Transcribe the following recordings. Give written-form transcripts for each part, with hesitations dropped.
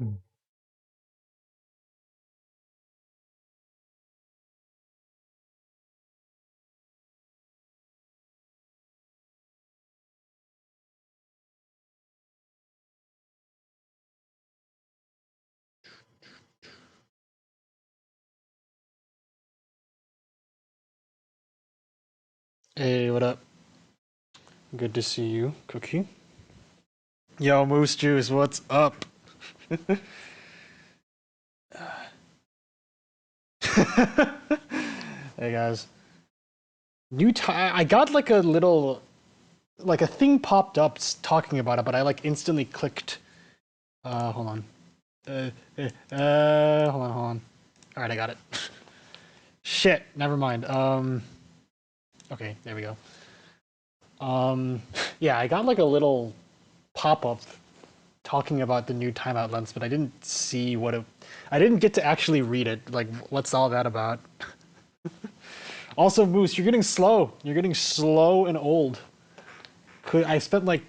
Mm. Hey, what up? Good to see you, Cookie. Yo, Moose Juice, what's up? Hey guys. New time. I got like a little, like a thing popped up talking about it, but I like instantly clicked. Hold on. Hold on. All right, I got it. Shit, never mind. Okay, there we go. Um, yeah, I got like a little pop up talking about the new timeout lens, but I didn't see what it. I didn't get to actually read it. Like, what's all that about? Also, Moose, you're getting slow. You're getting slow and old. I spent like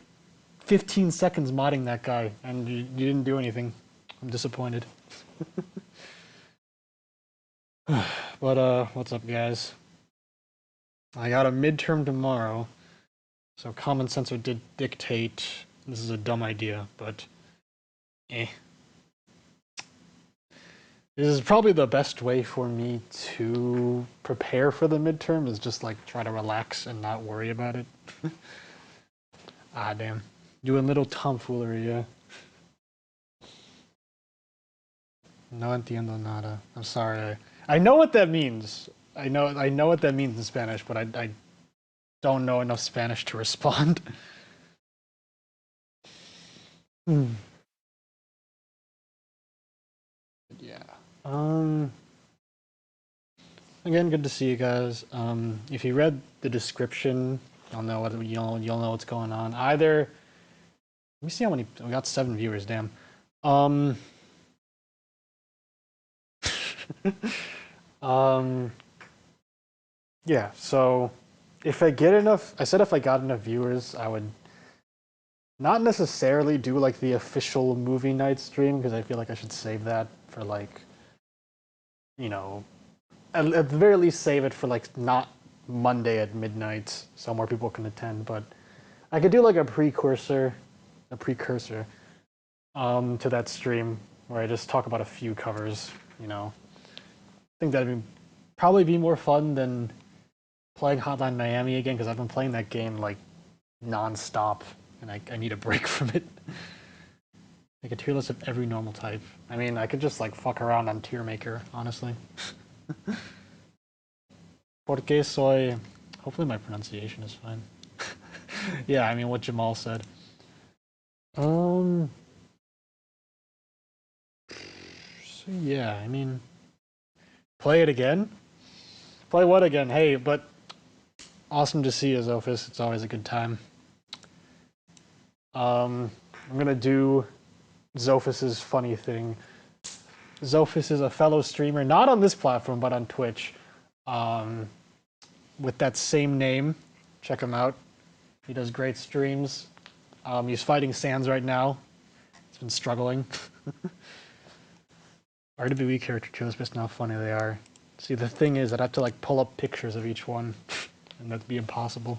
15 seconds modding that guy, and you didn't do anything. I'm disappointed. But what's up, guys? I got a midterm tomorrow, so common sense would dictate this is a dumb idea, but eh. This is probably the best way for me to prepare for the midterm is just like try to relax and not worry about it. Ah, damn. Doing little tomfoolery, yeah. No entiendo nada. I'm sorry. I know what that means. I know what that means in Spanish, but I don't know enough Spanish to respond. Hmm. Yeah. Um. Again, good to see you guys. If you read the description, you'll know what's going on. Either let me see how many we got. 7 viewers. Damn. Um. um. Yeah. So if I get enough, I said if I got enough viewers, I would not necessarily do like the official movie night stream because I feel like I should save that for like, you know, at the very least save it for like not Monday at midnight so more people can attend. But I could do like a precursor to that stream where I just talk about a few covers. You know, I think that'd probably be more fun than playing Hotline Miami again because I've been playing that game like nonstop and I need a break from it. Make a tier list of every normal type. I mean, I could just like fuck around on tier maker, honestly. Porque soy. Hopefully my pronunciation is fine. Yeah, I mean what Jamal said. Um. So yeah, I mean, play it again. Play what again? Hey, but awesome to see you, Zophis. It's always a good time. I'm gonna do Zophis's funny thing. Zophis is a fellow streamer, not on this platform, but on Twitch, um, with that same name. Check him out. He does great streams. He's fighting Sans right now. He's been struggling. RWE character chose based on how funny they are. See, the thing is, I'd have to like pull up pictures of each one, and that'd be impossible.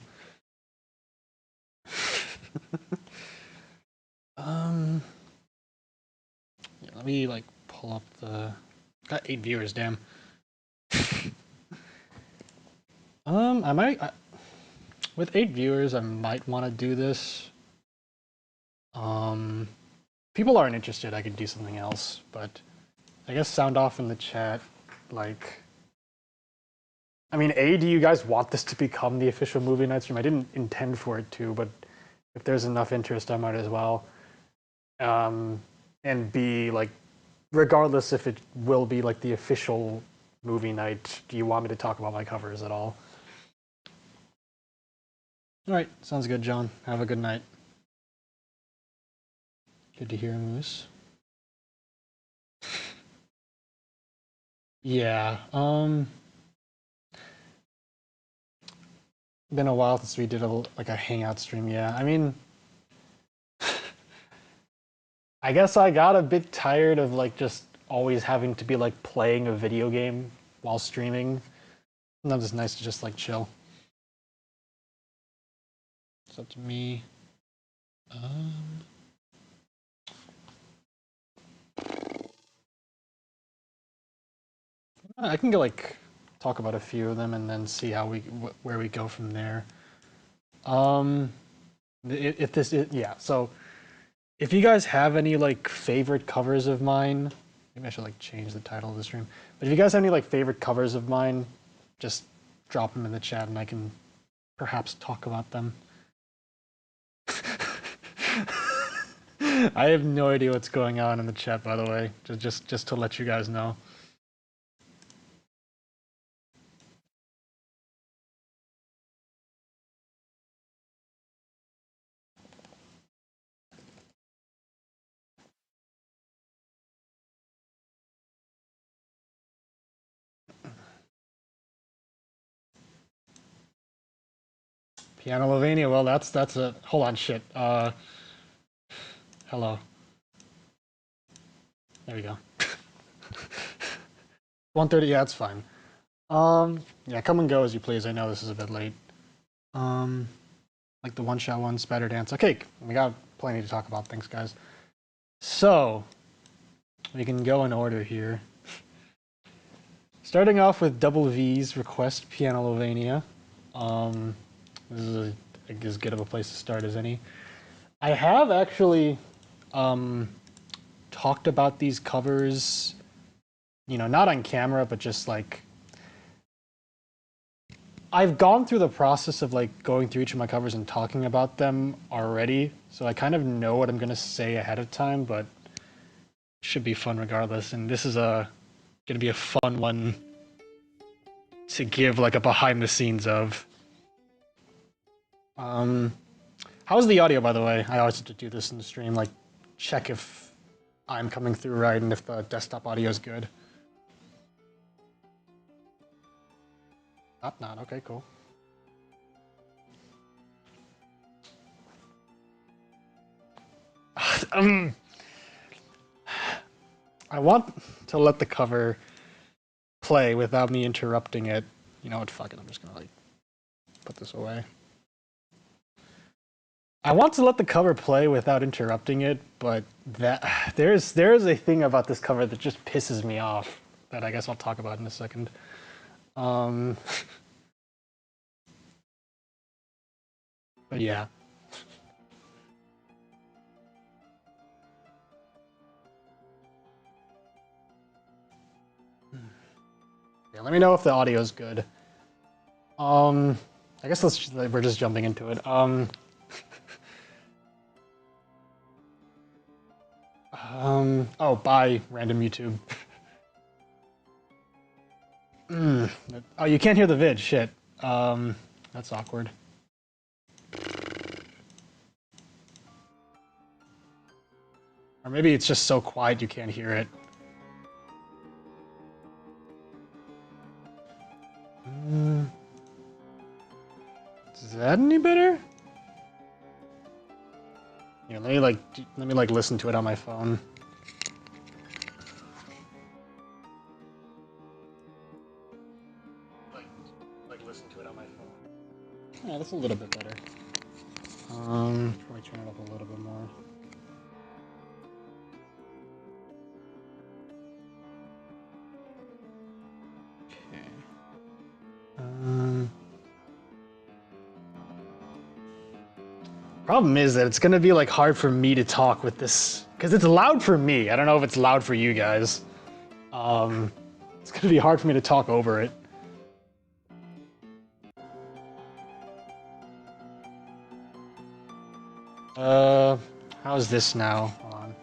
um, yeah, let me like pull up the. Got 8 viewers, damn. With 8 viewers, I might want to do this. Um, people aren't interested. I could do something else, but I guess sound off in the chat. Like, I mean, do you guys want this to become the official movie night stream? I didn't intend for it to, but if there's enough interest, I might as well. Um, and B, like, regardless if it will be like the official movie night, do you want me to talk about my covers at all? All right, sounds good, John. Have a good night. Good to hear, Moose. Yeah, been a while since we did like a hangout stream. Yeah, I mean, I guess I got a bit tired of like just always having to be like playing a video game while streaming. Sometimes it's nice to just like chill. It's up to me. I can go like talk about a few of them and then see how where we go from there. If this is, yeah, so if you guys have any like favorite covers of mine, maybe I should like change the title of the stream. But if you guys have any like favorite covers of mine, just drop them in the chat and I can perhaps talk about them. I have no idea what's going on in the chat, by the way. Just to let you guys know. Pianolovania, well, that's a hold on, shit. Hello. There we go. 1:30, yeah, it's fine. Yeah, come and go as you please. I know this is a bit late. Like the one-shot one, Spider Dance. Okay, we got plenty to talk about. Thanks, guys. So, we can go in order here. Starting off with Double V's request, Pianolovania. This is as good of a place to start as any. I have actually talked about these covers, you know, not on camera, but just like I've gone through the process of like going through each of my covers and talking about them already, so I kind of know what I'm gonna say ahead of time, but it should be fun regardless. And this is gonna be a fun one to give like a behind the scenes of. How's the audio, by the way? I always have to do this in the stream, like check if I'm coming through right and if the desktop audio is good. Not. Okay, cool. I want to let the cover play without me interrupting it. You know what? Fuck it. I'm just gonna like put this away. I want to let the cover play without interrupting it, but that there's a thing about this cover that just pisses me off that I guess I'll talk about in a second. But yeah. Yeah, let me know if the audio is good. I guess we're just jumping into it. Oh, bye, random YouTube. Oh, you can't hear the vid, shit. That's awkward. Or maybe it's just so quiet you can't hear it. Is that any better? Yeah, let me listen to it on my phone. Like listen to it on my phone. Yeah, that's a little bit better. Probably turn it up a little bit more. Problem is that it's gonna be like hard for me to talk with this because it's loud for me. I don't know if it's loud for you guys. It's gonna be hard for me to talk over it. How's this now? Hold on.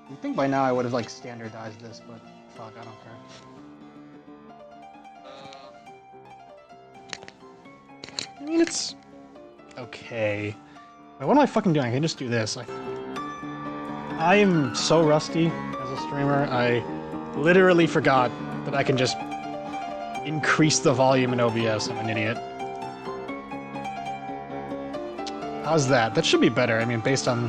You'd think by now I would have like standardized this, but fuck, I don't care. I mean, it's okay. Wait, what am I fucking doing? I can just do this. I am so rusty as a streamer. I literally forgot that I can just increase the volume in OBS. I'm an idiot. How's that? That should be better. I mean, based on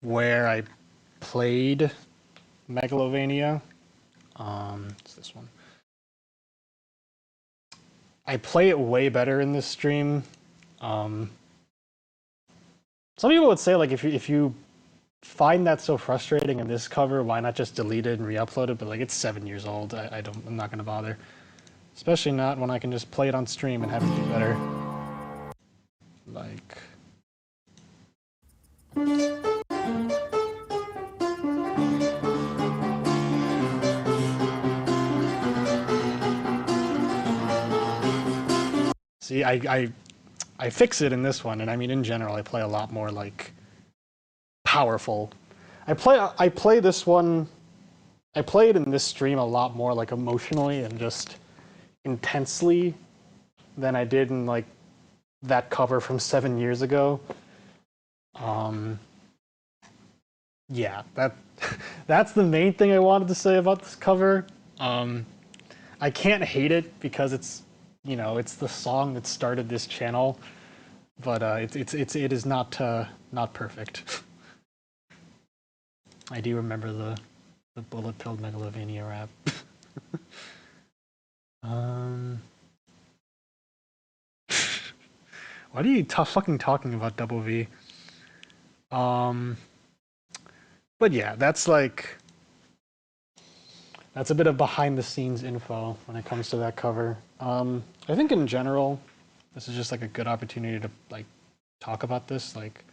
where I played Megalovania. It's this one. I play it way better in this stream. Some people would say like if you find that so frustrating in this cover, why not just delete it and re-upload it? But like it's 7 years old. I'm not gonna bother. Especially not when I can just play it on stream and have it do better. Like. See, I fix it in this one, and I mean in general, I play a lot more like powerful. I play this one. I play it in this stream a lot more like emotionally and just intensely than I did in like that cover from 7 years ago. Yeah, that's the main thing I wanted to say about this cover. I can't hate it because it's, you know, it's the song that started this channel, but it is not perfect. I do remember the bullet-pilled Megalovania rap. What are you fucking talking about, Double V? But yeah, that's like, that's a bit of behind-the-scenes info when it comes to that cover. I think in general, this is just like a good opportunity to like talk about this. Like,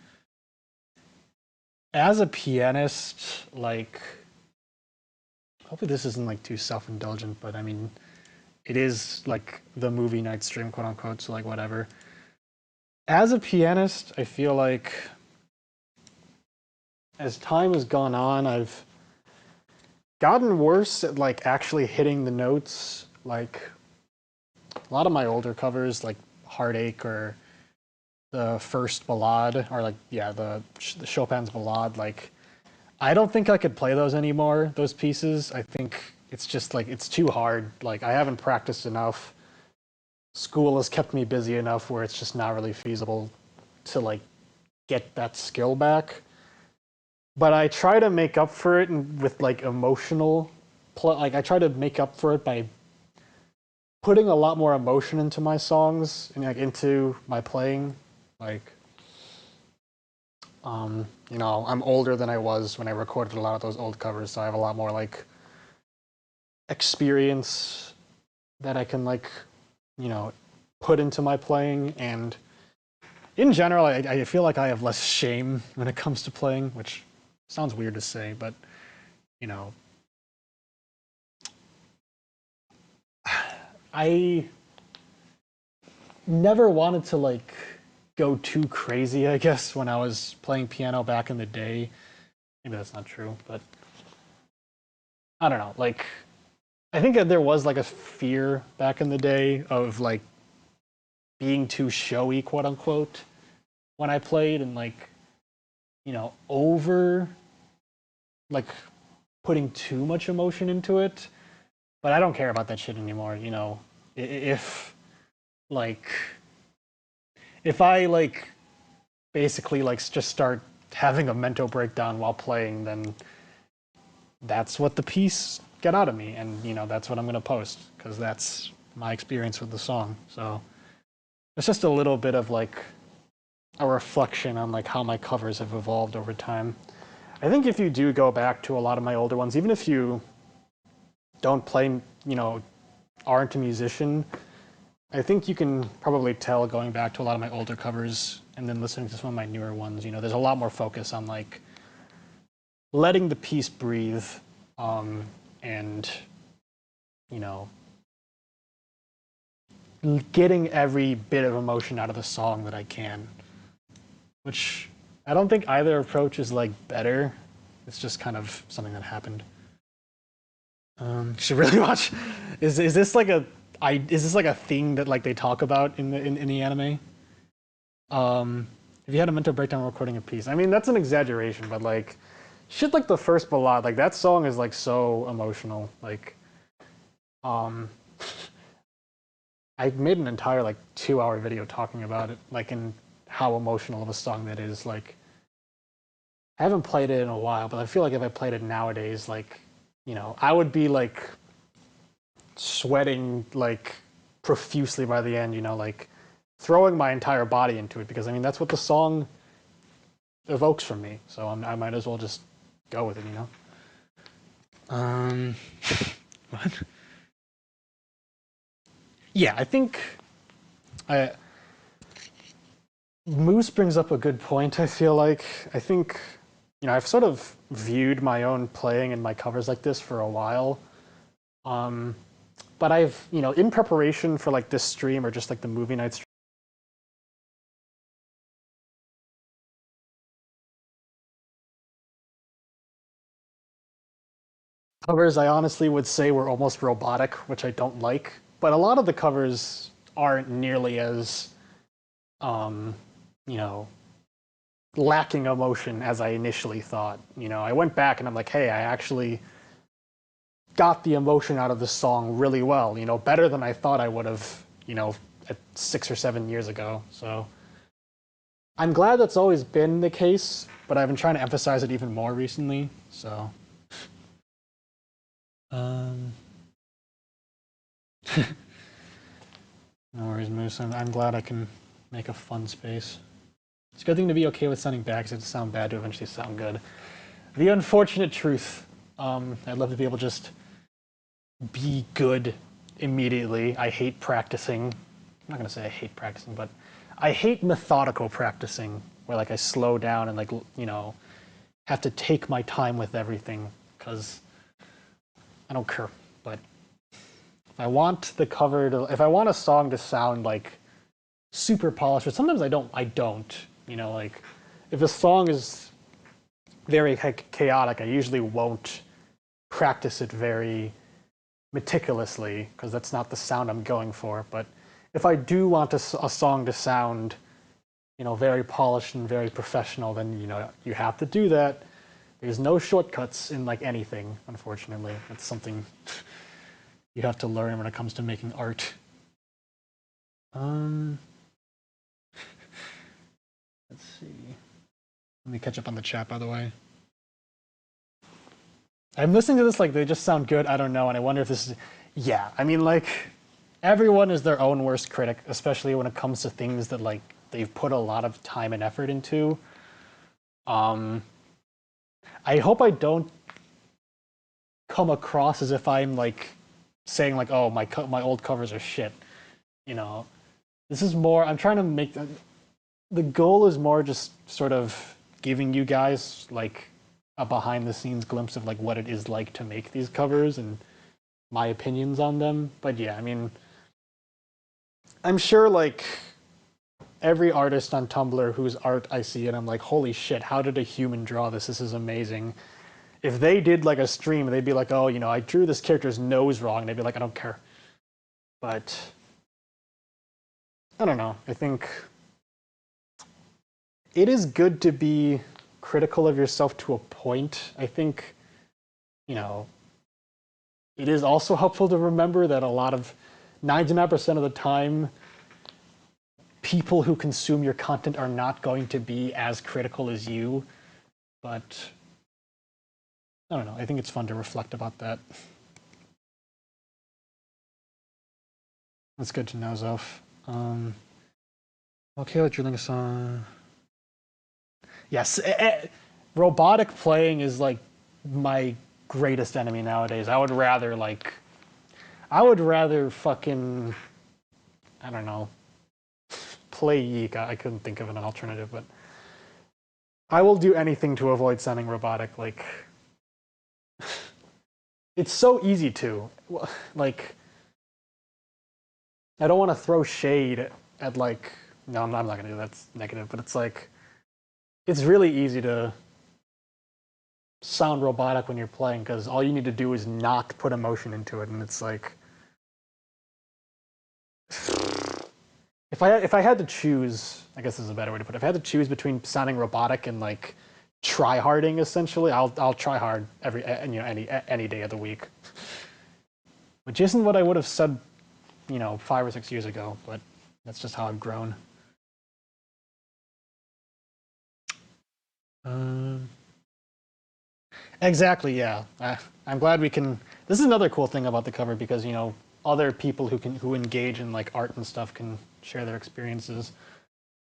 as a pianist, like, hopefully this isn't like too self-indulgent, but I mean, it is like the movie night stream, quote unquote, so like whatever. As a pianist, I feel like as time has gone on, I've gotten worse at like actually hitting the notes. Like a lot of my older covers, like Heartache or the first Ballade, or like, yeah, the Chopin's Ballade, like I don't think I could play those anymore, those pieces. I think it's just like, it's too hard. Like I haven't practiced enough. School has kept me busy enough where it's just not really feasible to like get that skill back. But I try to make up for it with like emotional, like I try to make up for it by putting a lot more emotion into my songs and like into my playing. Like, you know, I'm older than I was when I recorded a lot of those old covers, so I have a lot more like experience that I can like, you know, put into my playing. And in general, I feel like I have less shame when it comes to playing, which sounds weird to say, but you know, I never wanted to like go too crazy, I guess, when I was playing piano back in the day. Maybe that's not true, but I don't know. Like, I think that there was like a fear back in the day of like being too showy, quote unquote, when I played and like, you know, over like putting too much emotion into it. But I don't care about that shit anymore, you know. If like if I like basically like just start having a mental breakdown while playing, then that's what the piece get out of me, and you know that's what I'm gonna post because that's my experience with the song. So it's just a little bit of like a reflection on like how my covers have evolved over time. I think if you do go back to a lot of my older ones, even if you don't play, you know, aren't a musician, I think you can probably tell going back to a lot of my older covers and then listening to some of my newer ones, you know, there's a lot more focus on like letting the piece breathe, and, you know, getting every bit of emotion out of the song that I can. Which I don't think either approach is like better. It's just kind of something that happened. You should really watch. Is this like a is this like a thing that like they talk about in the anime? If you had a mental breakdown recording a piece, I mean that's an exaggeration, but like shit like the first ballad, like that song is like so emotional. Like, um, I made an entire like 2-hour video talking about it, like in how emotional of a song that is. Like, I haven't played it in a while, but I feel like if I played it nowadays, like, I would be like sweating like profusely by the end, like throwing my entire body into it because I mean that's what the song evokes from me. So I might as well just go with it. Um, what? Yeah, I think I Moose brings up a good point. I feel like I think I've sort of viewed my own playing and my covers like this for a while. Um, but I've in preparation for like this stream or just like the movie night stream, covers I honestly would say were almost robotic, which I don't like. But a lot of the covers aren't nearly as um, you know lacking emotion as I initially thought. I went back and I'm like, hey, I actually got the emotion out of the song really well. Better than I thought I would have. At 6 or 7 years ago. So I'm glad that's always been the case, but I've been trying to emphasize it even more recently. So, um, no worries, Moose. I'm glad I can make a fun space. It's a good thing to be okay with sounding bad because it sound bad to eventually sound good. The unfortunate truth. I'd love to be able to just be good immediately. I hate practicing. I'm not gonna say I hate practicing, but I hate methodical practicing where like I slow down and like have to take my time with everything because I don't care. But if I want a song to sound like super polished, but sometimes I don't. Like if a song is very chaotic, I usually won't practice it very meticulously because that's not the sound I'm going for. But if I do want a song to sound, very polished and very professional, then you have to do that. There's no shortcuts in like anything, unfortunately. That's something you have to learn when it comes to making art. Um, let's see. Let me catch up on the chat, by the way. I'm listening to this like they just sound good. I don't know, and I wonder if this is. Yeah, I mean, like everyone is their own worst critic, especially when it comes to things that like they've put a lot of time and effort into. Um, I hope I don't come across as if I'm like saying like, oh, my old covers are shit. You know, this is more. I'm trying to make the goal is more just sort of giving you guys like a behind the scenes glimpse of like what it is like to make these covers and my opinions on them. But yeah, I mean, I'm sure like every artist on Tumblr whose art I see and I'm like, holy shit, how did a human draw this? This is amazing. If they did like a stream, they'd be like, oh, I drew this character's nose wrong. They'd be like, I don't care. But I don't know. I think it is good to be critical of yourself to a point. I think, you know, it is also helpful to remember that a lot of 99% of the time, people who consume your content are not going to be as critical as you. But I don't know. I think it's fun to reflect about that. That's good to know, Zof. Okay, let's drilling a song. Yes, robotic playing is like my greatest enemy nowadays. I would rather fucking, I don't know, play Yeek. I couldn't think of an alternative, but I will do anything to avoid sounding robotic. Like, it's so easy to. Like, I don't want to throw shade at like, no, I'm not gonna do that. That's negative, but it's like, it's really easy to sound robotic when you're playing because all you need to do is not put emotion into it, and it's like if I had to choose, I guess this is a better way to put it. If I had to choose between sounding robotic and like try harding, essentially, I'll try hard any day of the week, which isn't what I would have said 5 or 6 years ago, but that's just how I've grown. Exactly, yeah. I'm glad we can. This is another cool thing about the cover because other people who engage in like art and stuff can share their experiences.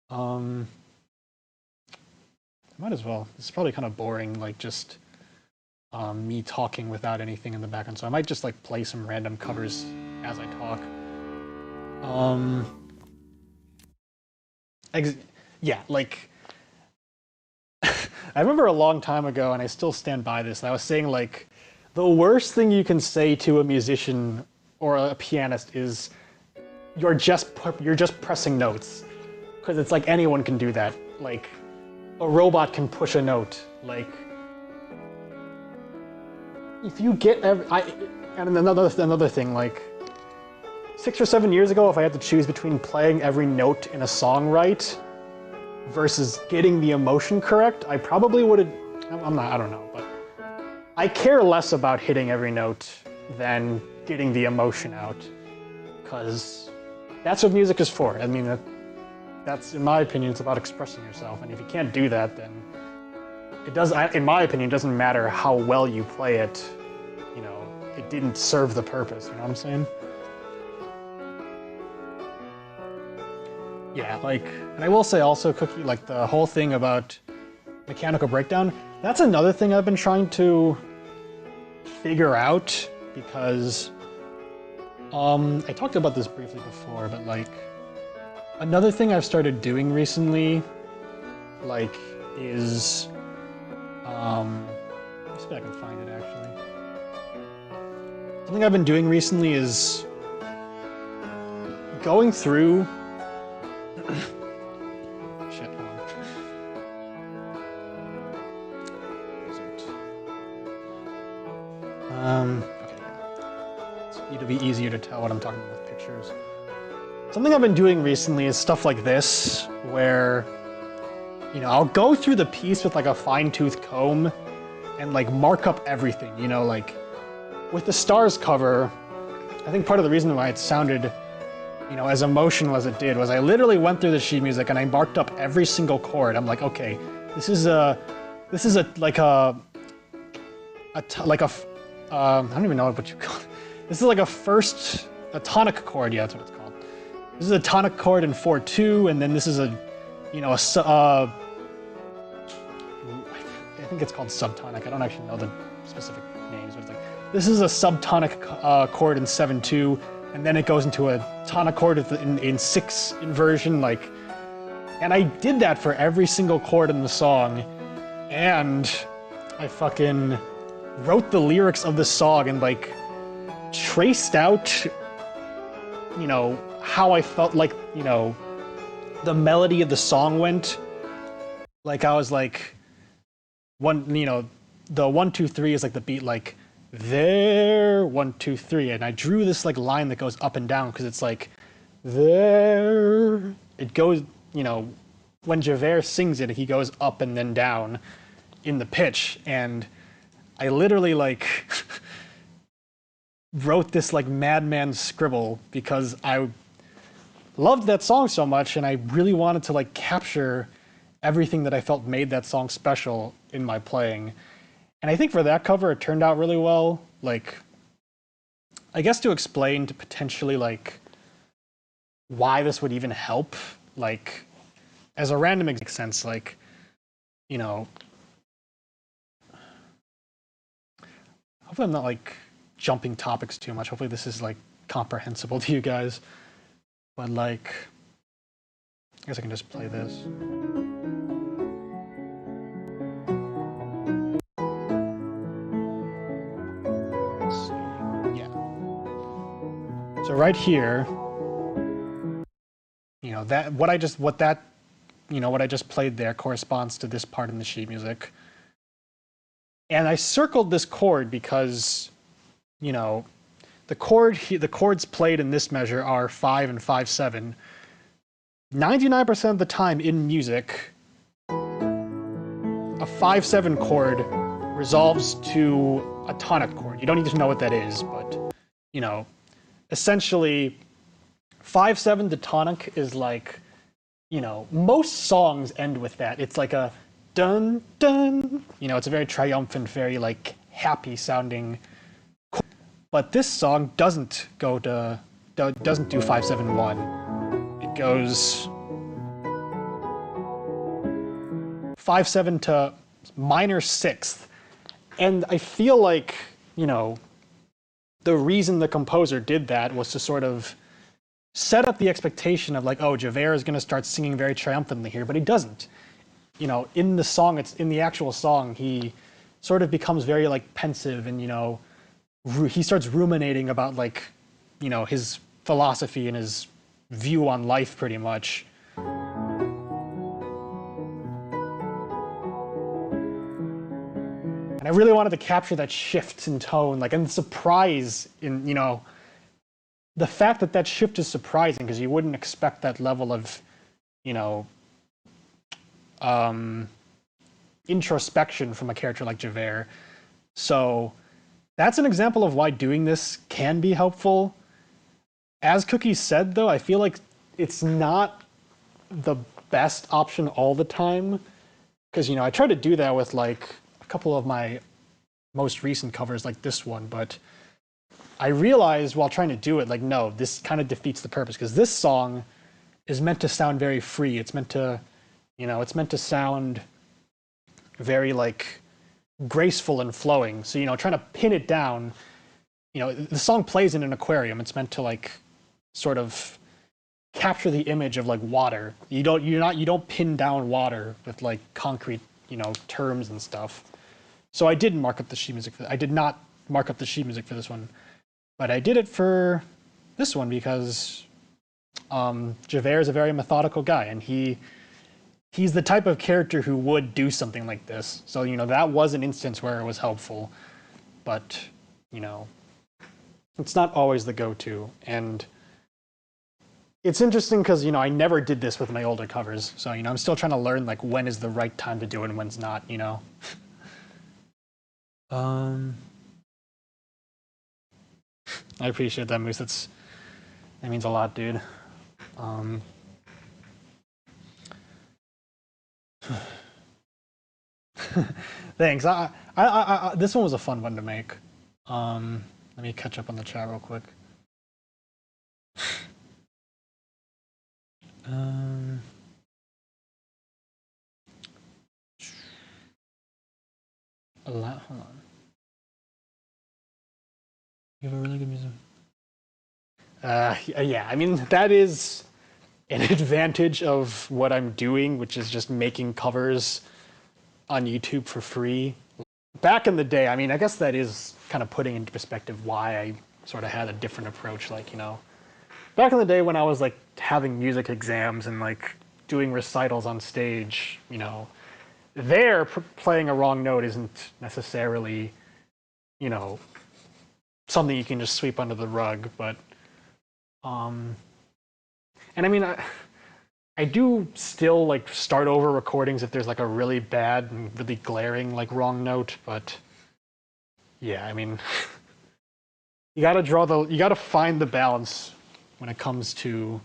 Um, Might as well. It's probably kind of boring, like just me talking without anything in the background. So I might just like play some random covers as I talk. Um, yeah, like I remember a long time ago, and I still stand by this. I was saying like the worst thing you can say to a musician or a pianist is you're just pressing notes, because it's like anyone can do that. Like a robot can push a note. Like if you get and another thing, like 6 or 7 years ago, if I had to choose between playing every note in a song right versus getting the emotion correct, I probably would have. I don't know, but I care less about hitting every note than getting the emotion out, because that's what music is for. I mean, that's, in my opinion, it's about expressing yourself, and if you can't do that, then it does. In my opinion, it doesn't matter how well you play it. It didn't serve the purpose. You know what I'm saying? Yeah, like, and I will say also, Cookie, like the whole thing about mechanical breakdown, that's another thing I've been trying to figure out, because I talked about this briefly before, but like another thing I've started doing recently, like, is let me see if I can find it actually. Something I've been doing recently is going through shit, hold on. Okay, yeah. It'll be easier to tell what I'm talking about with pictures. Something I've been doing recently is stuff like this, where, I'll go through the piece with like a fine-tooth comb and like mark up everything, like with the Stars cover, I think part of the reason why it sounded, as emotional as it did was I literally went through the sheet music and I marked up every single chord. I'm like, okay, this is a I don't even know what you call it. This is like a tonic chord. Yeah, that's what it's called. This is a tonic chord in 4/2, and then this is I think it's called subtonic. I don't actually know the specific names, but it's like, this is a subtonic chord in 7/2, and then it goes into a tonic chord in 6 inversion, like, and I did that for every single chord in the song, and I fucking wrote the lyrics of the song and like traced out, how I felt like, the melody of the song went. Like I was like, the 1 2 3 is like the beat, like there 1 2 3, and I drew this like line that goes up and down because it's like there. It goes, when Javert sings it, he goes up and then down in the pitch, and I literally like wrote this like madman scribble because I loved that song so much, and I really wanted to like capture everything that I felt made that song special in my playing. And I think for that cover, it turned out really well. Like, I guess to explain to potentially like why this would even help, like, as a random sense, like, hopefully I'm not like jumping topics too much. Hopefully this is like comprehensible to you guys. But like, I guess I can just play this. Let's see. Yeah. So right here, that what I just played there corresponds to this part in the sheet music. And I circled this chord because, the chords played in this measure are 5 and 5/7. 99% of the time in music, a 5/7 chord resolves to a tonic chord. You don't need to know what that is, but, essentially 5/7 to tonic is like, most songs end with that. It's like dun dun. You know, it's a very triumphant, very like happy sounding. But this song doesn't go to doesn't do 5-7-1. It goes 5-7 to minor sixth, and I feel like, you know, the reason the composer did that was to sort of set up the expectation of like, oh, Javert is going to start singing very triumphantly here, but he doesn't. You know, in the song, it's in the actual song, he sort of becomes very like pensive, and you know, he starts ruminating about like, you know, his philosophy and his view on life, pretty much. And I really wanted to capture that shift in tone, like, and the surprise in, you know, the fact that that shift is surprising, because you wouldn't expect that level of, you know, introspection from a character like Javert. So that's an example of why doing this can be helpful. As Cookie said, though, I feel like it's not the best option all the time, because, you know, I try to do that with like a couple of my most recent covers like this one, but I realized while trying to do it, like, no, this kind of defeats the purpose, because this song is meant to sound very free. It's meant to, you know, it's meant to sound very like graceful and flowing. So, you know, trying to pin it down, you know, the song plays in an aquarium. It's meant to like sort of capture the image of like water. You don't pin down water with like concrete, you know, terms and stuff. So I didn't mark up the sheet music I did not mark up the sheet music for this one, but I did it for this one because Javert is a very methodical guy, and he's the type of character who would do something like this. So, you know, that was an instance where it was helpful, but, you know, it's not always the go-to. And it's interesting because, you know, I never did this with my older covers. So, you know, I'm still trying to learn, like, when is the right time to do it and when's not, you know? I appreciate that, Moose. That means a lot, dude. Thanks. This one was a fun one to make. Let me catch up on the chat real quick. Hold on. You have a really good music. Yeah, I mean, that is an advantage of what I'm doing, which is just making covers on YouTube for free. Back in the day, I mean, I guess that is kind of putting into perspective why I sort of had a different approach. Like, you know, back in the day when I was like having music exams and like doing recitals on stage, you know, playing a wrong note isn't necessarily, you know, something you can just sweep under the rug. But and I mean, I do still like start over recordings if there's like a really bad and really glaring like wrong note, but yeah, I mean, you gotta find the balance when it comes to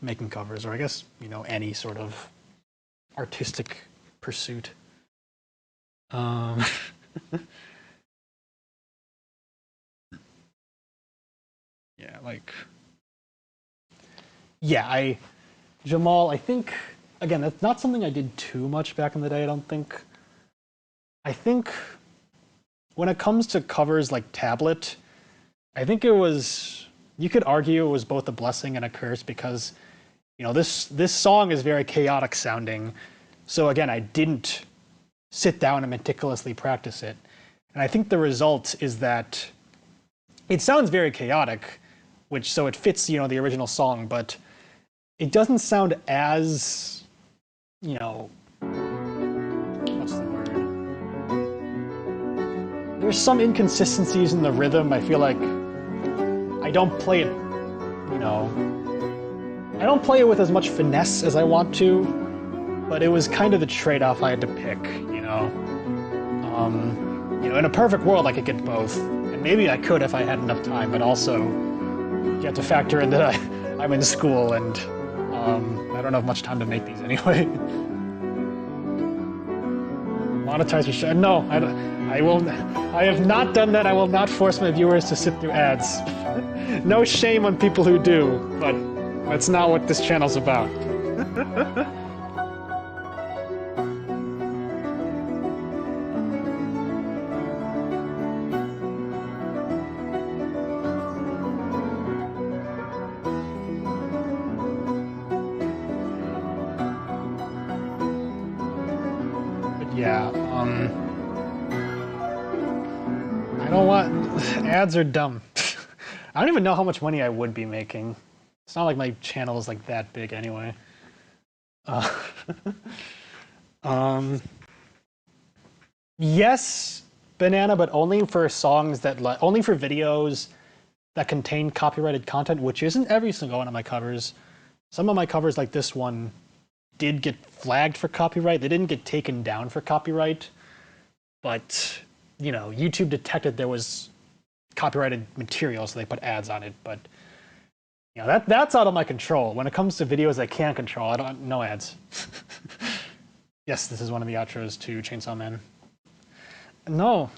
making covers, or I guess, you know, any sort of artistic pursuit. Yeah, like, yeah, Jamal, I think, again, that's not something I did too much back in the day, I don't think. I think when it comes to covers like Tablet, I think you could argue it was both a blessing and a curse, because, you know, this song is very chaotic sounding. So again, I didn't sit down and meticulously practice it. And I think the result is that it sounds very chaotic, so it fits, you know, the original song, but it doesn't sound as, you know, what's the word? There's some inconsistencies in the rhythm. I feel like I don't play it, you know, I don't play it with as much finesse as I want to, but it was kind of the trade-off I had to pick, you know. You know, in a perfect world, I could get both, and maybe I could if I had enough time, but also you have to factor in that I'm in school and I don't have much time to make these anyway. monetize your show. No, I will. I have not done that. I will not force my viewers to sit through ads. No shame on people who do, but that's not what this channel's about. Yeah, I don't want... Ads are dumb. I don't even know how much money I would be making. It's not like my channel is like that big anyway. Yes, Banana, but only for songs that... only for videos that contain copyrighted content, which isn't every single one of my covers. Some of my covers, like this one, did get flagged for copyright. They didn't get taken down for copyright, but, you know, YouTube detected there was copyrighted material, so they put ads on it. But, you know, that's out of my control. When it comes to videos I can't control, no ads. Yes, this is one of the outros to Chainsaw Man. No.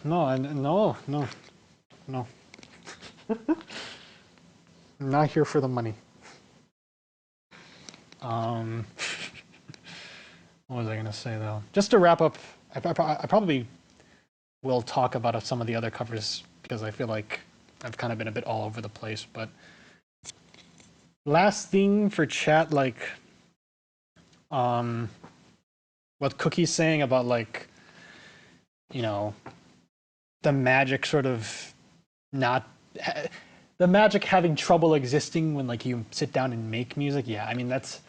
I'm not here for the money. What was I going to say, though? Just to wrap up, I probably will talk about some of the other covers, because I feel like I've kind of been a bit all over the place. But last thing for chat, like, what Cookie's saying about, like, you know, the magic sort of not... the magic having trouble existing when, like, you sit down and make music. Yeah, I mean, that's...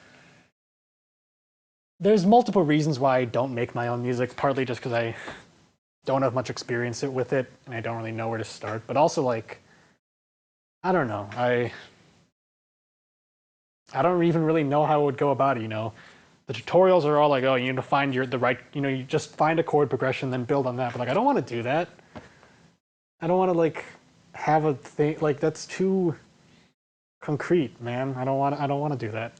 There's multiple reasons why I don't make my own music, partly just because I don't have much experience with it, and I don't really know where to start. But also, like, I don't know. I don't even really know how I would go about it, you know? The tutorials are all like, oh, you need to find the right, you know, you just find a chord progression, then build on that. But, like, I don't want to do that. I don't want to, like, have a thing, like, that's too concrete, man. I don't want to do that.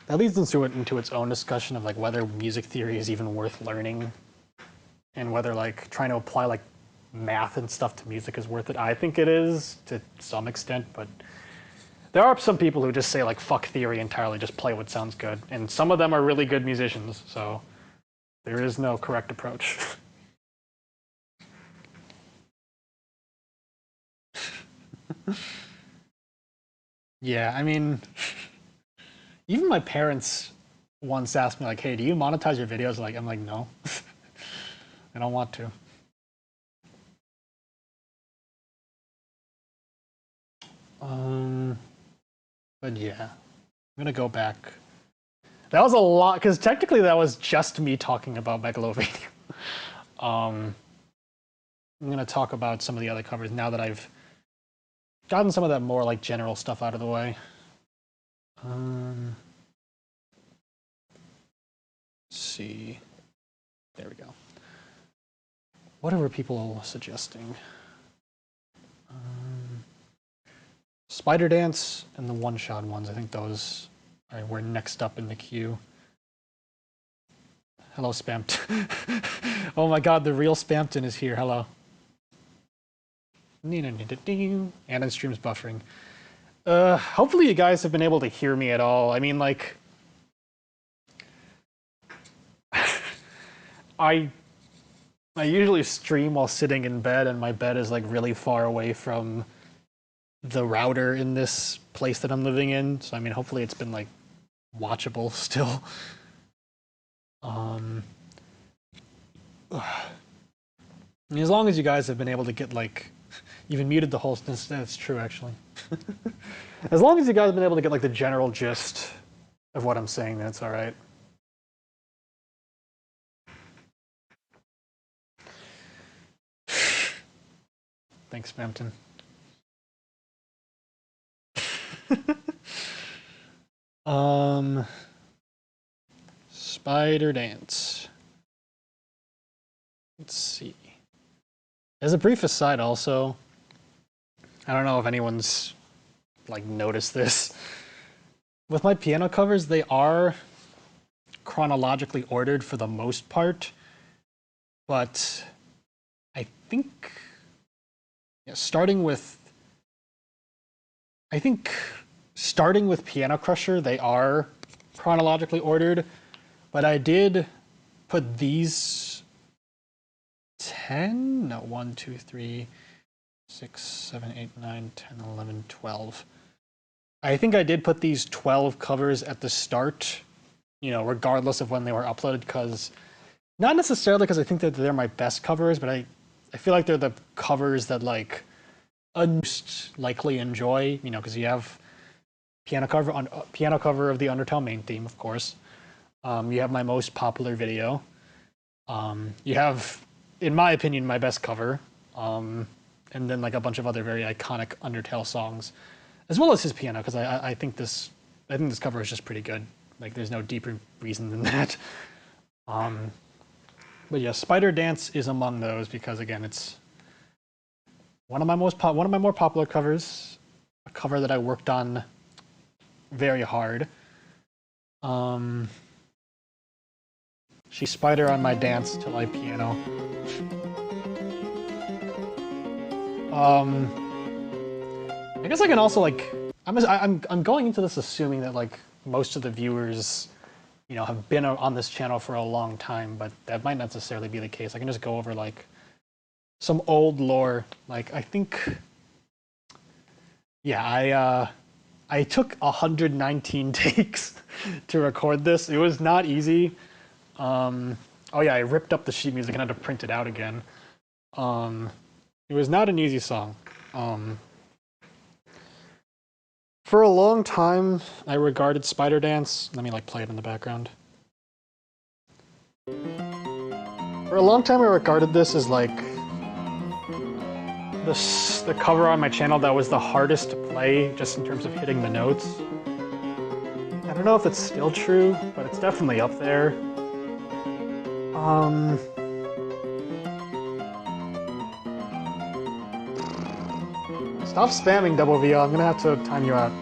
That leads into its own discussion of, like, whether music theory is even worth learning, and whether, like, trying to apply, like, math and stuff to music is worth it. I think it is to some extent, but there are some people who just say, like, fuck theory entirely, just play what sounds good, and some of them are really good musicians, so there is no correct approach. Yeah, I mean, even my parents once asked me, like, hey, do you monetize your videos? Like, I'm like, no. I don't want to. But yeah, I'm gonna go back. That was a lot, because technically that was just me talking about Megalovania. I'm gonna talk about some of the other covers now that I've gotten some of that more, like, general stuff out of the way. Let's see. There we go. Whatever people are suggesting. Spider Dance and the one-shot ones. I think those were next up in the queue. Hello, Spampton. Oh my god, the real Spampton is here. Hello. And in stream's buffering. Hopefully you guys have been able to hear me at all. I mean, like... I usually stream while sitting in bed, and my bed is, like, really far away from the router in this place that I'm living in. So, I mean, hopefully it's been, like, watchable still. As long as you guys have been able to get, like, even muted the whole... That's true, actually. As long as you guys have been able to get, like, the general gist of what I'm saying, that's all right. Thanks, Spampton. Spider Dance. Let's see. As a brief aside also, I don't know if anyone's, like, noticed this, with my piano covers, they are chronologically ordered for the most part, but I think starting with Piano Crusher, they are chronologically ordered, but I did put these 10, no, 1, 2, 3, 6, 7, 8, 9, 10, 11, 12. I think I did put these 12 covers at the start, regardless of when they were uploaded, because not necessarily because I think that they're my best covers, but I feel like they're the covers that like I most likely enjoy, because you have piano cover of the Undertale main theme, of course. You have my most popular video. You have, in my opinion, my best cover, and then like a bunch of other very iconic Undertale songs, as well as his piano, because I think this cover is just pretty good. Like, there's no deeper reason than that. But yeah, Spider Dance is among those because, again, it's one of my more popular covers, a cover that I worked on very hard. She's Spider on my dance till I piano. I guess I can also like I'm going into this assuming that like most of the viewers, have been on this channel for a long time, but that might not necessarily be the case. I can just go over like some old lore. Like I think, yeah, I took 119 takes to record this. It was not easy. Oh yeah, I ripped up the sheet music and had to print it out again. It was not an easy song. For a long time, I regarded Spider Dance. Let me like play it in the background. For a long time, I regarded this as like the cover on my channel that was the hardest to play, just in terms of hitting the notes. I don't know if it's still true, but it's definitely up there. Stop spamming Double VL, I'm gonna have to time you out.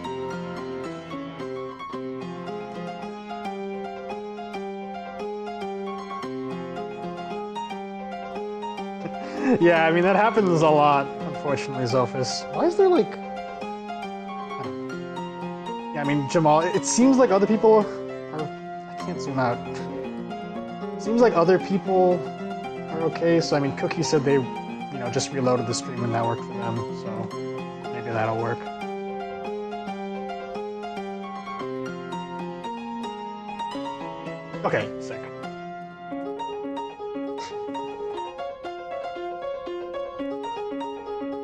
Yeah, I mean, that happens a lot, unfortunately, Zophis. Why is there like... Yeah, I mean, Jamal, it seems like other people are... I can't zoom out. It seems like other people are okay, so I mean, Cookie said they, just reloaded the stream and that worked for them, so maybe that'll work. Okay, sick.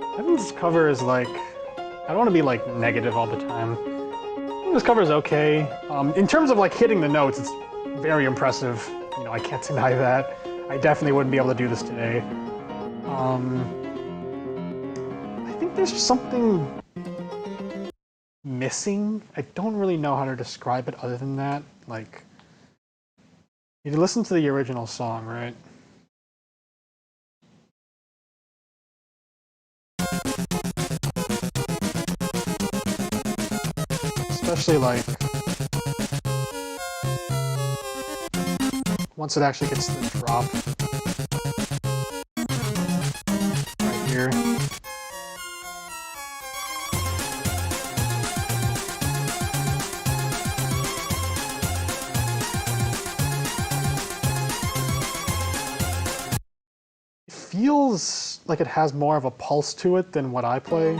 I think this cover is like... I don't want to be like negative all the time. I think this cover is okay. In terms of like hitting the notes, it's very impressive. I can't deny that. I definitely wouldn't be able to do this today. I think there's something missing. I don't really know how to describe it other than that. Like, you listen to the original song, right? Especially like once it actually gets to the drop right here. It feels like it has more of a pulse to it than what I play.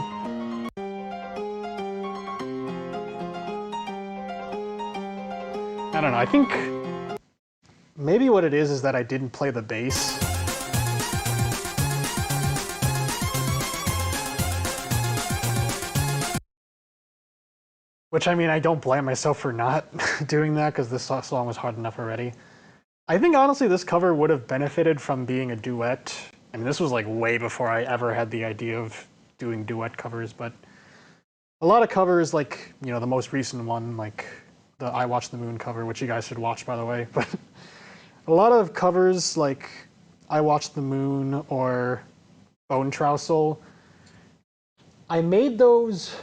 I don't know, I think maybe what it is that I didn't play the bass. Which, I mean, I don't blame myself for not doing that, because this song was hard enough already. I think, honestly, this cover would have benefited from being a duet. I mean, this was, like, way before I ever had the idea of doing duet covers, but a lot of covers, like, the most recent one, like the I Watch the Moon cover, which you guys should watch, by the way, but a lot of covers, like I Watch the Moon or Bone Trousel, I made those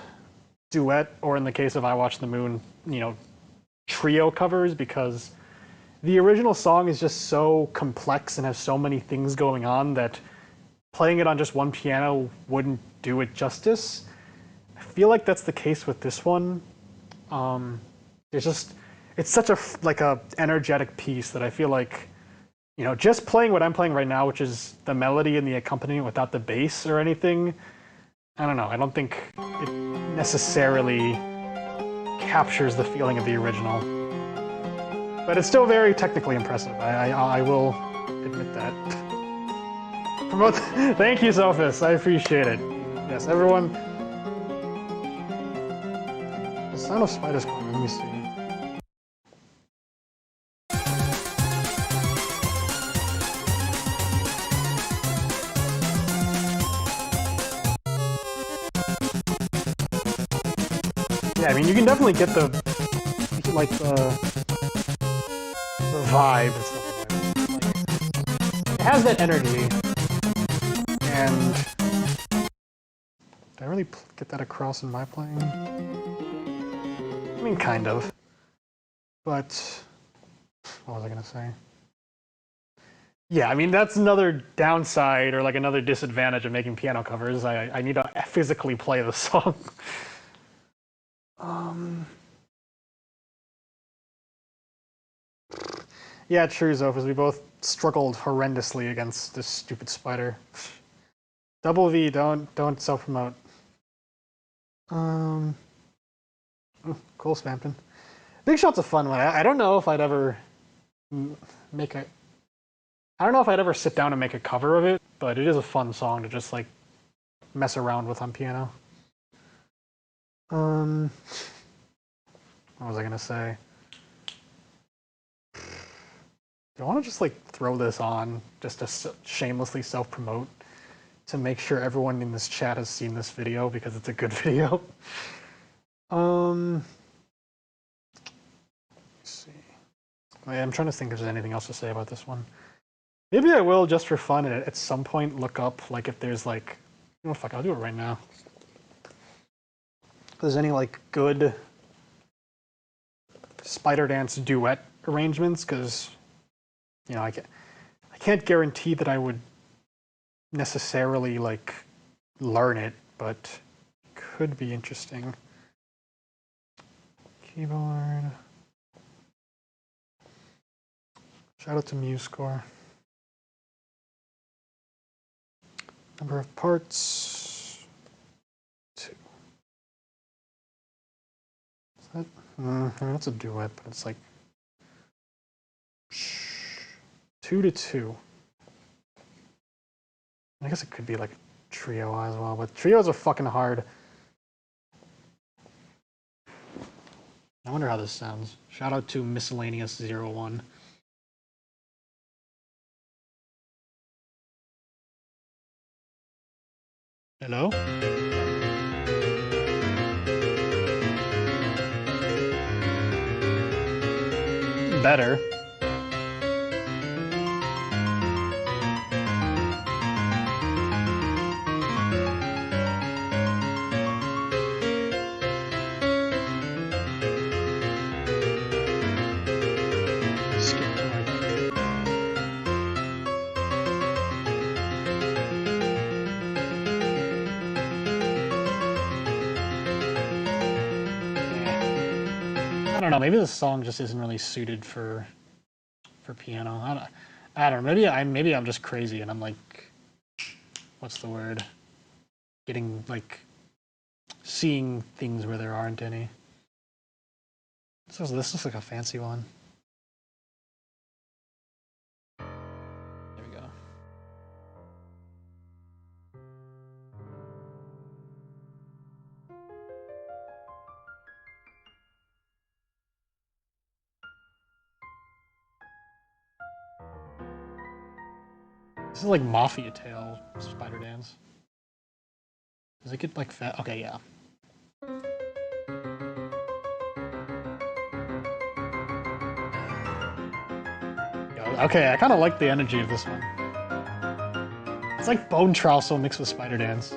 duet, or in the case of I Watch the Moon, trio covers, because the original song is just so complex and has so many things going on that playing it on just one piano wouldn't do it justice. I feel like that's the case with this one. It's such a energetic piece that I feel like, just playing what I'm playing right now, which is the melody and the accompaniment without the bass or anything, I don't know. I don't think it necessarily captures the feeling of the original. But it's still very technically impressive. I will admit that. Thank you, Sophus. I appreciate it. Yes, everyone. The sound of spiders coming. Let me see. Yeah, I mean, you can definitely get the vibe and stuff like that. It has that energy, and did I really get that across in my playing? I mean, kind of. But what was I gonna say? Yeah, I mean, that's another downside or like another disadvantage of making piano covers. I need to physically play the song. Yeah, true, Zophis. We both struggled horrendously against this stupid spider. Double V, don't self-promote. Cool, Spampton. Big Shot's a fun one. I don't know if I'd ever make a... I don't know if I'd ever sit down and make a cover of it, but it is a fun song to just, like, mess around with on piano. What was I gonna say? I want to just like throw this on just to shamelessly self-promote to make sure everyone in this chat has seen this video because it's a good video. Let's see. I'm trying to think if there's anything else to say about this one. Maybe I will just for fun and at some point look up like if there's like, fuck, I'll do it right now. If there's any like good Spider Dance duet arrangements, because I can't guarantee that I would necessarily like learn it, but it could be interesting. Keyboard. Shout out to MuseScore. Number of parts 2. Is that? That's a duet, but it's like 2 to 2. I guess it could be like a trio as well, but trios are fucking hard. I wonder how this sounds. Shout out to Miscellaneous01. Hello? Better. I don't know. Maybe this song just isn't really suited for piano. I don't know. Maybe I'm just crazy and I'm like, what's the word? Getting like seeing things where there aren't any. This looks like a fancy one. There we go. This is like Mafia Tale Spider Dance. Does it get like fat? Okay, yeah. Okay, I kind of like the energy of this one. It's like Bone Trousel mixed with Spider Dance.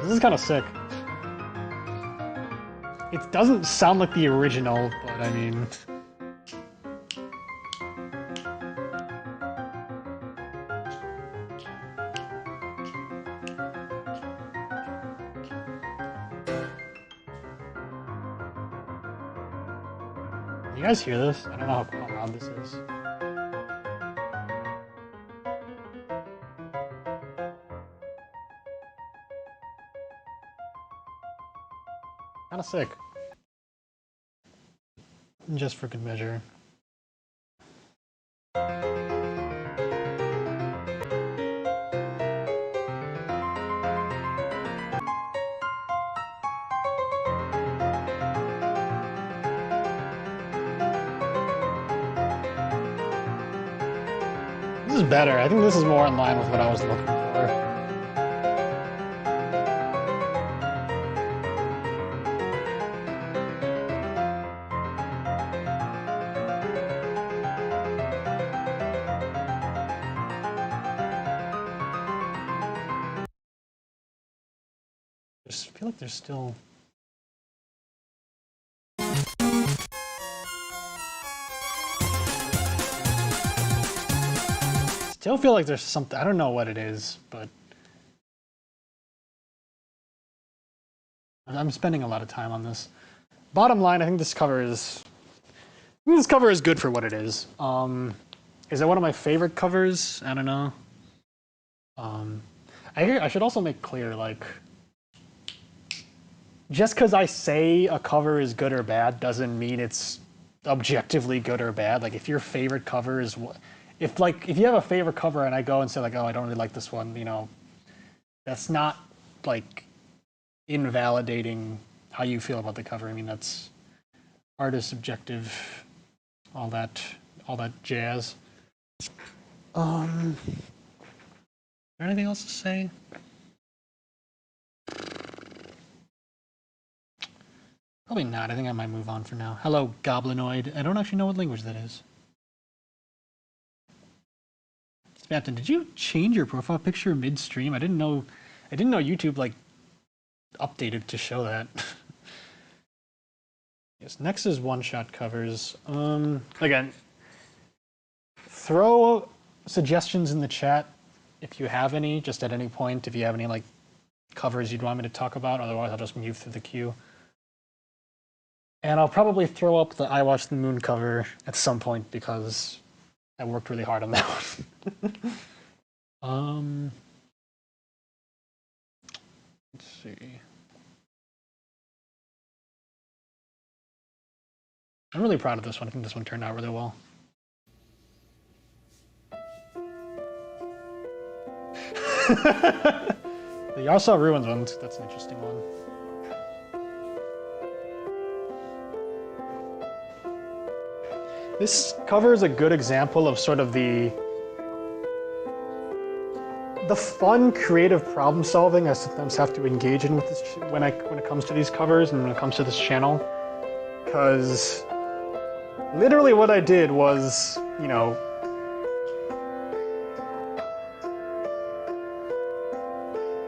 This is kind of sick. It doesn't sound like the original, but I mean... You guys hear this? I don't know how loud this is. Kind of sick. Just for good measure. This is better. I think this is more in line with what I was looking for. I feel like there's still... Still feel like there's something, I don't know what it is, but I'm spending a lot of time on this. Bottom line, I think this cover is good for what it is. Is it one of my favorite covers? I don't know. I should also make clear, like, just because I say a cover is good or bad doesn't mean it's objectively good or bad. Like, if your favorite cover is what, if you have a favorite cover and I go and say like, oh, I don't really like this one, you know, that's not like invalidating how you feel about the cover. I mean, that's art is subjective, all that jazz. Is there anything else to say? Probably not. I think I might move on for now. Hello, Goblinoid. I don't actually know what language that is. Sebastian, did you change your profile picture midstream? I didn't know YouTube like updated to show that. Yes, next is one-shot covers. Again, throw suggestions in the chat if you have any, just at any point, if you have any like covers you'd want me to talk about. Otherwise, I'll just move through the queue. And I'll probably throw up the I Watched the Moon cover at some point because I worked really hard on that one. Let's see. I'm really proud of this one. I think this one turned out really well. The Yarsaw Ruins one, that's an interesting one. This cover is a good example of sort of the fun, creative problem solving I sometimes have to engage in with this when it comes to these covers and when it comes to this channel. Because literally what I did was, you know,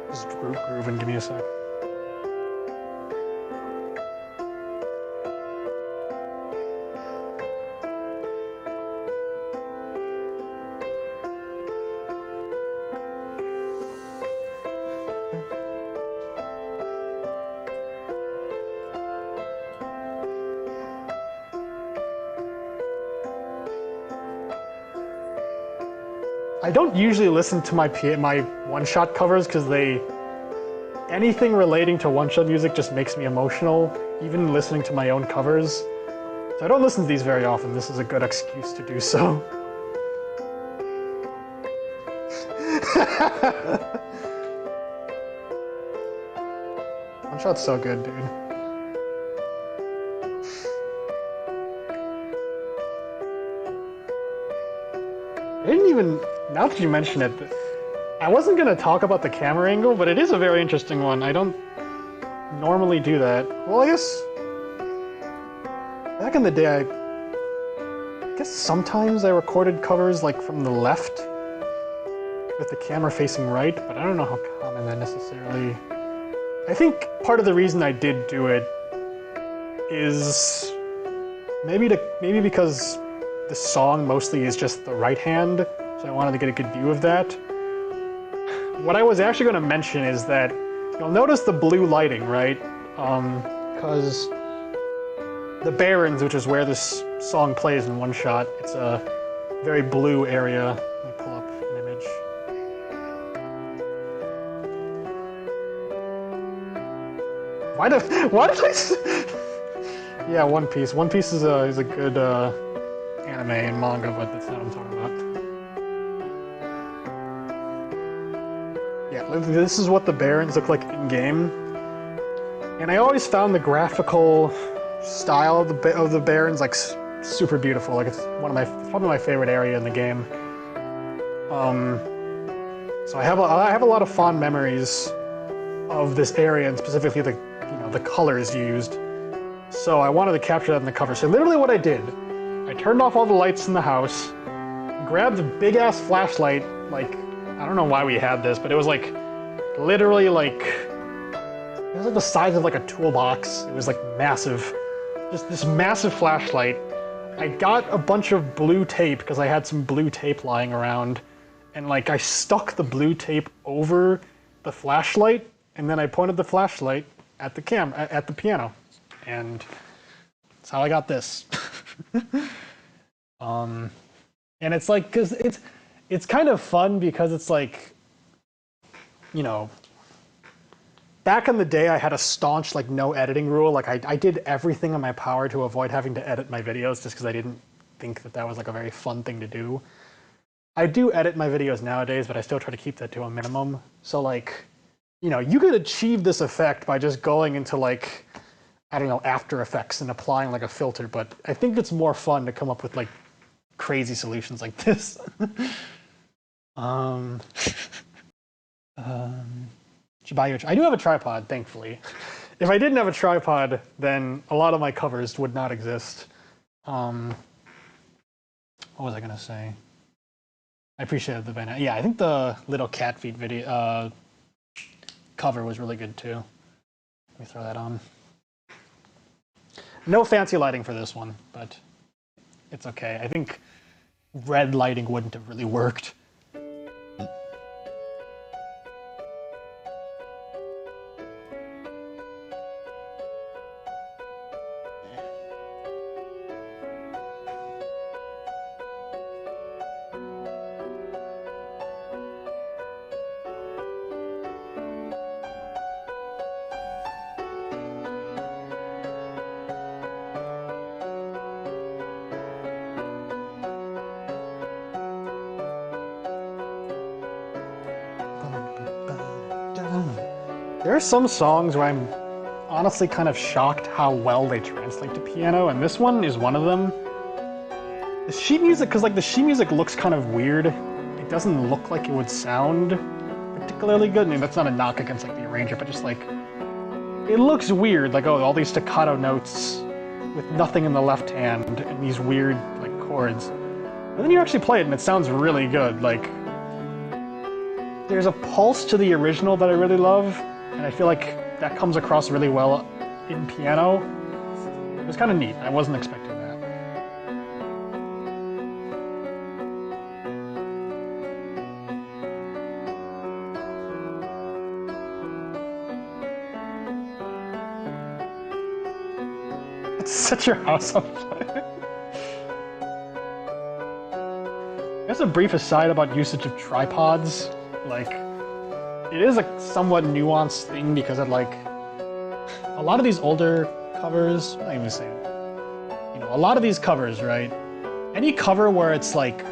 just groove and give me a sec. I don't usually listen to my one-shot covers because anything relating to one-shot music just makes me emotional, even listening to my own covers. So I don't listen to these very often. This is a good excuse to do so. One-shot's so good, dude. I didn't even... Now that you mention it, I wasn't going to talk about the camera angle, but it is a very interesting one. I don't normally do that. Well, I guess back in the day, I guess sometimes I recorded covers like from the left with the camera facing right, but I don't know how common that necessarily I think part of the reason I did do it is maybe because the song mostly is just the right hand, so I wanted to get a good view of that. What I was actually going to mention is that you'll notice the blue lighting, right? Because the Barrens, which is where this song plays in one shot, it's a very blue area. Let me pull up an image. Why did I? Yeah, One Piece. One Piece is a good anime and manga, but that's not what I'm talking about. Yeah, this is what the Barrens look like in game, and I always found the graphical style of the Barrens like super beautiful. Like it's probably my favorite area in the game. So I have a lot of fond memories of this area, and specifically the colors used. So I wanted to capture that in the cover. So literally what I did, I turned off all the lights in the house, grabbed a big ass flashlight, like, I don't know why we had this, but it was like, literally like, it was like the size of like a toolbox. It was like massive, just this massive flashlight. I got a bunch of blue tape because I had some blue tape lying around, and like I stuck the blue tape over the flashlight, and then I pointed the flashlight at the piano. And that's how I got this. And it's like, cause it's kind of fun because it's like, you know, back in the day I had a staunch like no editing rule. Like I did everything in my power to avoid having to edit my videos just because I didn't think that was like a very fun thing to do. I do edit my videos nowadays, but I still try to keep that to a minimum. So like, you know, you could achieve this effect by just going into like, I don't know, After Effects and applying like a filter, but I think it's more fun to come up with like crazy solutions like this. I do have a tripod, thankfully. If I didn't have a tripod, then a lot of my covers would not exist. What was I gonna say? I appreciated the banana. Yeah, I think the little cat feet video cover was really good too. Let me throw that on. No fancy lighting for this one, but it's okay. I think red lighting wouldn't have really worked. There are some songs where I'm honestly kind of shocked how well they translate to piano, and this one is one of them. The sheet music, because like the sheet music looks kind of weird. It doesn't look like it would sound particularly good. I mean, that's not a knock against like the arranger, but just like, it looks weird. Like, oh, all these staccato notes with nothing in the left hand and these weird like chords. But then you actually play it and it sounds really good. Like, there's a pulse to the original that I really love, and I feel like that comes across really well in piano. It was kind of neat. I wasn't expecting that. Let's set your house on fire. Just a brief aside about usage of tripods. Like, it is a somewhat nuanced thing because of like a lot of these older covers, I even say, you know, a lot of these covers, right? Any cover where it's like,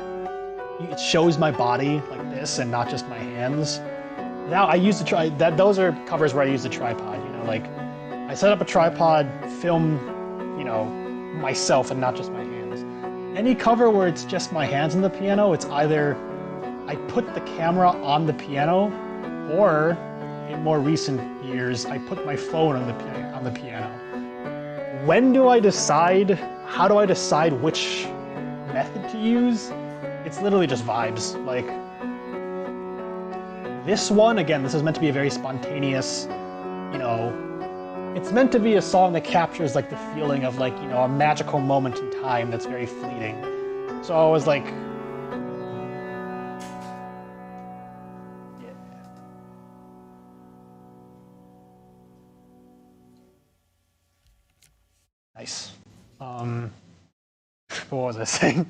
it shows my body like this and not just my hands. Now I use those are covers where I use the tripod, you know, like I set up a tripod, film, you know, myself and not just my hands. Any cover where it's just my hands on the piano, it's either I put the camera on the piano, or in more recent years, I put my phone on the piano. When do I decide? How do I decide which method to use? It's literally just vibes. Like this one, again, this is meant to be a very spontaneous you know, it's meant to be a song that captures like the feeling of like, you know, a magical moment in time that's very fleeting. So I was like, yeah. Nice. Um, what was I saying?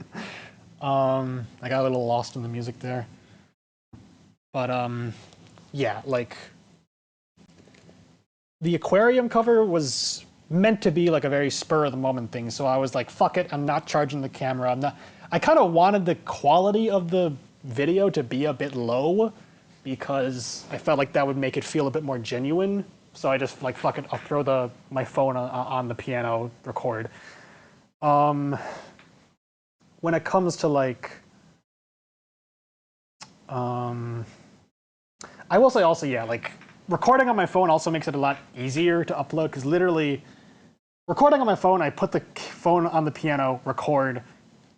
I got a little lost in the music there. But yeah, like the aquarium cover was meant to be like a very spur of the moment thing. So I was like, fuck it, I'm not charging the camera. I'm not. I kind of wanted the quality of the video to be a bit low because I felt like that would make it feel a bit more genuine. So I just like, fuck it, I'll throw my phone on the piano, record. Um, when it comes to like, um, I will say also, yeah, like recording on my phone also makes it a lot easier to upload because literally recording on my phone, I put the phone on the piano, record,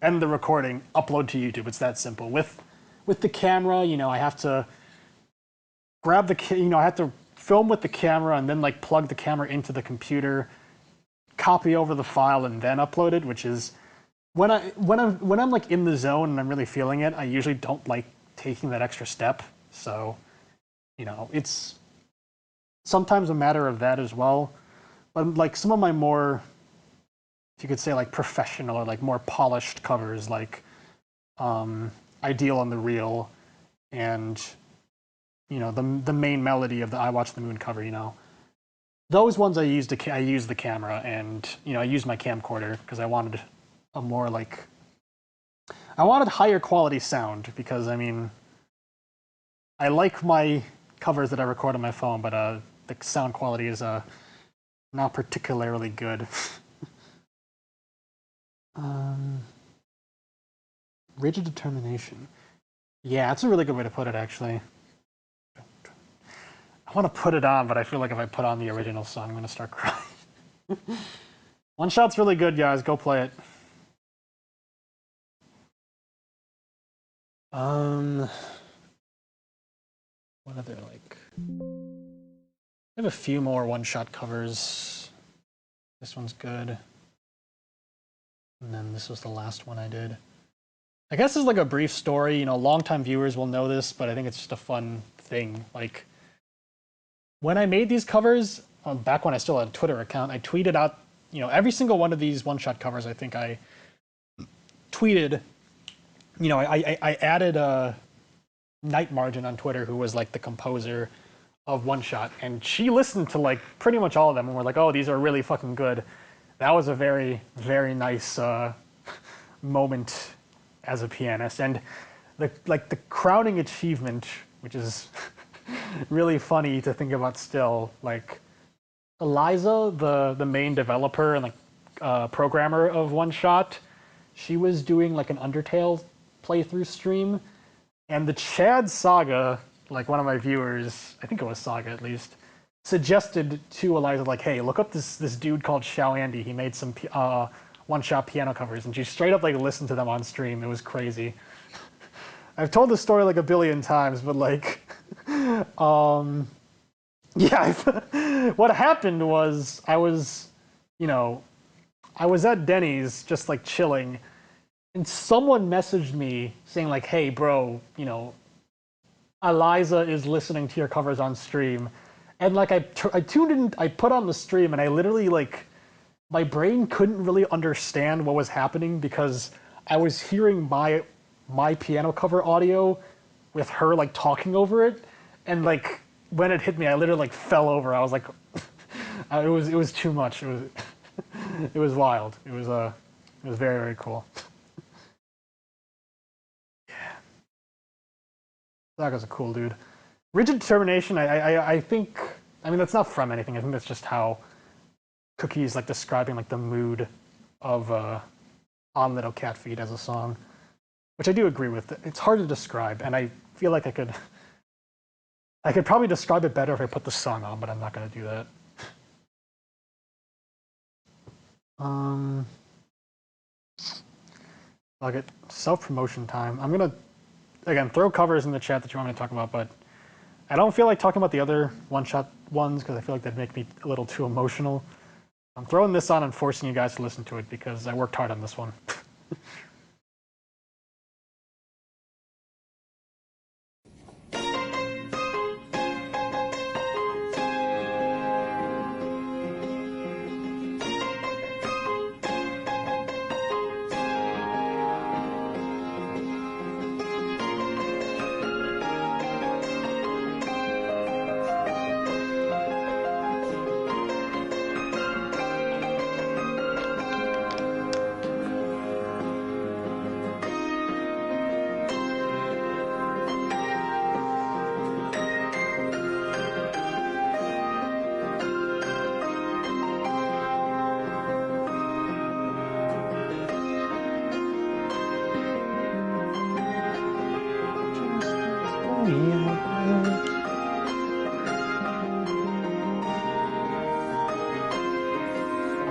end the recording, upload to YouTube. It's that simple. With the camera, you know, I have to grab I have to film with the camera and then like plug the camera into the computer, copy over the file, and then upload it, which is when I'm like in the zone and I'm really feeling it, I usually don't like taking that extra step. So, you know, it's sometimes a matter of that as well. But like some of my more, if you could say like professional or like more polished covers, like Ideal on the Real, and you know the main melody of the I Watch the Moon cover, you know, those ones I used the camera and you know I used my camcorder because I wanted a more like I wanted higher quality sound because I mean I like my covers that I record on my phone, but the sound quality is not particularly good. um, Rigid determination. Yeah, that's a really good way to put it, actually. I want to put it on, but I feel like if I put on the original song, I'm going to start crying. One Shot's really good, guys. Go play it. Um, what are there like? I have a few more One Shot covers. This one's good. And then this was the last one I did. I guess it's like a brief story. You know, longtime viewers will know this, but I think it's just a fun thing. Like, when I made these covers, back when I still had a Twitter account, I tweeted out, you know, every single one of these one-shot covers. I think I tweeted, you know, I added a Night Margin on Twitter, who was like the composer of One Shot, and she listened to like pretty much all of them, and we're like, oh, these are really fucking good. That was a very, very nice moment as a pianist, and the crowning achievement, which is really funny to think about still, like Eliza, the main developer and like programmer of One Shot, she was doing like an Undertale playthrough stream, and the Chad Saga, like one of my viewers, I think it was Saga at least, suggested to Eliza like, hey, look up this dude called Shao Andy. He made some One Shot piano covers, and she straight up like listened to them on stream. It was crazy. I've told this story like a billion times, but like, yeah, what happened was you know, I was at Denny's just like chilling, and someone messaged me saying like, "Hey, bro, you know, Eliza is listening to your covers on stream," and like I tuned in, I put on the stream, and I literally like my brain couldn't really understand what was happening because I was hearing my piano cover audio with her like talking over it, and like when it hit me, I literally like fell over. I was like, it was too much. It was it was wild. It was very cool. Saga's a cool dude. Rigid determination. I think. I mean, that's not from anything. I think that's just how Cookie is like describing like the mood of On Little Cat Feet as a song, which I do agree with. It's hard to describe, and I feel like I could probably describe it better if I put the song on, but I'm not gonna do that. Um, I'll self promotion time. I'm gonna again throw covers in the chat that you want me to talk about, but I don't feel like talking about the other one-shot ones because I feel like that'd make me a little too emotional. I'm throwing this on and forcing you guys to listen to it because I worked hard on this one.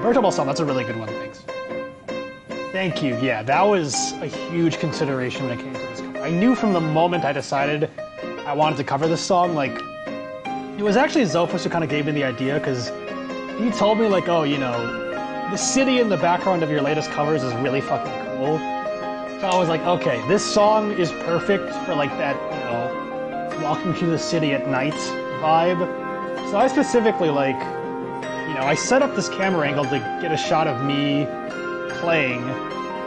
Veritable Song, that's a really good one, thanks. Thank you, yeah, that was a huge consideration when it came to this cover. I knew from the moment I decided I wanted to cover this song, like, it was actually Zophis who kind of gave me the idea, because he told me, like, oh, you know, the city in the background of your latest covers is really fucking cool. So I was like, okay, this song is perfect for, like, that, you know, walking through the city at night vibe. So I specifically, like, you know, I set up this camera angle to get a shot of me playing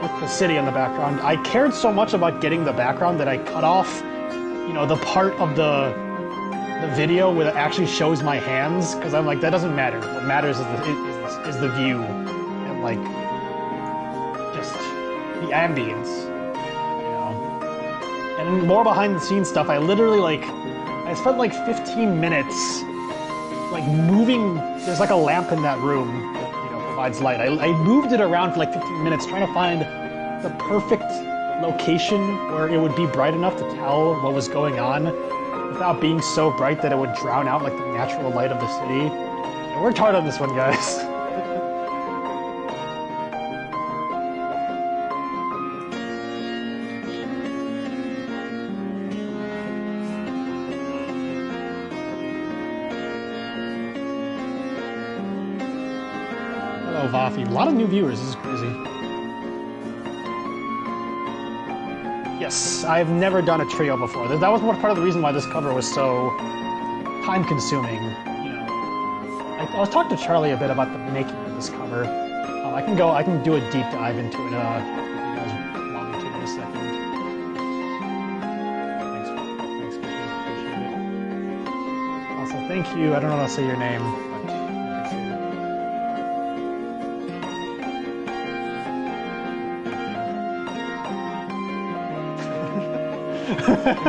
with the city in the background. I cared so much about getting the background that I cut off, you know, the part of the video where it actually shows my hands, because I'm like, that doesn't matter. What matters is the view and, like, just the ambience, you know. And more behind the scenes stuff, I literally, like, I spent like 15 minutes like moving. There's like a lamp in that room that, you know, provides light. I moved it around for like 15 minutes trying to find the perfect location where it would be bright enough to tell what was going on without being so bright that it would drown out like the natural light of the city. I worked hard on this one, guys. Vafi. A lot of new viewers, this is crazy. Yes, I've never done a trio before. That was one part of the reason why this cover was so time-consuming. You know, I was talking to Charlie a bit about the making of this cover. I can do a deep dive into it if you guys want me to in a second. Thanks, appreciate it. Also, thank you. I don't know how to say your name. Thanks.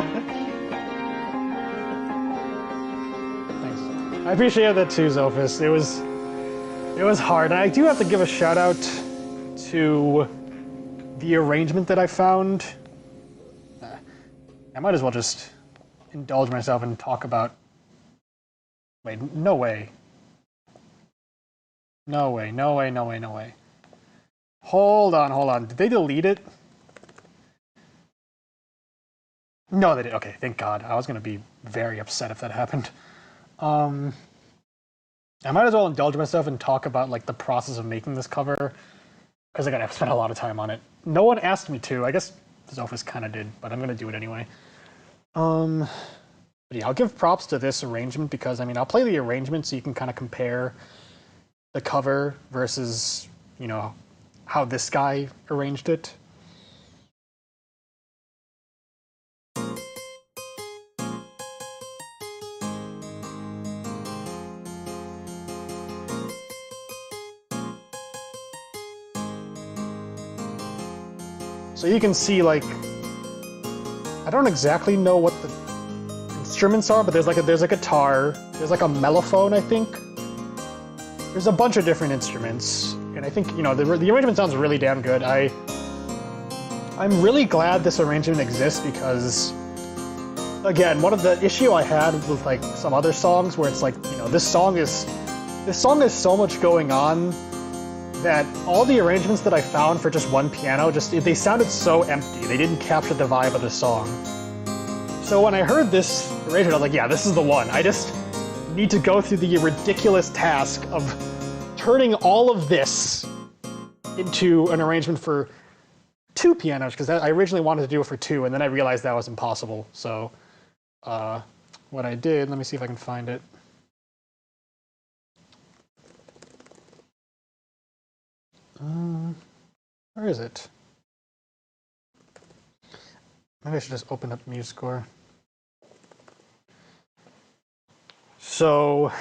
I appreciate that too, Zophis. It was hard. And I do have to give a shout out to the arrangement that I found. I might as well just indulge myself and talk about. Wait, no way. No way, no way, no way, no way. Hold on. Did they delete it? No, they did. Okay, thank God. I was going to be very upset if that happened. I might as well indulge myself and talk about like the process of making this cover, because again, I've spent a lot of time on it. No one asked me to. I guess Zophis kind of did, but I'm going to do it anyway. But yeah, I'll give props to this arrangement because, I mean, I'll play the arrangement so you can kind of compare the cover versus, you know, how this guy arranged it. So you can see, like, I don't exactly know what the instruments are, but there's like a guitar, there's like a mellophone, I think. There's a bunch of different instruments, and I think, you know, the arrangement sounds really damn good. I'm really glad this arrangement exists because, again, one of the issue I had with like some other songs where it's like, you know, this song is so much going on that all the arrangements that I found for just one piano, they sounded so empty. They didn't capture the vibe of the song. So when I heard this arrangement, I was like, yeah, this is the one. I just need to go through the ridiculous task of turning all of this into an arrangement for 2 pianos, because I originally wanted to do it for 2, and then I realized that was impossible. So what I did, let me see if I can find it. Where is it? Maybe I should just open up MuseScore. So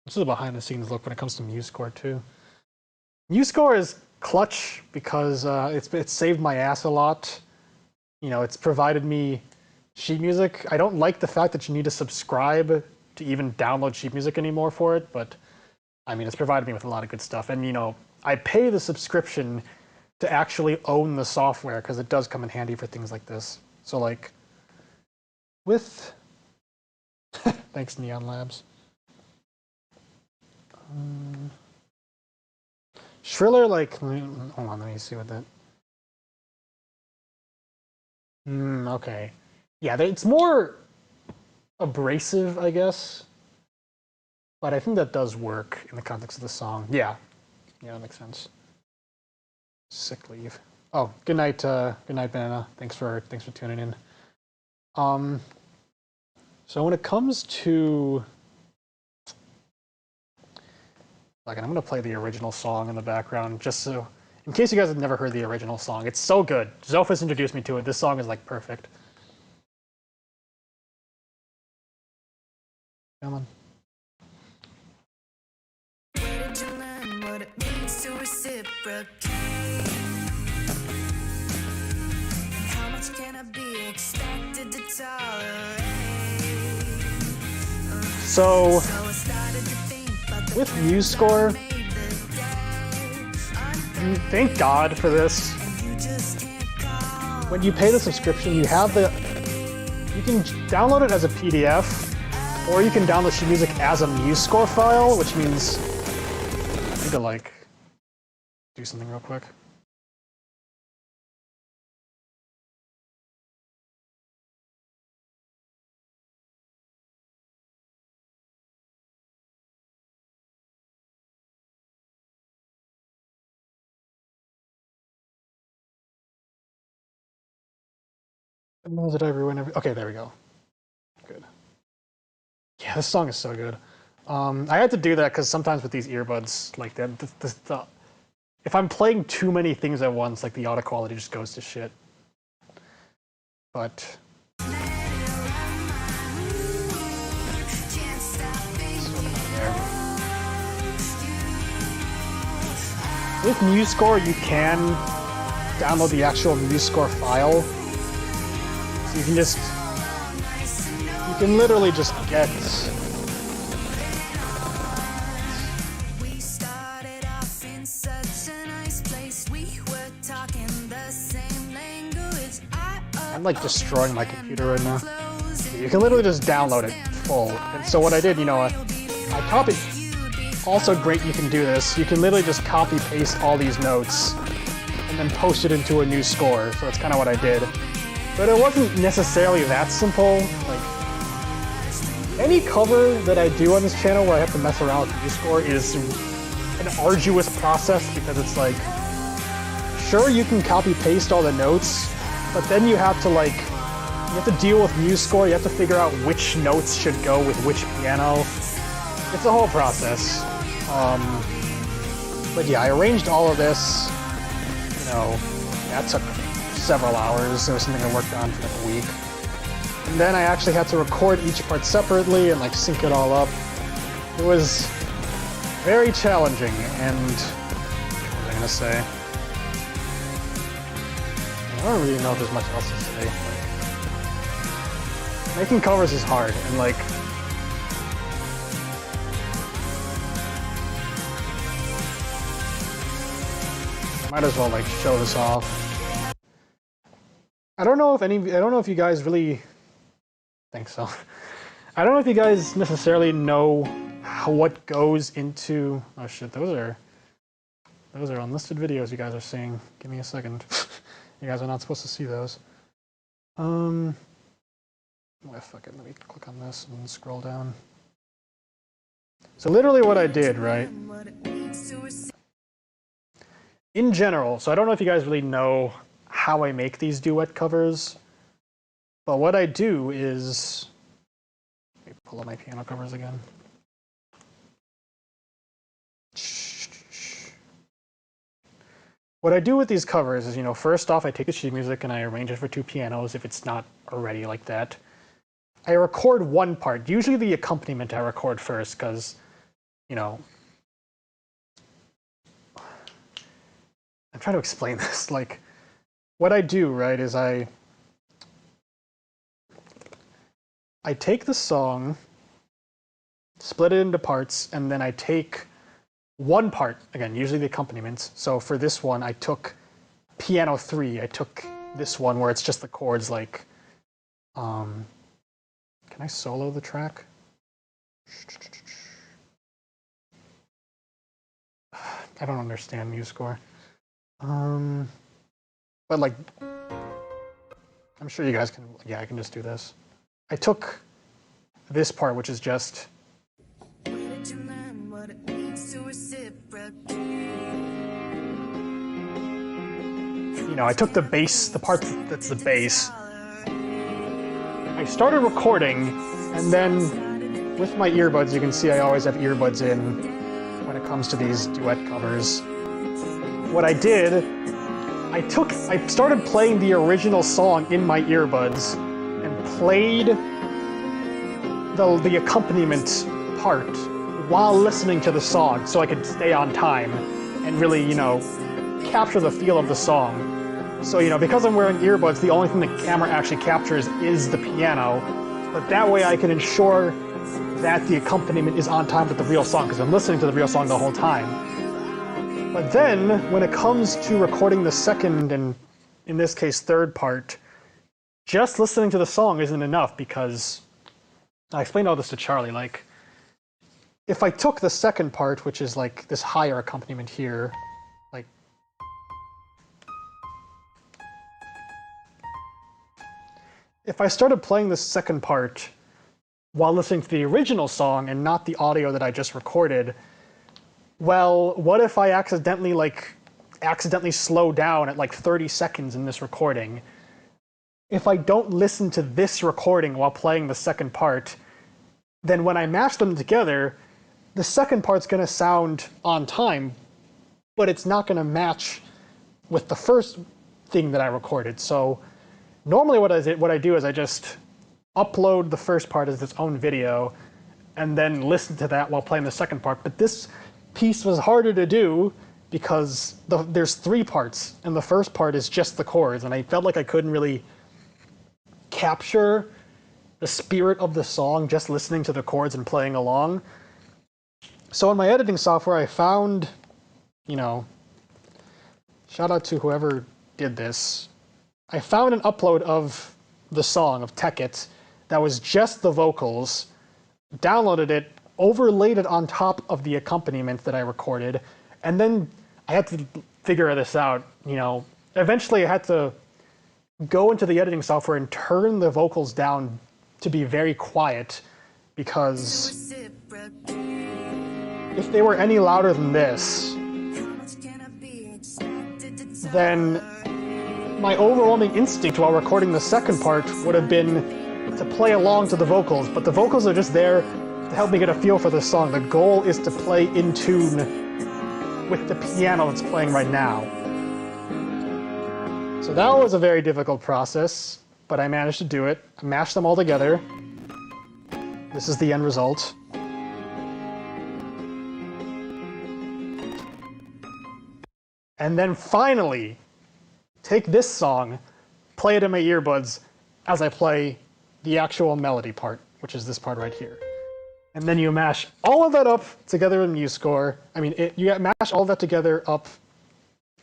this is a behind the scenes look when it comes to MuseScore too. MuseScore is clutch because it's saved my ass a lot. You know, it's provided me sheet music. I don't like the fact that you need to subscribe to even download sheet music anymore for it, but I mean, it's provided me with a lot of good stuff. And you know, I pay the subscription to actually own the software because it does come in handy for things like this. So like with thanks Neon Labs. Shriller, like, hold on, let me see what that. Okay. Yeah, it's more abrasive, I guess. But I think that does work in the context of the song. Yeah. Yeah, that makes sense. Sick leave. Oh, good night, Banana. Thanks for tuning in. So when it comes to, like, I'm gonna play the original song in the background just so, in case you guys have never heard the original song. It's so good. Zophis introduced me to it. This song is like perfect. Come on. Where did you learn what it means to reciprocate? And how much can I be expected to tolerate? So with MuseScore, thank God for this. When you pay the subscription, you have you can download it as a PDF, or you can download sheet music as a MuseScore file, which means I need to like do something real quick. Did everyone ever? Okay, there we go. Good. Yeah, this song is so good. I had to do that because sometimes with these earbuds, like if I'm playing too many things at once, like the audio quality just goes to shit. But with MuseScore, you can download the actual MuseScore file. So you can literally just get. We started off in such a nice place. We were talking the same language. I'm like destroying my computer right now. You can literally just download it full. And so what I did, you know, I copied. Also great, you can do this. You can literally just copy paste all these notes and then post it into a new score. So that's kind of what I did. But it wasn't necessarily that simple. Like, any cover that I do on this channel where I have to mess around with MuseScore is an arduous process because it's like, sure, you can copy paste all the notes, but then you have to like, you have to deal with MuseScore, you have to figure out which notes should go with which piano. It's a whole process. But yeah, I arranged all of this, you know, that took several hours. It was something I worked on for like a week. And then I actually had to record each part separately and like sync it all up. It was very challenging, and what was I gonna say? I don't really know if there's much else to say. Like, making covers is hard, and like, might as well like show this off. I don't know if you guys really think so. I don't know if you guys necessarily know what goes into. Oh shit, those are unlisted videos you guys are seeing. Give me a second. You guys are not supposed to see those. Well, fuck it, let me click on this and scroll down. So literally what I did, right? In general, so I don't know if you guys really know how I make these duet covers, but what I do is, let me pull up my piano covers again. What I do with these covers is, first off, I take the sheet music and I arrange it for two pianos if it's not already like that. I record one part, usually the accompaniment I record first, because, I'm trying to explain this. Like, what I do, right, is I take the song, split it into parts, and then I take one part, again, usually the accompaniment. So for this one, I took piano 3. I took this one where it's just the chords like, can I solo the track? I don't understand MuseScore. But like, I'm sure you guys can, yeah, I can just do this. I took this part, which is just, I took the bass, the part that's the bass. I started recording, and then with my earbuds, you can see I always have earbuds in when it comes to these duet covers. What I did, I started playing the original song in my earbuds and played the accompaniment part while listening to the song so I could stay on time and really, capture the feel of the song. So, because I'm wearing earbuds, the only thing the camera actually captures is the piano, but that way I can ensure that the accompaniment is on time with the real song, because I'm listening to the real song the whole time. But then, when it comes to recording the second, and in this case, third part, just listening to the song isn't enough, because I explained all this to Charlie, like, if I took the second part, which is like this higher accompaniment here, like, if I started playing the second part while listening to the original song and not the audio that I just recorded, well, what if I accidentally slow down at like 30 seconds in this recording? If I don't listen to this recording while playing the second part, then when I mash them together, the second part's going to sound on time, but it's not going to match with the first thing that I recorded. So normally what I do is I just upload the first part as its own video and then listen to that while playing the second part. But this piece was harder to do because there's 3 parts, and the first part is just the chords, and I felt like I couldn't really capture the spirit of the song just listening to the chords and playing along. So in my editing software, I found, shout out to whoever did this, I found an upload of the song, of Tekkit, that was just the vocals, downloaded it, overlaid it on top of the accompaniment that I recorded, and then I had to figure this out, Eventually I had to go into the editing software and turn the vocals down to be very quiet, because if they were any louder than this, then my overwhelming instinct while recording the second part would have been to play along to the vocals, but the vocals are just there to help me get a feel for the song. The goal is to play in tune with the piano that's playing right now. So that was a very difficult process, but I managed to do it. I mashed them all together. This is the end result. And then finally, take this song, play it in my earbuds as I play the actual melody part, which is this part right here. And then you mash all of that up together in MuseScore. You mash all of that together up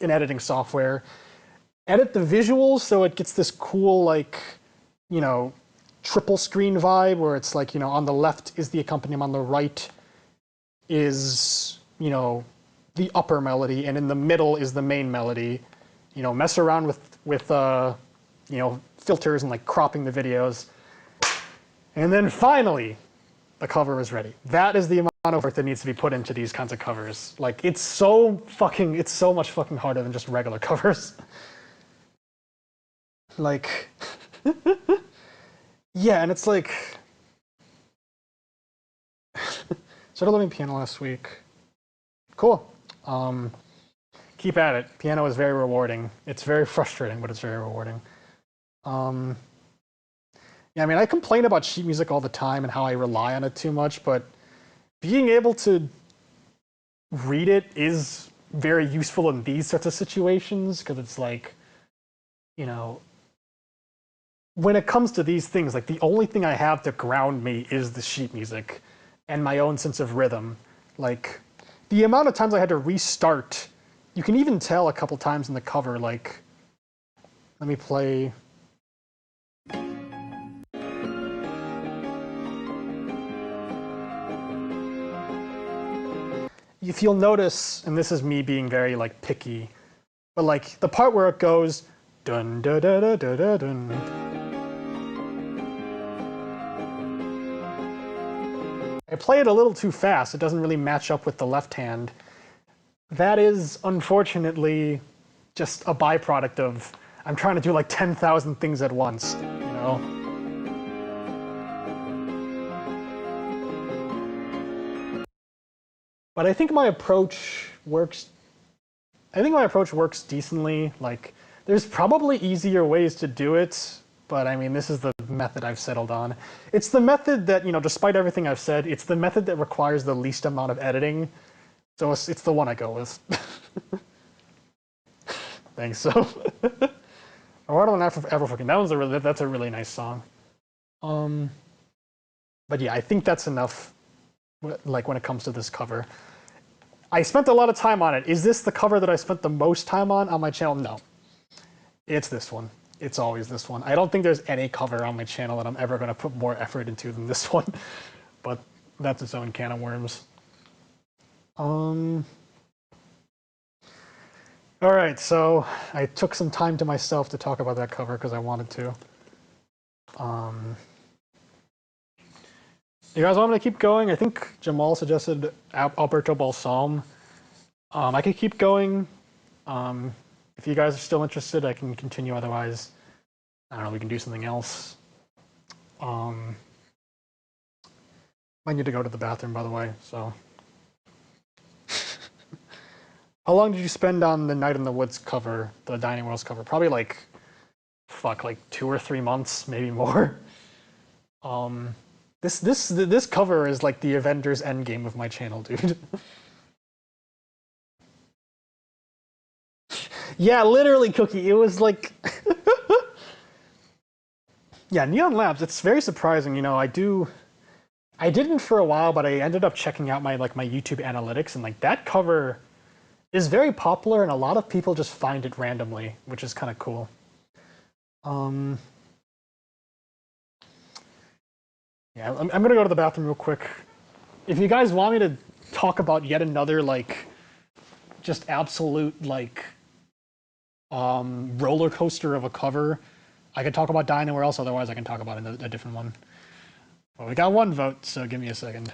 in editing software. Edit the visuals so it gets this cool, triple screen vibe where it's like, on the left is the accompaniment, on the right is, the upper melody, and in the middle is the main melody. Mess around with filters and cropping the videos. And then finally, the cover is ready. That is the amount of work that needs to be put into these kinds of covers. Like, it's so much fucking harder than just regular covers. Like, yeah, and it's like, started learning piano last week. Cool. Keep at it. Piano is very rewarding. It's very frustrating, but it's very rewarding. Yeah, I mean, I complain about sheet music all the time and how I rely on it too much, but being able to read it is very useful in these sorts of situations because it's like, you know, when it comes to these things, like the only thing I have to ground me is the sheet music and my own sense of rhythm. Like, the amount of times I had to restart, you can even tell a couple times in the cover, like, let me play. If you'll notice, and this is me being very like picky, but like the part where it goes dun da da da da da dun. I play it a little too fast. It doesn't really match up with the left hand. That is unfortunately just a byproduct of I'm trying to do like 10,000 things at once, you know? But I think my approach works. I think my approach works decently. Like, there's probably easier ways to do it, but I mean, this is the method I've settled on. It's the method that, you know, despite everything I've said, it's the method that requires the least amount of editing. So it's the one I go with. Thanks. So, or I don't ever fucking. That's a really nice song. Um, but yeah, I think that's enough. Like when it comes to this cover, I spent a lot of time on it. Is this the cover that I spent the most time on my channel? No, it's this one. It's always this one. I don't think there's any cover on my channel that I'm ever going to put more effort into than this one. But that's its own can of worms. All right, so I took some time to myself to talk about that cover because I wanted to. You guys want me to keep going? I think Jamal suggested Alberto Balsam. I could keep going. If you guys are still interested, I can continue. Otherwise, I don't know, we can do something else. I need to go to the bathroom, by the way, so. How long did you spend on the Night in the Woods cover, the Dining Worlds cover? Probably like, like 2 or 3 months, maybe more. This cover is like the Avengers Endgame of my channel, dude. Yeah, literally, Cookie. It was like, yeah, Neon Labs. It's very surprising. You know, I didn't for a while, but I ended up checking out my YouTube analytics, and like that cover is very popular, and a lot of people just find it randomly, which is kind of cool. Yeah, I'm gonna go to the bathroom real quick. If you guys want me to talk about yet another like, just absolute like, roller coaster of a cover, I could talk about Die Anywhere Else. Otherwise, I can talk about a different one. Well, we got one vote, so give me a second.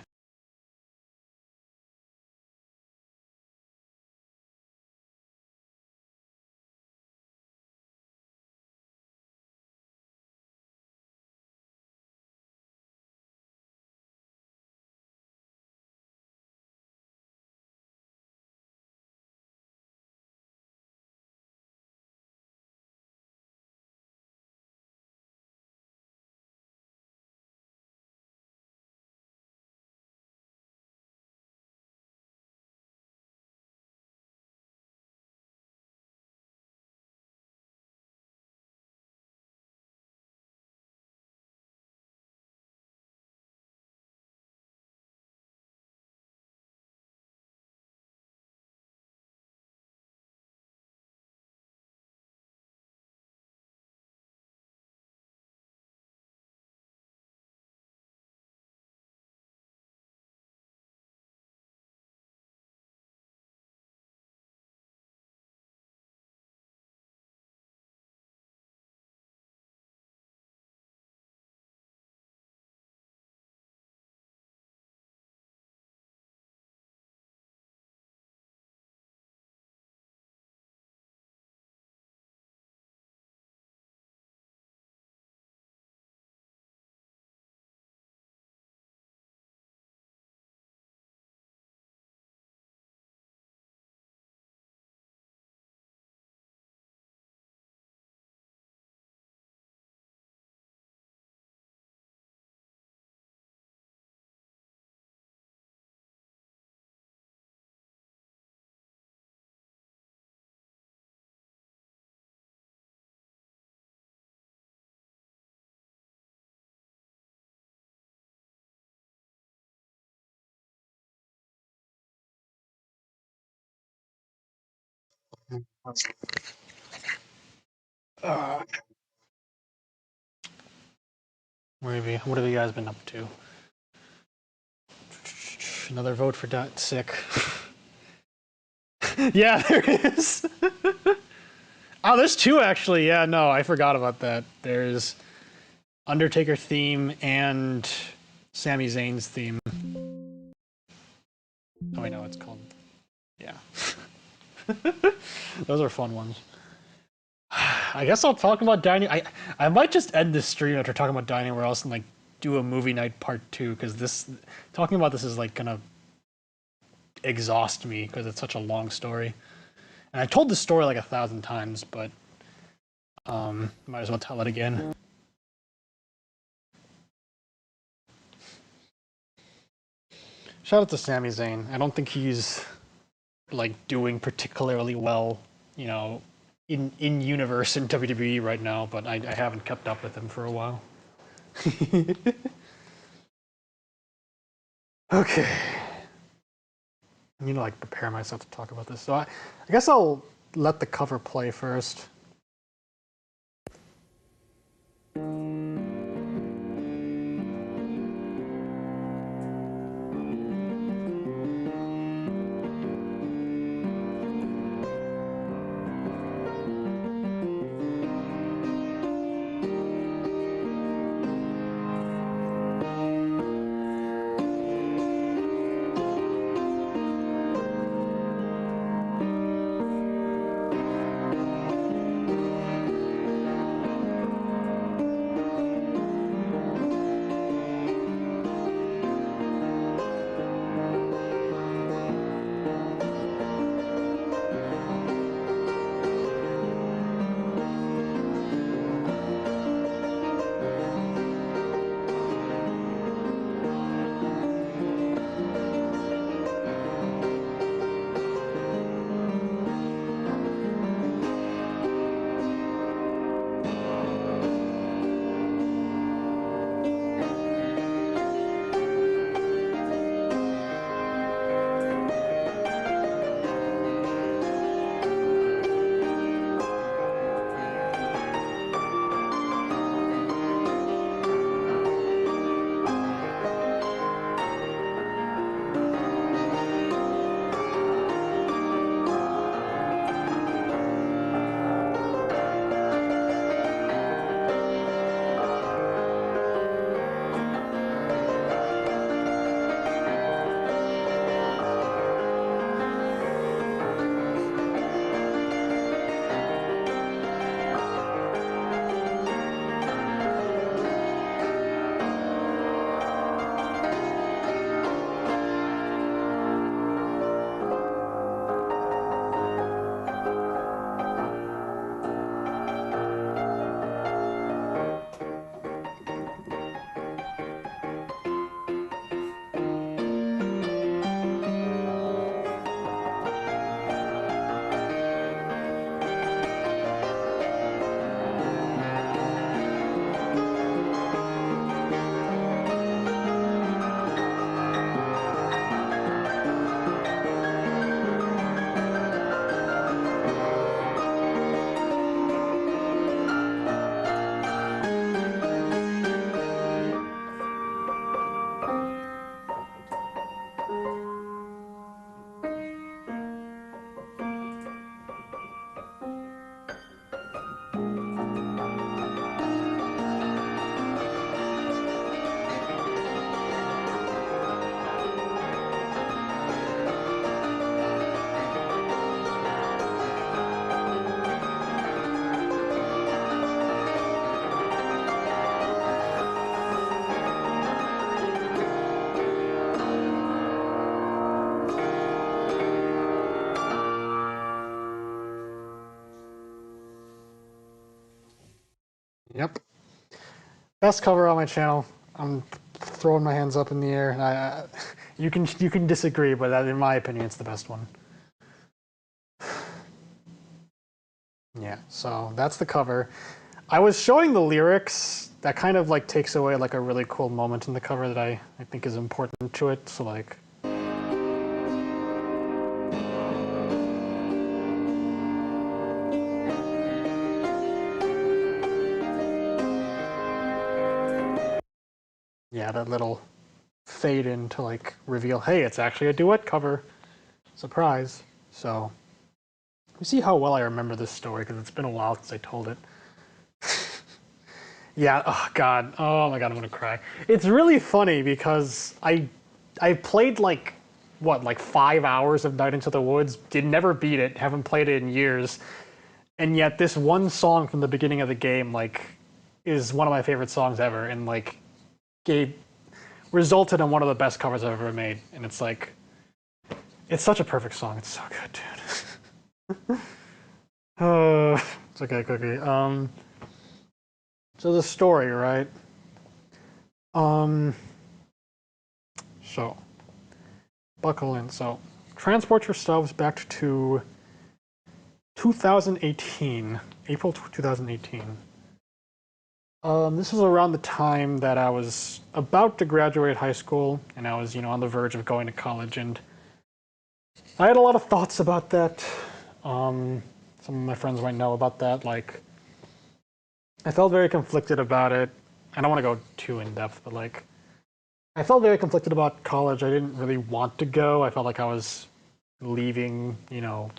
Maybe. What have you guys been up to? Another vote for sick. Yeah, there is. Oh, there's two actually. Yeah, no, I forgot about that. There's Undertaker theme and Sami Zayn's theme. Oh, I know it's called. Yeah. Those are fun ones. I guess I'll talk about dining. I might just end this stream after talking about Dining Anywhere Else and like do a movie night part 2 because this talking about this is like gonna exhaust me because it's such a long story. And I told this story like 1,000 times, but might as well tell it again. Shout out to Sami Zayn. I don't think he's like doing particularly well, you know, in universe in WWE right now, but I haven't kept up with him for a while. Okay. I need to like prepare myself to talk about this. So I guess I'll let the cover play first. Yep. Best cover on my channel. I'm throwing my hands up in the air, and you can disagree, but in my opinion, it's the best one. Yeah. So that's the cover. I was showing the lyrics. That kind of like takes away like a really cool moment in the cover that I think is important to it. So like. yeah, that little fade in to like reveal, hey, it's actually a duet cover. Surprise. So we see how well I remember this story because it's been a while since I told it. Yeah, oh god. Oh my god, I'm gonna cry. It's really funny because I played like what, like 5 hours of Night into the Woods, did never beat it, haven't played it in years, and yet this one song from the beginning of the game like is one of my favorite songs ever, and like gave resulted in one of the best covers I've ever made. And it's like, it's such a perfect song. It's so good, dude. It's okay, Cookie. So the story, right? So buckle in. So transport yourselves back to 2018, April 2018. This was around the time that I was about to graduate high school, and I was, on the verge of going to college, and I had a lot of thoughts about that. Some of my friends might know about that. Like, I felt very conflicted about it. I don't want to go too in depth, but like, I felt very conflicted about college. I didn't really want to go. I felt like I was leaving, the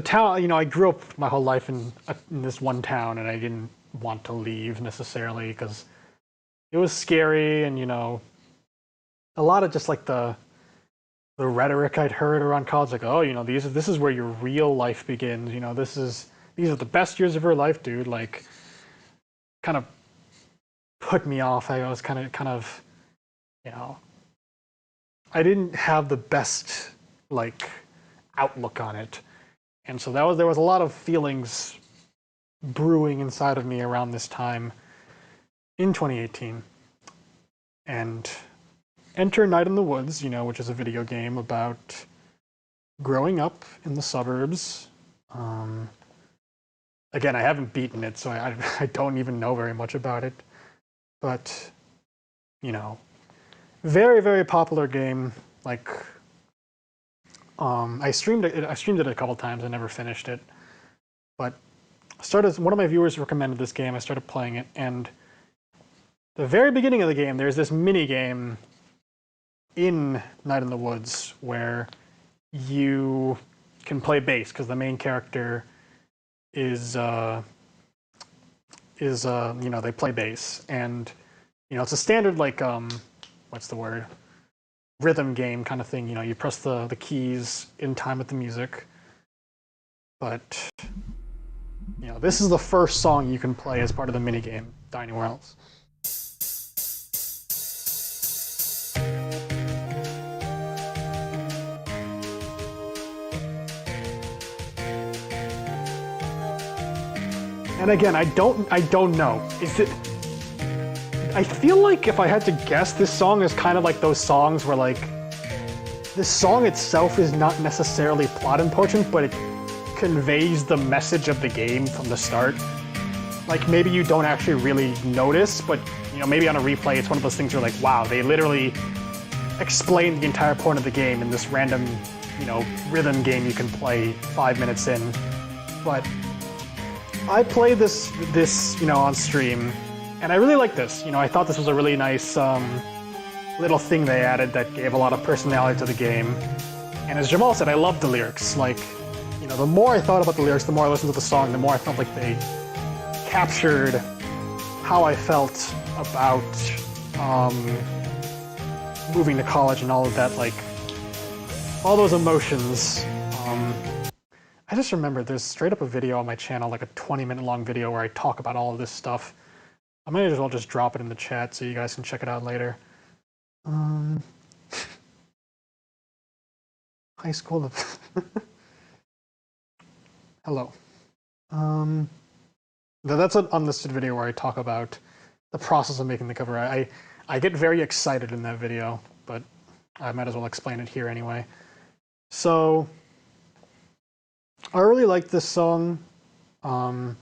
town. I grew up my whole life in this one town, and I didn't want to leave necessarily because it was scary, and a lot of just like the rhetoric I'd heard around college, like, oh, this is where your real life begins. These are the best years of your life, dude. Like, kind of put me off. I was kind of, I didn't have the best like outlook on it, and so there was a lot of feelings brewing inside of me around this time in 2018, and enter Night in the Woods, which is a video game about growing up in the suburbs. Again, I haven't beaten it, so I don't even know very much about it. But, very, very popular game. Like, I streamed it a couple times. I never finished it. But one of my viewers recommended this game. I started playing it, and the very beginning of the game, there's this mini game in Night in the Woods where you can play bass because the main character is they play bass, and it's a standard like what's the word, rhythm game kind of thing. You press the keys in time with the music, but this is the first song you can play as part of the mini game. Die Anywhere Else. And again, I don't know. Is it? I feel like if I had to guess, this song is kind of like those songs where like, this song itself is not necessarily plot important, but it conveys the message of the game from the start. Like, maybe you don't actually really notice, but maybe on a replay, it's one of those things where like, wow, they literally explained the entire point of the game in this random, rhythm game you can play 5 minutes in. But I played this on stream, and I really like this. I thought this was a really nice little thing they added that gave a lot of personality to the game. And as Jamal said, I loved the lyrics. Like, the more I thought about the lyrics, the more I listened to the song, the more I felt like they captured how I felt about moving to college and all of that, like, all those emotions. I just remember there's straight up a video on my channel, like a 20-minute long video where I talk about all of this stuff. I might as well just drop it in the chat so you guys can check it out later. High school. Hello. That's an unlisted video where I talk about the process of making the cover. I get very excited in that video, but I might as well explain it here anyway. So, I really like this song. A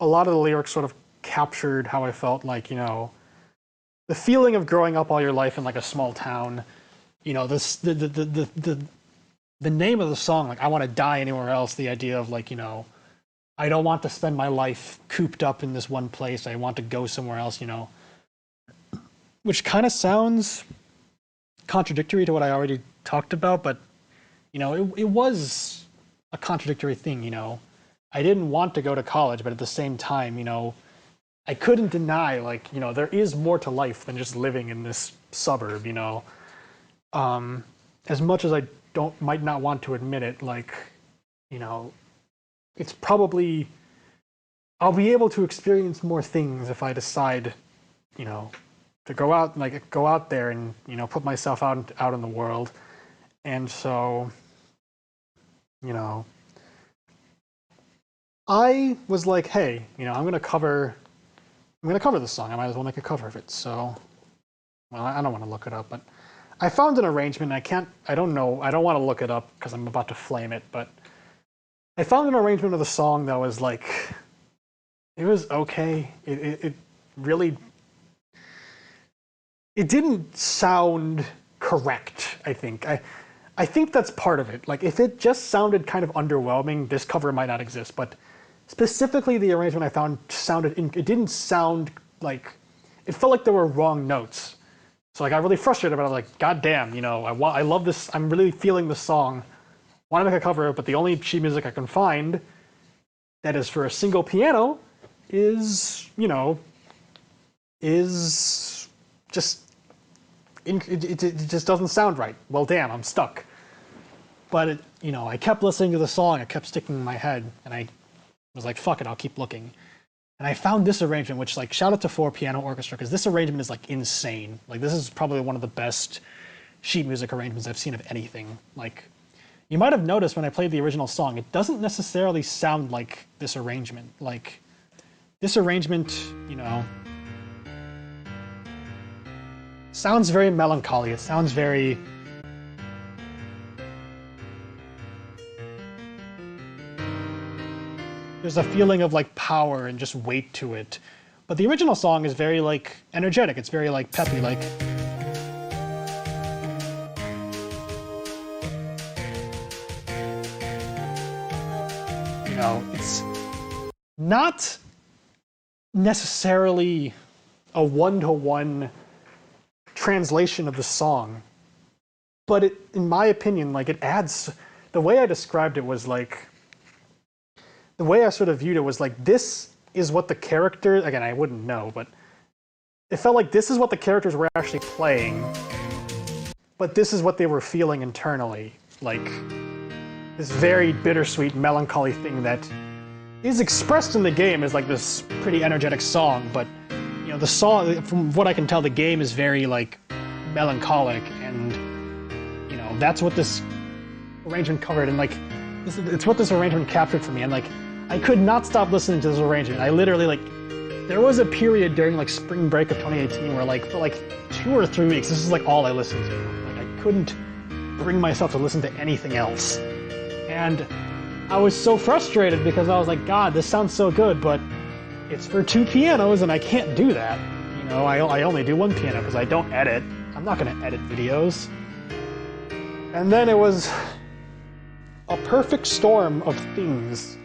lot of the lyrics sort of captured how I felt, like, the feeling of growing up all your life in like a small town. The name of the song, like, I Want to Die Anywhere Else, the idea of like, I don't want to spend my life cooped up in this one place. I want to go somewhere else, which kind of sounds contradictory to what I already talked about, but you know, it was a contradictory thing, you know. I didn't want to go to college, but at the same time, you know, I couldn't deny, like, you know, there is more to life than just living in this suburb, you know. As much as I might not want to admit it, like, you know, it's probably, I'll be able to experience more things if I decide, you know, to go out there and, you know, put myself out in the world. And so, you know, I was like, hey, you know, I'm gonna cover this song. I might as well make a cover of it. So, well, I don't want to look it up, but I found an arrangement. I don't know. I don't want to look it up because I'm about to flame it, but I found an arrangement of the song that was like, it was okay. It really, it didn't sound correct, I think. I think that's part of it. Like, if it just sounded kind of underwhelming, this cover might not exist. But specifically, the arrangement I found it didn't sound like, it felt like there were wrong notes. So like, I got really frustrated about it. I was like, God damn, you know, I love this. I'm really feeling the song. Want to make a cover, but the only sheet music I can find that is for a single piano is, you know, is just, it just doesn't sound right. Well, damn, I'm stuck. But, it, you know, I kept listening to the song. It kept sticking in my head. And I was like, fuck it, I'll keep looking. And I found this arrangement, which, like, shout out to 4-Piano Orchestra, because this arrangement is, like, insane. Like, this is probably one of the best sheet music arrangements I've seen of anything. Like, you might have noticed when I played the original song, it doesn't necessarily sound like this arrangement. Like, this arrangement, you know, sounds very melancholy. It sounds very... There's a feeling of, like, power and just weight to it. But the original song is very, like, energetic. It's very, like, peppy, like... You know, it's not necessarily a one-to-one translation of the song, but it, in my opinion, like, it adds... The way I described it was, like... The way I sort of viewed it was like, this is what the character, again, I wouldn't know, but it felt like this is what the characters were actually playing, but this is what they were feeling internally. Like, this very bittersweet, melancholy thing that is expressed in the game as like this pretty energetic song, but, you know, the song, from what I can tell, the game is very, like, melancholic, and, you know, that's what this arrangement covered, and, like, it's what this arrangement captured for me, and, like, I could not stop listening to this arrangement. I literally, like, there was a period during, like, spring break of 2018 where, like, for, like, 2 or 3 weeks, this is, like, all I listened to. Like, I couldn't bring myself to listen to anything else. And I was so frustrated because I was like, God, this sounds so good, but it's for 2 pianos and I can't do that. You know, I only do 1 piano because I don't edit. I'm not going to edit videos. And then it was a perfect storm of things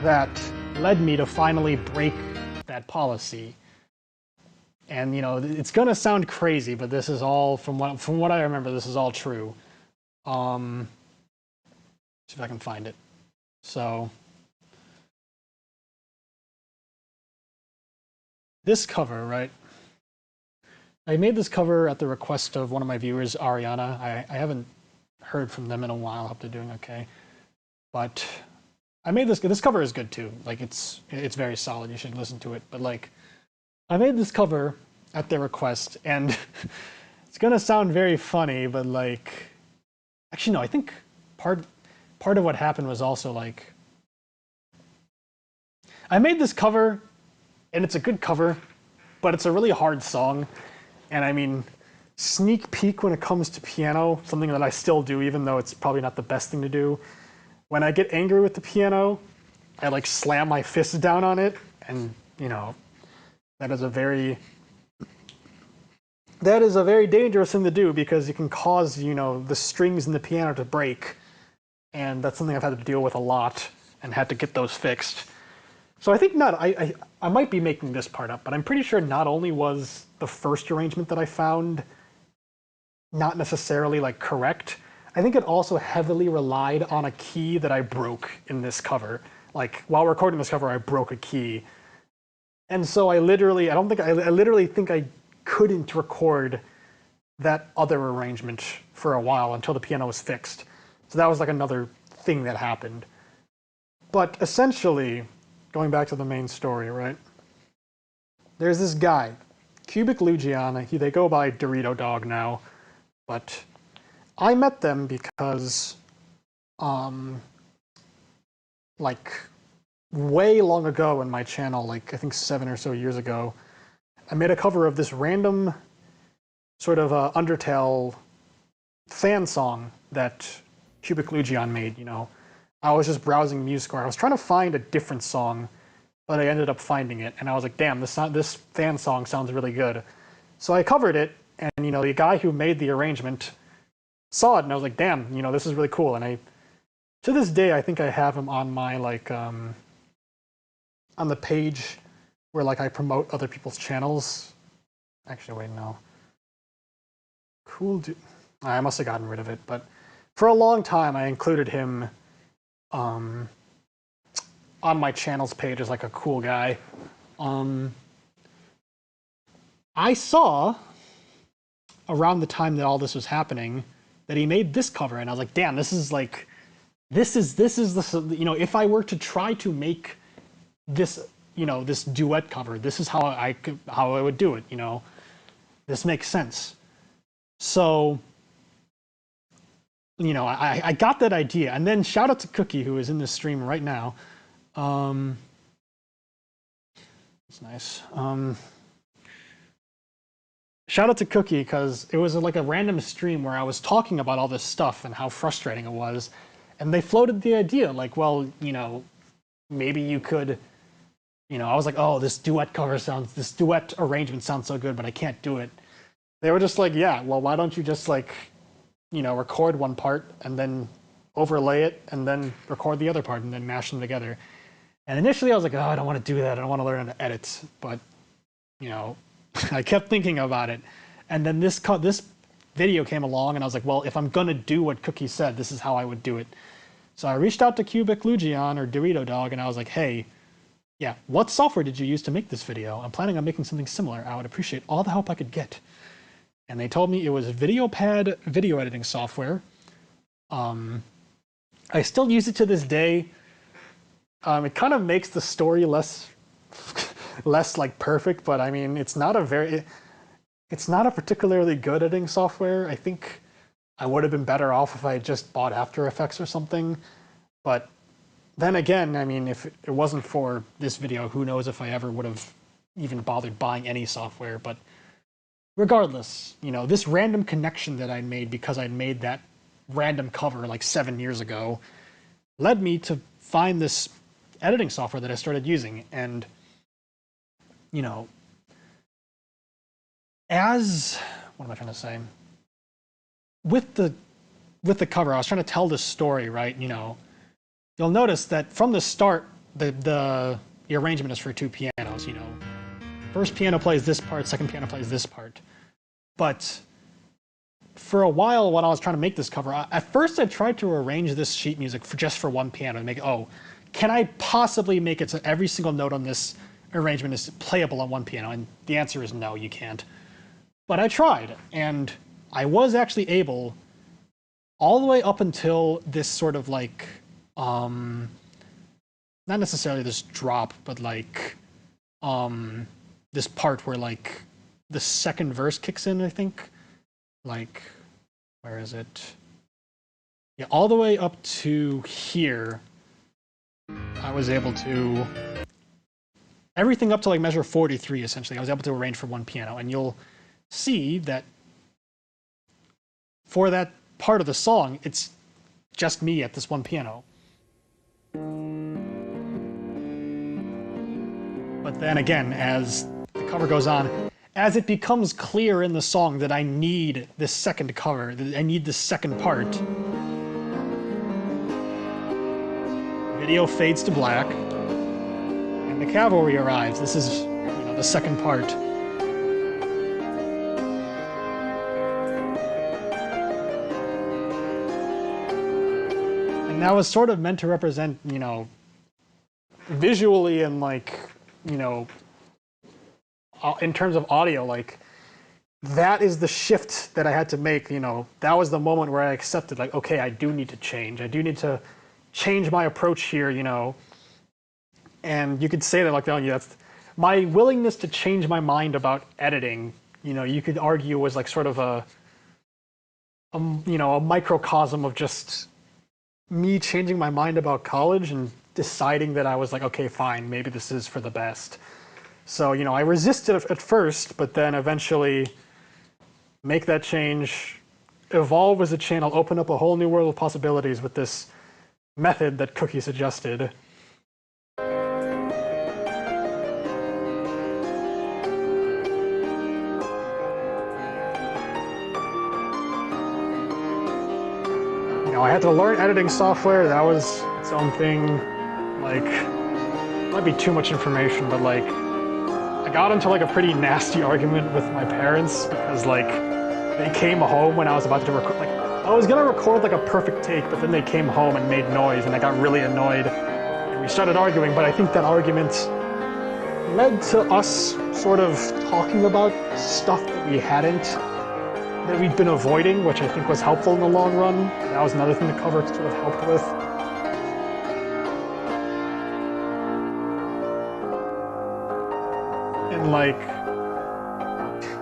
that led me to finally break that policy. And, you know, it's gonna sound crazy, but this is all, from what I remember, this is all true. See if I can find it. So, this cover, right? I made this cover at the request of one of my viewers, Ariana. I haven't heard from them in a while. I hope they're doing okay. But I made this cover is good too. Like, it's very solid. You should listen to it. But, like, I made this cover at their request, and it's gonna sound very funny, but, like, actually no, I think part of what happened was also, like, I made this cover, and it's a good cover, but it's a really hard song. And I mean, sneak peek when it comes to piano, something that I still do, even though it's probably not the best thing to do. When I get angry with the piano, I, like, slam my fist down on it, and, you know, that is a very dangerous thing to do because it can cause, you know, the strings in the piano to break, and that's something I've had to deal with a lot and had to get those fixed. So I think I might be making this part up, but I'm pretty sure not only was the first arrangement that I found not necessarily like correct, I think it also heavily relied on a key that I broke in this cover. Like while recording this cover, I broke a key. And so I literally think I couldn't record that other arrangement for a while until the piano was fixed. So that was like another thing that happened. But essentially, going back to the main story, right? There's this guy, Cubic Lugion. They go by Dorito Dog now, but I met them because, like, way long ago in my channel, like I think 7 or so years ago, I made a cover of this random sort of Undertale fan song that Cubic Lugion made, you know. I was just browsing MuseScore. I was trying to find a different song, but I ended up finding it, and I was like, damn, this fan song sounds really good. So I covered it, and, you know, the guy who made the arrangement saw it, and I was like, damn, you know, this is really cool. And to this day, I think I have him on my, like, on the page where, like, I promote other people's channels. Actually, wait, no. Cool dude. I must have gotten rid of it, but for a long time, I included him on my channel's page as like a cool guy. I saw around the time that all this was happening that he made this cover, and I was like, damn, this is the, you know, if I were to try to make this, you know, this duet cover, this is how I would do it, you know. This makes sense. So, you know, I got that idea, and then shout out to Cookie, who is in this stream right now. It's nice. Shout out to Cookie, because it was like a random stream where I was talking about all this stuff and how frustrating it was, and they floated the idea, like, well, you know, maybe you could, you know, I was like, oh, this duet arrangement sounds so good, but I can't do it. They were just like, yeah, well, why don't you just, like, you know, record one part and then overlay it and then record the other part and then mash them together. And initially I was like, oh, I don't want to do that. I don't want to learn how to edit. But, you know, I kept thinking about it. And then this video came along, and I was like, well, if I'm going to do what Cookie said, this is how I would do it. So I reached out to Cubic Lugion, or Dorito Dog, and I was like, hey, yeah, what software did you use to make this video? I'm planning on making something similar. I would appreciate all the help I could get. And they told me it was VideoPad video editing software. I still use it to this day. It kind of makes the story less like perfect, but I mean, it's not a particularly good editing software. I think I would have been better off if I had just bought After Effects or something. But then again, I mean, if it wasn't for this video, who knows if I ever would have even bothered buying any software. But regardless, you know, this random connection that I made because I made that random cover like 7 years ago led me to find this editing software that I started using. And, you know, what am I trying to say? With the cover, I was trying to tell this story, right? You know, you'll notice that from the start, the arrangement is for 2 pianos, you know. First piano plays this part, second piano plays this part. But for a while, when I was trying to make this cover, at first I tried to arrange this sheet music just for 1 piano and make it, oh, can I possibly make it so every single note on this arrangement is playable on 1 piano? And the answer is no, you can't. But I tried, and I was actually able, all the way up until this sort of like, not necessarily this drop, but like, this part where like the second verse kicks in, I think. Like, where is it? Yeah, all the way up to here, I was able to, everything up to like measure 43, essentially, I was able to arrange for 1 piano. And you'll see that for that part of the song, it's just me at this 1 piano. But then again, as the cover goes on, as it becomes clear in the song that I need this second cover, that I need this second part, video fades to black, and the cavalry arrives. This is, the second part. And that was sort of meant to represent, visually and like, in terms of audio, like, that is the shift that I had to make, that was the moment where I accepted, like, okay, I do need to change. I do need to change my approach here, and you could say that, like, that's my willingness to change my mind about editing, you could argue was like sort of a microcosm of just me changing my mind about college and deciding that I was like, okay, fine, maybe this is for the best. So, I resisted at first, but then eventually make that change, evolve as a channel, open up a whole new world of possibilities with this method that Cookie suggested. I had to learn editing software. That was its own thing. Like, might be too much information, but like, I got into like a pretty nasty argument with my parents because like, they came home when I was about to record, like, I was gonna record like a perfect take, but then they came home and made noise and I got really annoyed and we started arguing, but I think that argument led to us sort of talking about stuff that we'd been avoiding, which I think was helpful in the long run. That was another thing the cover sort of helped with. And like,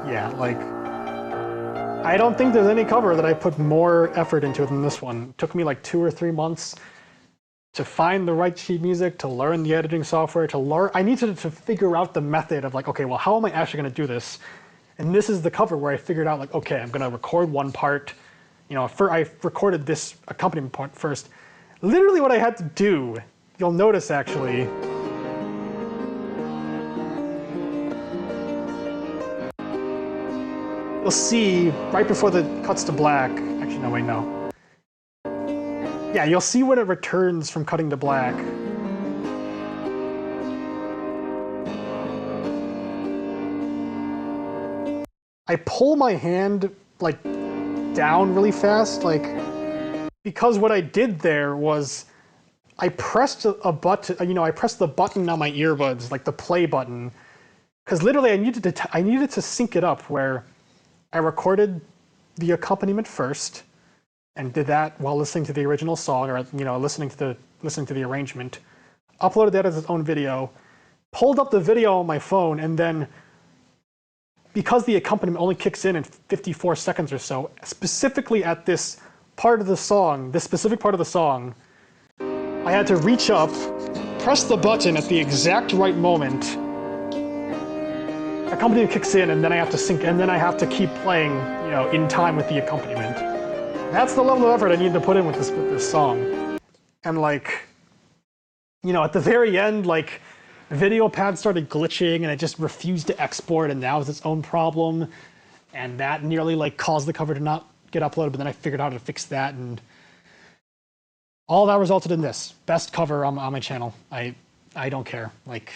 yeah, like, I don't think there's any cover that I put more effort into than this one. It took me like 2 or 3 months to find the right sheet music, to learn the editing software, I needed to figure out the method of like, okay, well, how am I actually gonna do this? And this is the cover where I figured out like, okay, I'm gonna record one part. I recorded this accompaniment part first. Literally what I had to do, you'll notice actually, you'll see right before the cuts to black, actually no, wait, no. Yeah, you'll see when it returns from cutting to black. I pull my hand like down really fast, like, because what I did there was I pressed a button, I pressed the button on my earbuds, like the play button, because literally I needed to sync it up where I recorded the accompaniment first and did that while listening to the original song, or listening to the arrangement, uploaded that as its own video, pulled up the video on my phone, and then because the accompaniment only kicks in 54 seconds or so, specifically at this part of the song, this specific part of the song, I had to reach up, press the button at the exact right moment, accompaniment kicks in, and then I have to sync, and then I have to keep playing, in time with the accompaniment. That's the level of effort I need to put in with this song. And like, at the very end, like, video pad started glitching and it just refused to export, and that was its own problem. And that nearly like caused the cover to not get uploaded, but then I figured out how to fix that, and all that resulted in this. Best cover on my channel. I don't care. Like,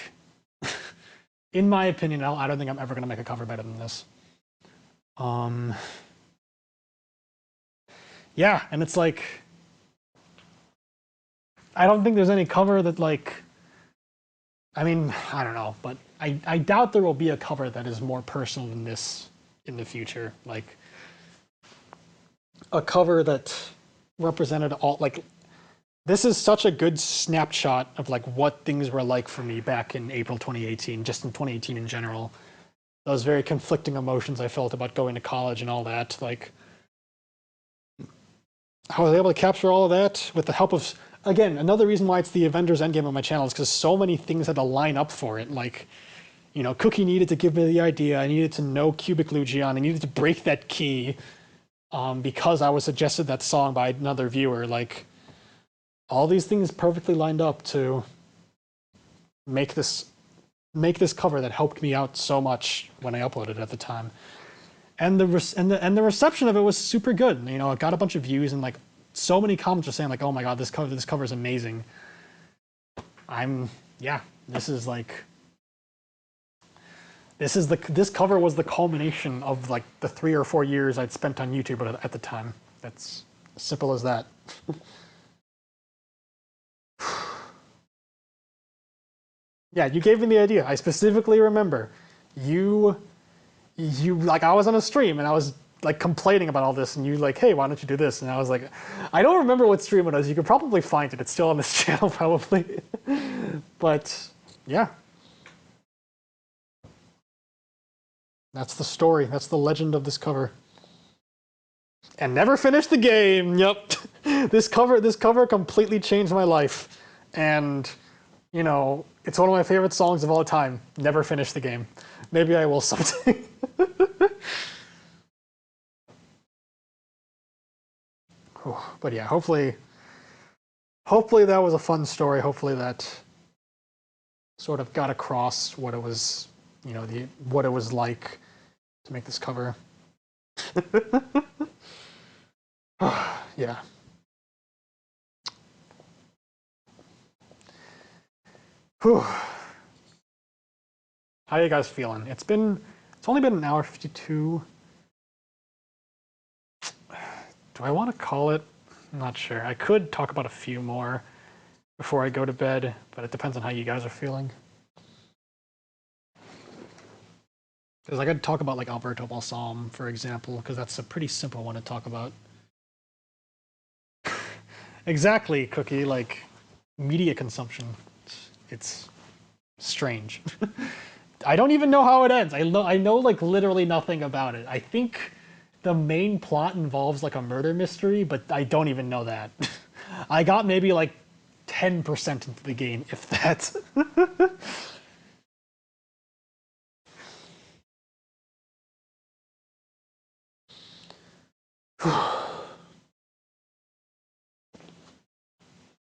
in my opinion, I don't think I'm ever gonna make a cover better than this. Yeah, and it's like, I don't think there's any cover that like, I mean, I don't know, but I doubt there will be a cover that is more personal than this in the future. Like, a cover that represented all, like, this is such a good snapshot of like what things were like for me back in April 2018, just in 2018 in general. Those very conflicting emotions I felt about going to college and all that. Like, I was able to capture all of that with the help of, again, another reason why it's the Avengers Endgame on my channel is because so many things had to line up for it. Like, Cookie needed to give me the idea. I needed to know Cubic Lugion. I needed to break that key because I was suggested that song by another viewer. Like, all these things perfectly lined up to make this cover that helped me out so much when I uploaded it at the time. And the reception of it was super good. It got a bunch of views, and like so many comments were saying like, "Oh my god, this cover is amazing." Yeah, This is like this cover was the culmination of like the 3 or 4 years I'd spent on YouTube at the time. That's as simple as that. Yeah, you gave me the idea. I specifically remember you like I was on a stream and I was like complaining about all this and you like, hey, why don't you do this? And I was like, I don't remember what stream it was. You could probably find it. It's still on this channel probably. But yeah. That's the story. That's the legend of this cover. And never finished the game. Yep. This cover completely changed my life. And you know, it's one of my favorite songs of all time. Never finished the game. Maybe I will someday. But yeah, hopefully that was a fun story. Hopefully that sort of got across what it was, you know, what it was like to make this cover. Yeah. Whew. How are you guys feeling? It's only been an hour 52. Do I want to call it? I'm not sure. I could talk about a few more before I go to bed, but it depends on how you guys are feeling. Because I could talk about like Alberto Balsam, for example, because that's a pretty simple one to talk about. Exactly, Cookie, like media consumption. It's strange. I don't even know how it ends. I know like literally nothing about it. I think the main plot involves like a murder mystery, but I don't even know that. I got maybe like 10% into the game, if that.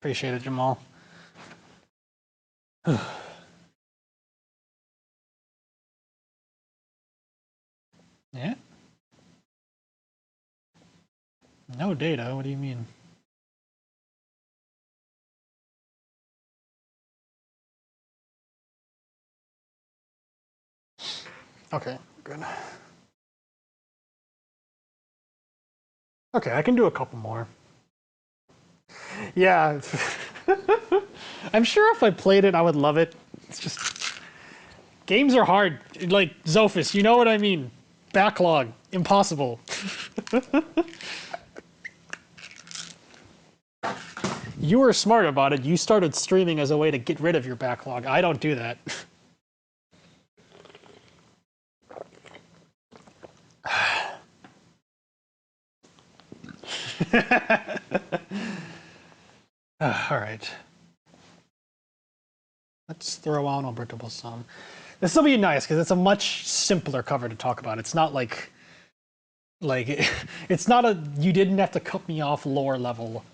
Appreciate it, Jamal. Yeah? No data? What do you mean? Okay, good. Okay, I can do a couple more. Yeah. I'm sure if I played it, I would love it. It's just... Games are hard. Like, Zophis, you know what I mean. Backlog. Impossible. You were smart about it. You started streaming as a way to get rid of your backlog. I don't do that. All right. Let's throw on Alberto Balsam. This will be nice because it's a much simpler cover to talk about. It's not like it's not a you didn't have to cut me off lore level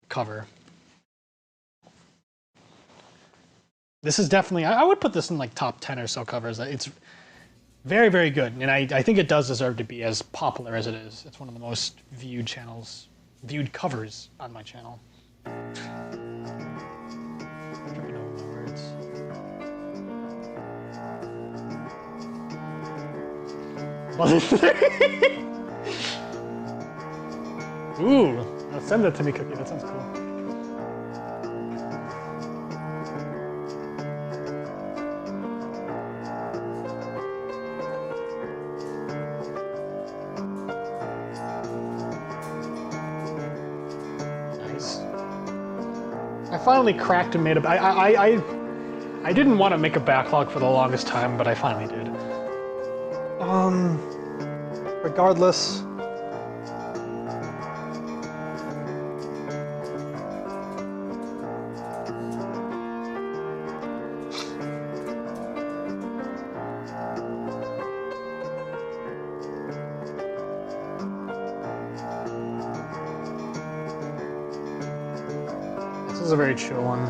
cover. This is definitely I would put this in like top 10 or so covers. It's very, very good, and I think it does deserve to be as popular as it is. It's one of the most viewed covers on my channel. Ooh, send that to me, Cookie. That sounds cool. Nice. I finally cracked and made a. I didn't want to make a backlog for the longest time, but I finally did. Regardless. This is a very chill one.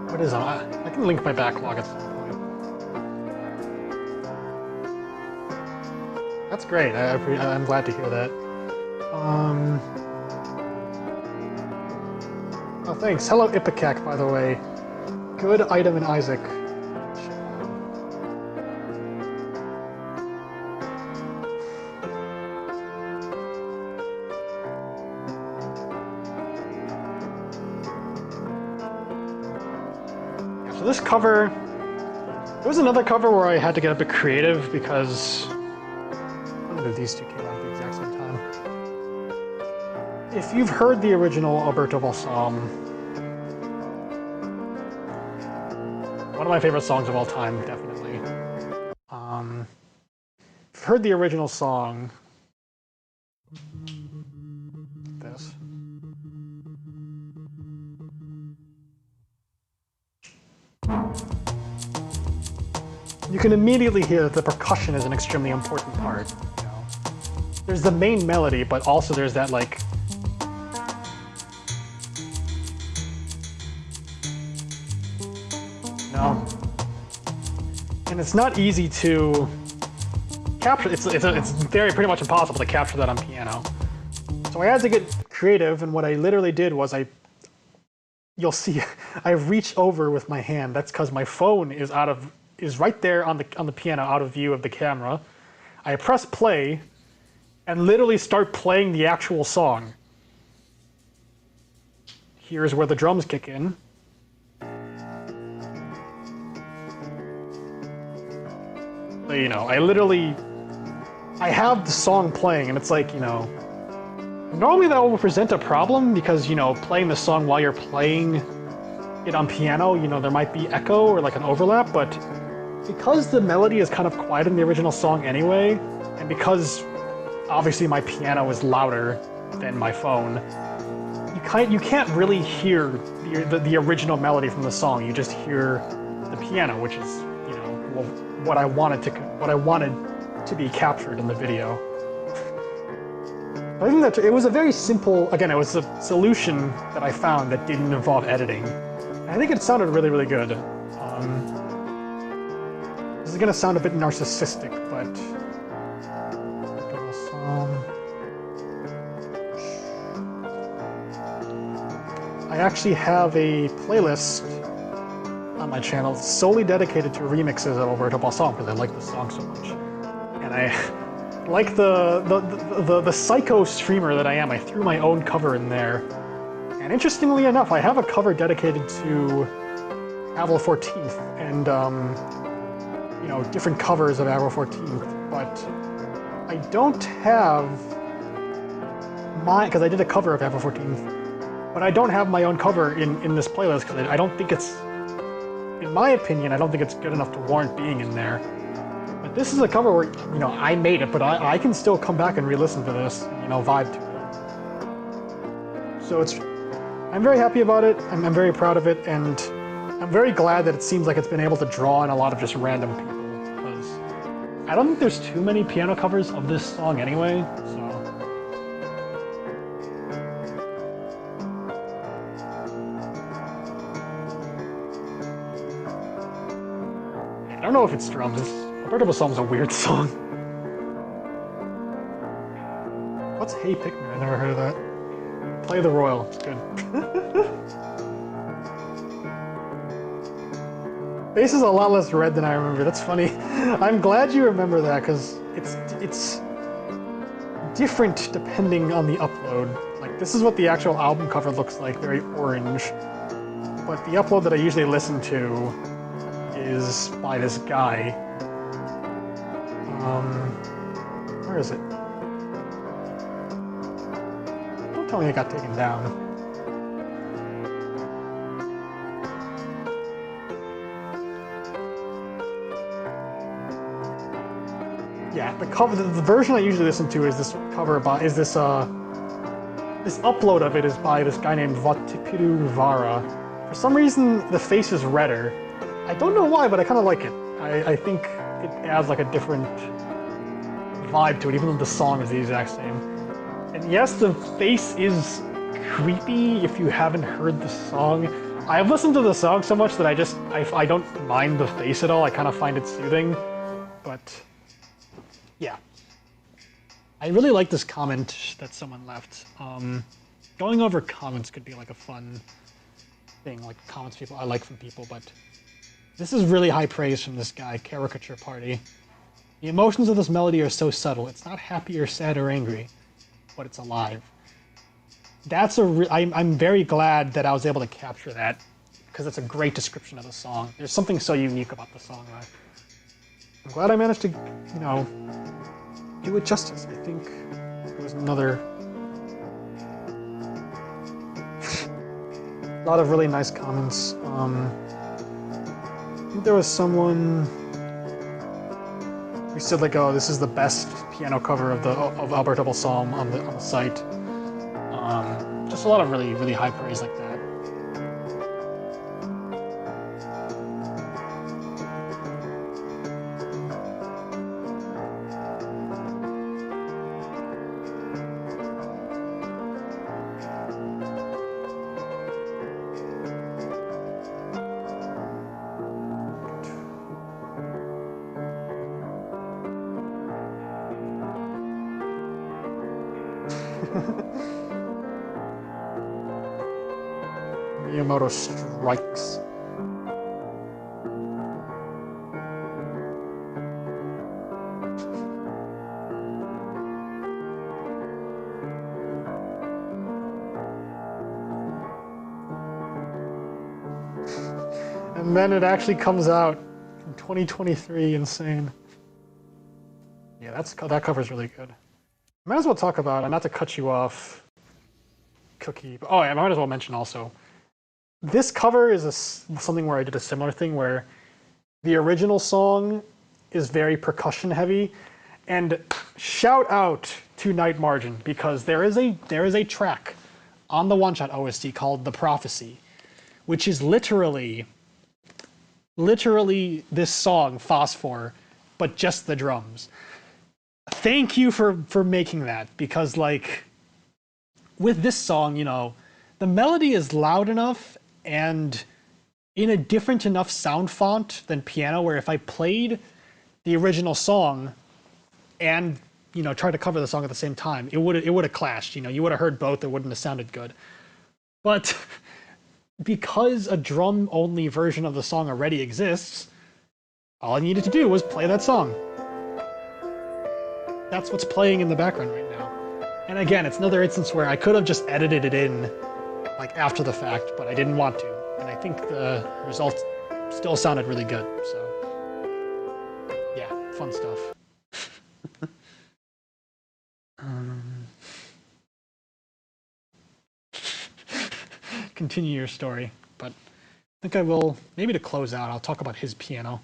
What is that? I can link my backlog at some point. That's great. I'm glad to hear that. Oh, thanks. Hello, Ipecac, by the way. Good item in Isaac. Yeah, so this cover... There was another cover where I had to get a bit creative because... I wonder if these two came out at the exact same time. If you've heard the original Alberto Balsam, one of my favorite songs of all time, definitely. If you've heard the original song, this. You can immediately hear that the percussion is an extremely important part. You know? There's the main melody, but also there's that like and it's not easy to capture. It's very pretty much impossible to capture that on piano. So I had to get creative, and what I literally did was you'll see, I reach over with my hand. That's because my phone is right there on the piano, out of view of the camera. I press play, and literally start playing the actual song. Here's where the drums kick in. You know, I have the song playing, and it's like, you know, normally that will present a problem because, you know, playing the song while you're playing it on piano, you know, there might be echo or like an overlap, but because the melody is kind of quiet in the original song anyway, and because obviously my piano is louder than my phone, you can't really hear the original melody from the song. You just hear the piano, which is, you know, well, what I wanted to be captured in the video. I think that it was a very simple, again, it was a solution that I found that didn't involve editing. I think it sounded really, really good. This is gonna sound a bit narcissistic, but I actually have a playlist on my channel solely dedicated to remixes of Alberto Balsam because I like the song so much. And I, like the psycho streamer that I am, I threw my own cover in there. And interestingly enough, I have a cover dedicated to Avril 14th and you know, different covers of Avril 14th, but I don't have because I did a cover of Avril 14th, but I don't have my own cover in this playlist because I don't think it's, in my opinion, I don't think it's good enough to warrant being in there. But this is a cover where, you know, I made it, but I can still come back and re-listen to this, and, you know, vibe to it. So I'm very happy about it, I'm very proud of it, and I'm very glad that it seems like it's been able to draw in a lot of just random people, because I don't think there's too many piano covers of this song anyway, so. I don't know if it's drums. Alberto Balsam's a weird song. What's Hey Pikmin? I never heard of that. Play the Royal. It's good. Bass is a lot less red than I remember. That's funny. I'm glad you remember that because it's different depending on the upload. Like this is what the actual album cover looks like, very orange. But the upload that I usually listen to is by this guy. Where is it? Don't tell me it got taken down. Yeah, the cover, the version I usually listen to is this cover by, this upload of it is by this guy named Vatipiru Vara. For some reason, the face is redder. I don't know why, but I kind of like it. I think it adds like a different vibe to it, even though the song is the exact same. And yes, the face is creepy if you haven't heard the song. I've listened to the song so much that I don't mind the face at all. I kind of find it soothing, but yeah. I really like this comment that someone left. Going over comments could be like a fun thing, like comments people I like from people, but this is really high praise from this guy, Caricature Party. The emotions of this melody are so subtle. It's not happy or sad or angry, but it's alive. That's I'm very glad that I was able to capture that, because it's a great description of the song. There's something so unique about the song, right? I'm glad I managed to, you know, do it justice. I think there was another... a lot of really nice comments. I think there was someone who said like, "Oh, this is the best piano cover of Albert Double Psalm on the site." Just a lot of really high praise like that. Miyamoto strikes. And then it actually comes out in 2023, insane. Yeah, that cover's really good. Might as well talk about, not to cut you off, Cookie, but, oh, I might as well mention also, this cover is something where I did a similar thing where the original song is very percussion heavy, and shout out to Night Margin, because there is a track on the One Shot OST called The Prophecy, which is literally this song, Phosphor, but just the drums. Thank you for making that, because like with this song, you know, the melody is loud enough and in a different enough sound font than piano, where if I played the original song and, you know, tried to cover the song at the same time, it would have clashed. You know, you would have heard both, it wouldn't have sounded good. But because a drum only version of the song already exists, all I needed to do was play that song. That's what's playing in the background right now. And again, it's another instance where I could have just edited it in like after the fact, but I didn't want to. And I think the result still sounded really good. So yeah, fun stuff. Continue your story, but I think I will, maybe to close out, I'll talk about his piano.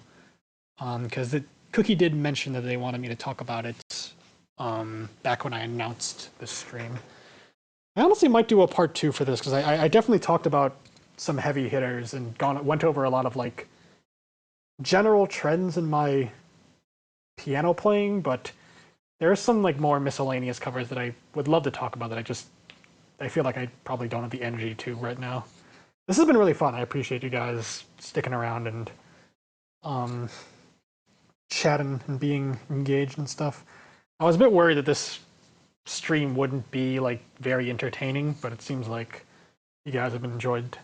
Because Cookie did mention that they wanted me to talk about it back when I announced the stream. I honestly might do a part 2 for this, because I definitely talked about some heavy hitters and went over a lot of like general trends in my piano playing, but there are some like more miscellaneous covers that I would love to talk about that I feel like I probably don't have the energy to right now. This has been really fun. I appreciate you guys sticking around and chatting and being engaged and stuff. I was a bit worried that this stream wouldn't be like very entertaining, but it seems like you guys have enjoyed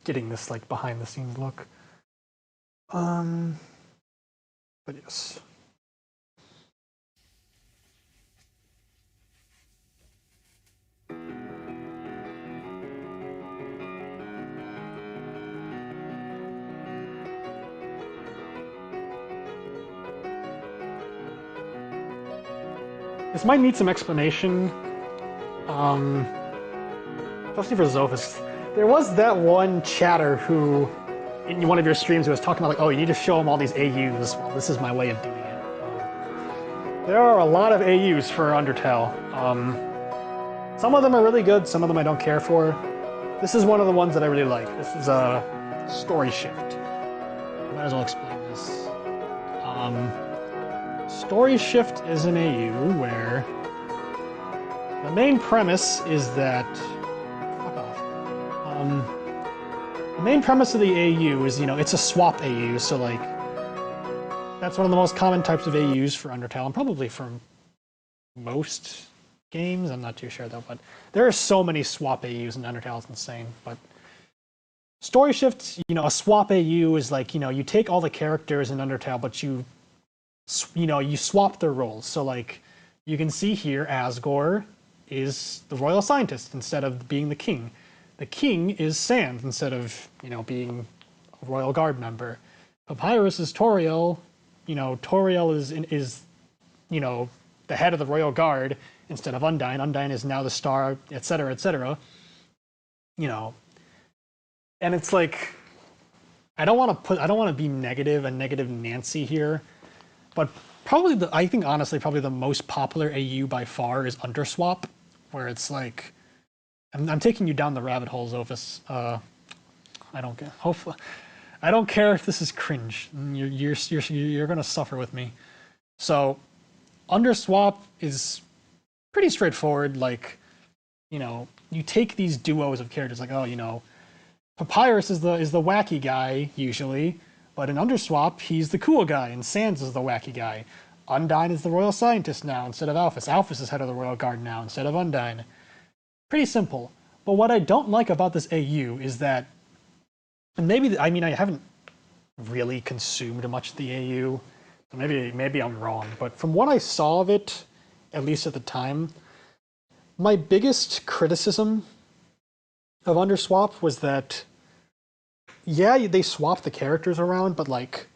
getting this like behind the scenes look. But yes. This might need some explanation, especially for Zophis. There was that one chatter who, in one of your streams, who was talking about like, oh, you need to show them all these AUs. Well, this is my way of doing it. There are a lot of AUs for Undertale. Some of them are really good, some of them I don't care for. This is one of the ones that I really like. This is a Story Shift. I might as well explain this. Story Shift is an AU where the main premise is that... Fuck off. The main premise of the AU is, you know, it's a swap AU, so like... That's one of the most common types of AUs for Undertale, and probably for most games. I'm not too sure though, but there are so many swap AUs in Undertale, it's insane. But Story Shift, a swap AU is like, you take all the characters in Undertale, but you swap their roles. So like, you can see here, Asgore is the royal scientist instead of being the king. The king is Sans instead of, being a royal guard member. Papyrus is Toriel. Toriel is the head of the royal guard instead of Undyne. Undyne is now the star, etc., etc. And it's like, I don't want to be negative, a negative Nancy here, but probably I think honestly probably the most popular AU by far is Underswap, where it's like, I'm taking you down the rabbit hole, Zophis. I don't care. Hopefully, I don't care if this is cringe. You're gonna suffer with me. So, Underswap is pretty straightforward. Like, you take these duos of characters, like, Papyrus is the wacky guy usually, but in Underswap he's the cool guy, and Sans is the wacky guy. Undyne is the royal scientist now instead of Alphys. Alphys is head of the royal guard now instead of Undyne. Pretty simple. But what I don't like about this AU is that, and I haven't really consumed much of the AU, so maybe I'm wrong, but from what I saw of it, at least at the time, my biggest criticism of Underswap was that, yeah, they swap the characters around, but like,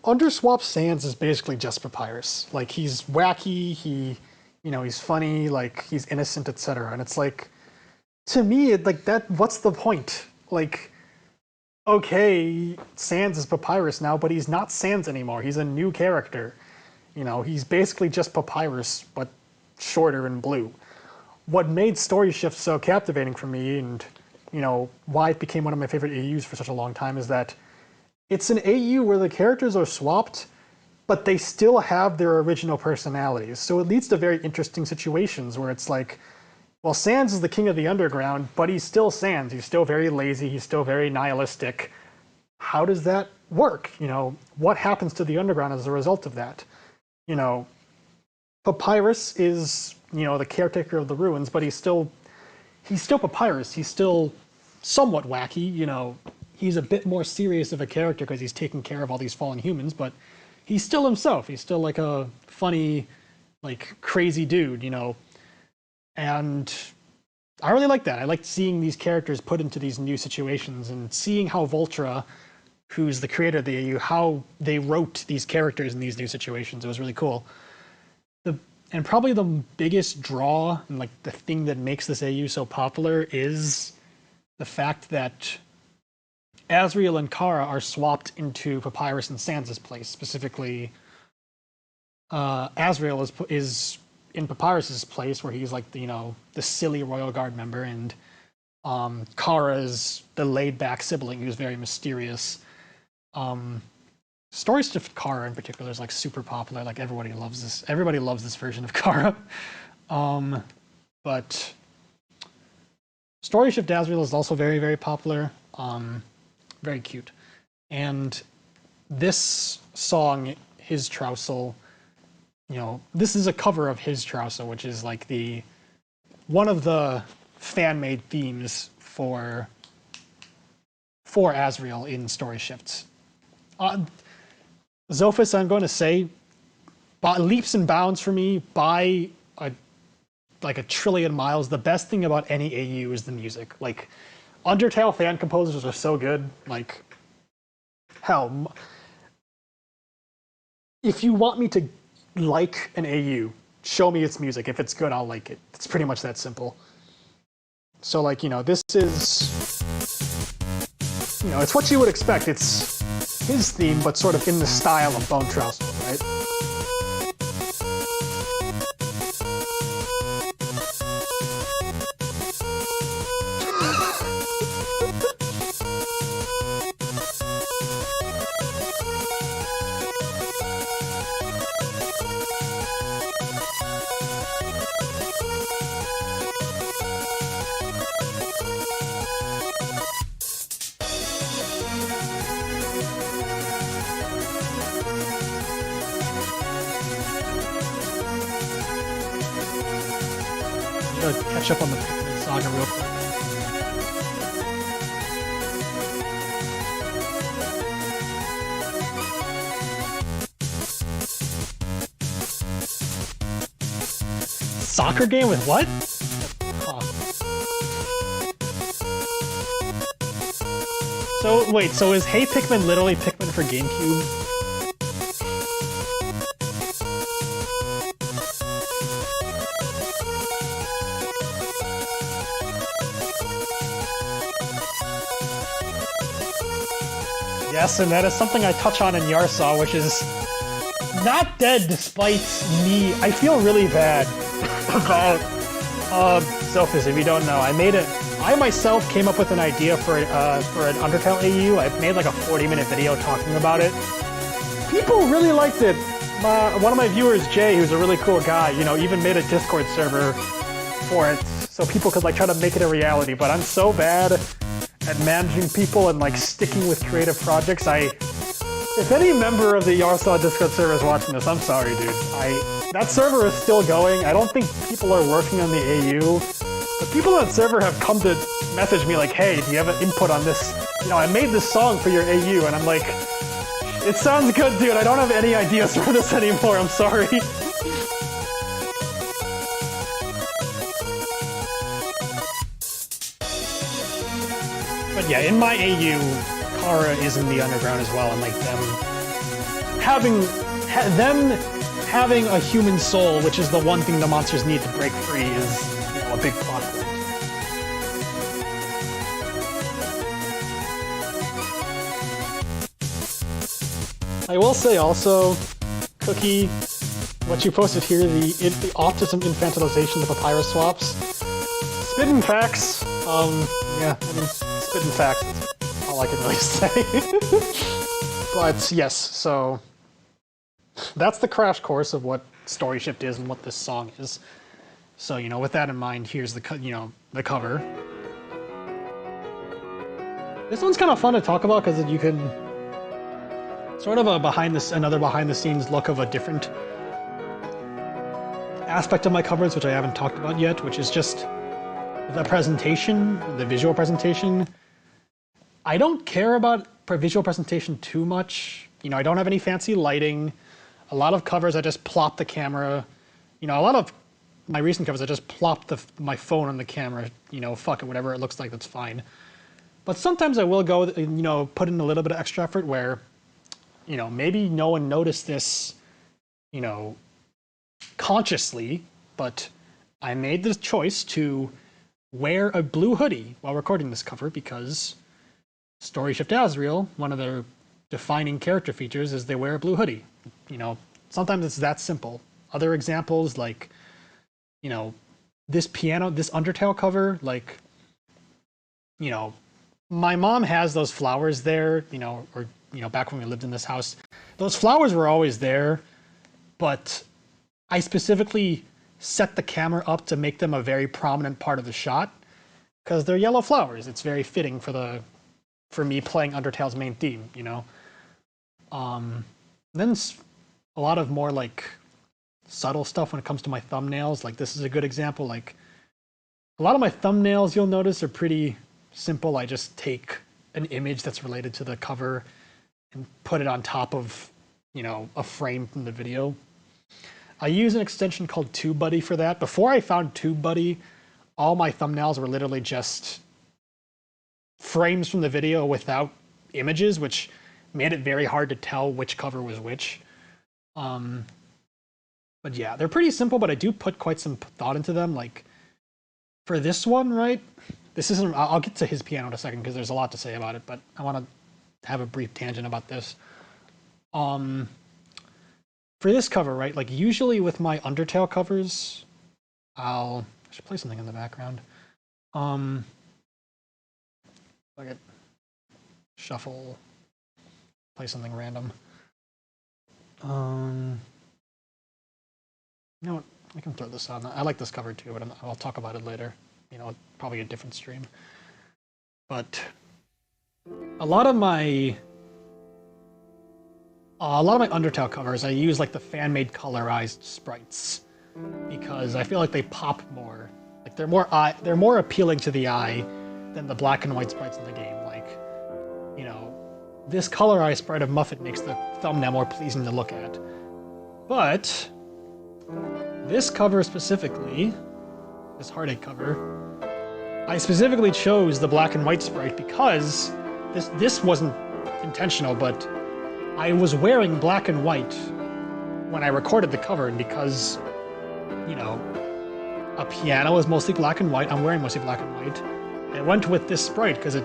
Underswap Sans is basically just Papyrus. Like, he's wacky, he's funny, like, he's innocent, etc. And it's like, to me, what's the point? Like, okay, Sans is Papyrus now, but he's not Sans anymore. He's a new character. He's basically just Papyrus, but shorter and blue. What made Story Shift so captivating for me, and why it became one of my favorite AUs for such a long time, is that it's an AU where the characters are swapped, but they still have their original personalities. So it leads to very interesting situations where it's like, well, Sans is the king of the underground, but he's still Sans. He's still very lazy. He's still very nihilistic. How does that work? What happens to the underground as a result of that? Papyrus is, the caretaker of the ruins, but he's still Papyrus. He's still somewhat wacky. He's a bit more serious of a character because he's taking care of all these fallen humans, but he's still himself. He's still like a funny, like crazy dude, And I really like that. I liked seeing these characters put into these new situations and seeing how Voltra, who's the creator of the AU, how they wrote these characters in these new situations. It was really cool. And probably the biggest draw and like the thing that makes this AU so popular is the fact that Asriel and Kara are swapped into Papyrus and Sans' place. Specifically, Asriel is in Papyrus's place, where he's like the silly royal guard member, and Kara is the laid-back sibling who's very mysterious. Story Shift Kara in particular is like super popular. Like everybody loves this. Everybody loves this version of Kara. But Story Shift Asriel is also very, very popular. Very cute. And this song, His Trousel, this is a cover of His Trousel, which is like one of the fan-made themes for Asriel in Story Shifts. Zophis, I'm going to say, leaps and bounds for me by a trillion miles. The best thing about any AU is the music. Like, Undertale fan composers are so good. Like, hell, if you want me to like an AU, show me its music. If it's good, I'll like it. It's pretty much that simple. So, like, this is, it's what you would expect. It's his theme, but sort of in the style of Bone Trousel, right? Catch up on the Pikmin saga real quick. soccer game with what? Huh. So, wait, so is Hey Pikmin literally Pikmin for GameCube? Yes, and that is something I touch on in Yarsaw, which is not dead despite me. I feel really bad about Sophus, if you don't know. I myself came up with an idea for an Undertale AU. I made like a 40-minute video talking about it. People really liked it. One of my viewers, Jay, who's a really cool guy, you know, even made a Discord server for it so people could like try to make it a reality, but I'm so bad at managing people and like sticking with creative projects. If any member of the Yarsaw Discord server is watching this, I'm sorry, dude. That server is still going. I don't think people are working on the AU, but people on that server have come to message me like, hey, do you have an input on this? You know, I made this song for your AU, and I'm like, it sounds good, dude. I don't have any ideas for this anymore. I'm sorry. But yeah, in my AU, Kara is in the underground as well, and like having a human soul, which is the one thing the monsters need to break free, is, you know, a big plot point. I will say also, Cookie, what you posted here, the autism infantilization of papyrus swaps. Spittin' facts. Yeah, I mean, spittin' facts. That's all I can really say. But yes, so that's the crash course of what Story Shift is and what this song is. So, you know, with that in mind, here's the cover. This one's kind of fun to talk about because you can sort of another behind the scenes look of a different aspect of my covers, which I haven't talked about yet, which is just the presentation, the visual presentation. I don't care about visual presentation too much. You know, I don't have any fancy lighting. A lot of covers, I just plop the camera. You know, a lot of my recent covers, I just plop my phone on the camera. You know, fuck it, whatever it looks like, that's fine. But sometimes I will go, you know, put in a little bit of extra effort where, you know, maybe no one noticed this, you know, consciously, but I made the choice to wear a blue hoodie while recording this cover because Story Shift Asriel, one of their defining character features is they wear a blue hoodie. You know, sometimes it's that simple. Other examples like, you know, this Undertale cover, like, you know, my mom has those flowers there, you know, or, you know, back when we lived in this house. Those flowers were always there, but I specifically set the camera up to make them a very prominent part of the shot because they're yellow flowers. It's very fitting for me playing Undertale's main theme, you know. Then a lot of more like subtle stuff when it comes to my thumbnails. Like this is a good example. Like a lot of my thumbnails, you'll notice, are pretty simple. I just take an image that's related to the cover and put it on top of, you know, a frame from the video. I use an extension called TubeBuddy for that. Before I found TubeBuddy, all my thumbnails were literally just frames from the video without images, which made it very hard to tell which cover was which. But yeah, they're pretty simple, but I do put quite some thought into them. Like for this one, right? This isn't, I'll get to his piano in a second because there's a lot to say about it, but I want to have a brief tangent about this. For this cover, right? Like usually with my Undertale covers, I should play something in the background. Like it, shuffle, play something random. You know what? I can throw this on. I like this cover too, but I'll talk about it later. You know, probably a different stream. But a lot of my Undertale covers, I use like the fan-made colorized sprites because I feel like they pop more. Like they're more appealing to the eye than the black and white sprites in the game. Like, you know, this colorized sprite of Muffet makes the thumbnail more pleasing to look at. But this cover specifically, this Heartache cover, I specifically chose the black and white sprite because this wasn't intentional, but I was wearing black and white when I recorded the cover, and because, you know, a piano is mostly black and white, I'm wearing mostly black and white, I went with this sprite because it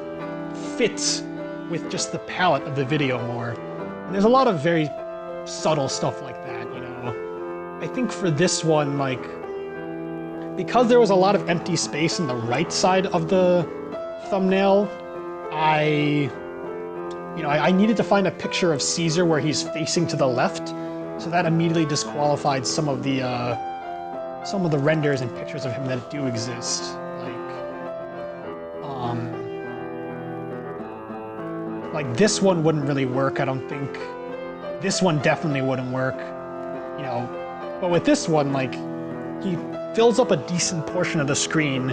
fits with just the palette of the video more. And there's a lot of very subtle stuff like that, you know. I think for this one, like, because there was a lot of empty space in the right side of the thumbnail, I needed to find a picture of Caesar where he's facing to the left, so that immediately disqualified some of the renders and pictures of him that do exist. Like this one wouldn't really work, I don't think. This one definitely wouldn't work, you know. But with this one, like, he fills up a decent portion of the screen.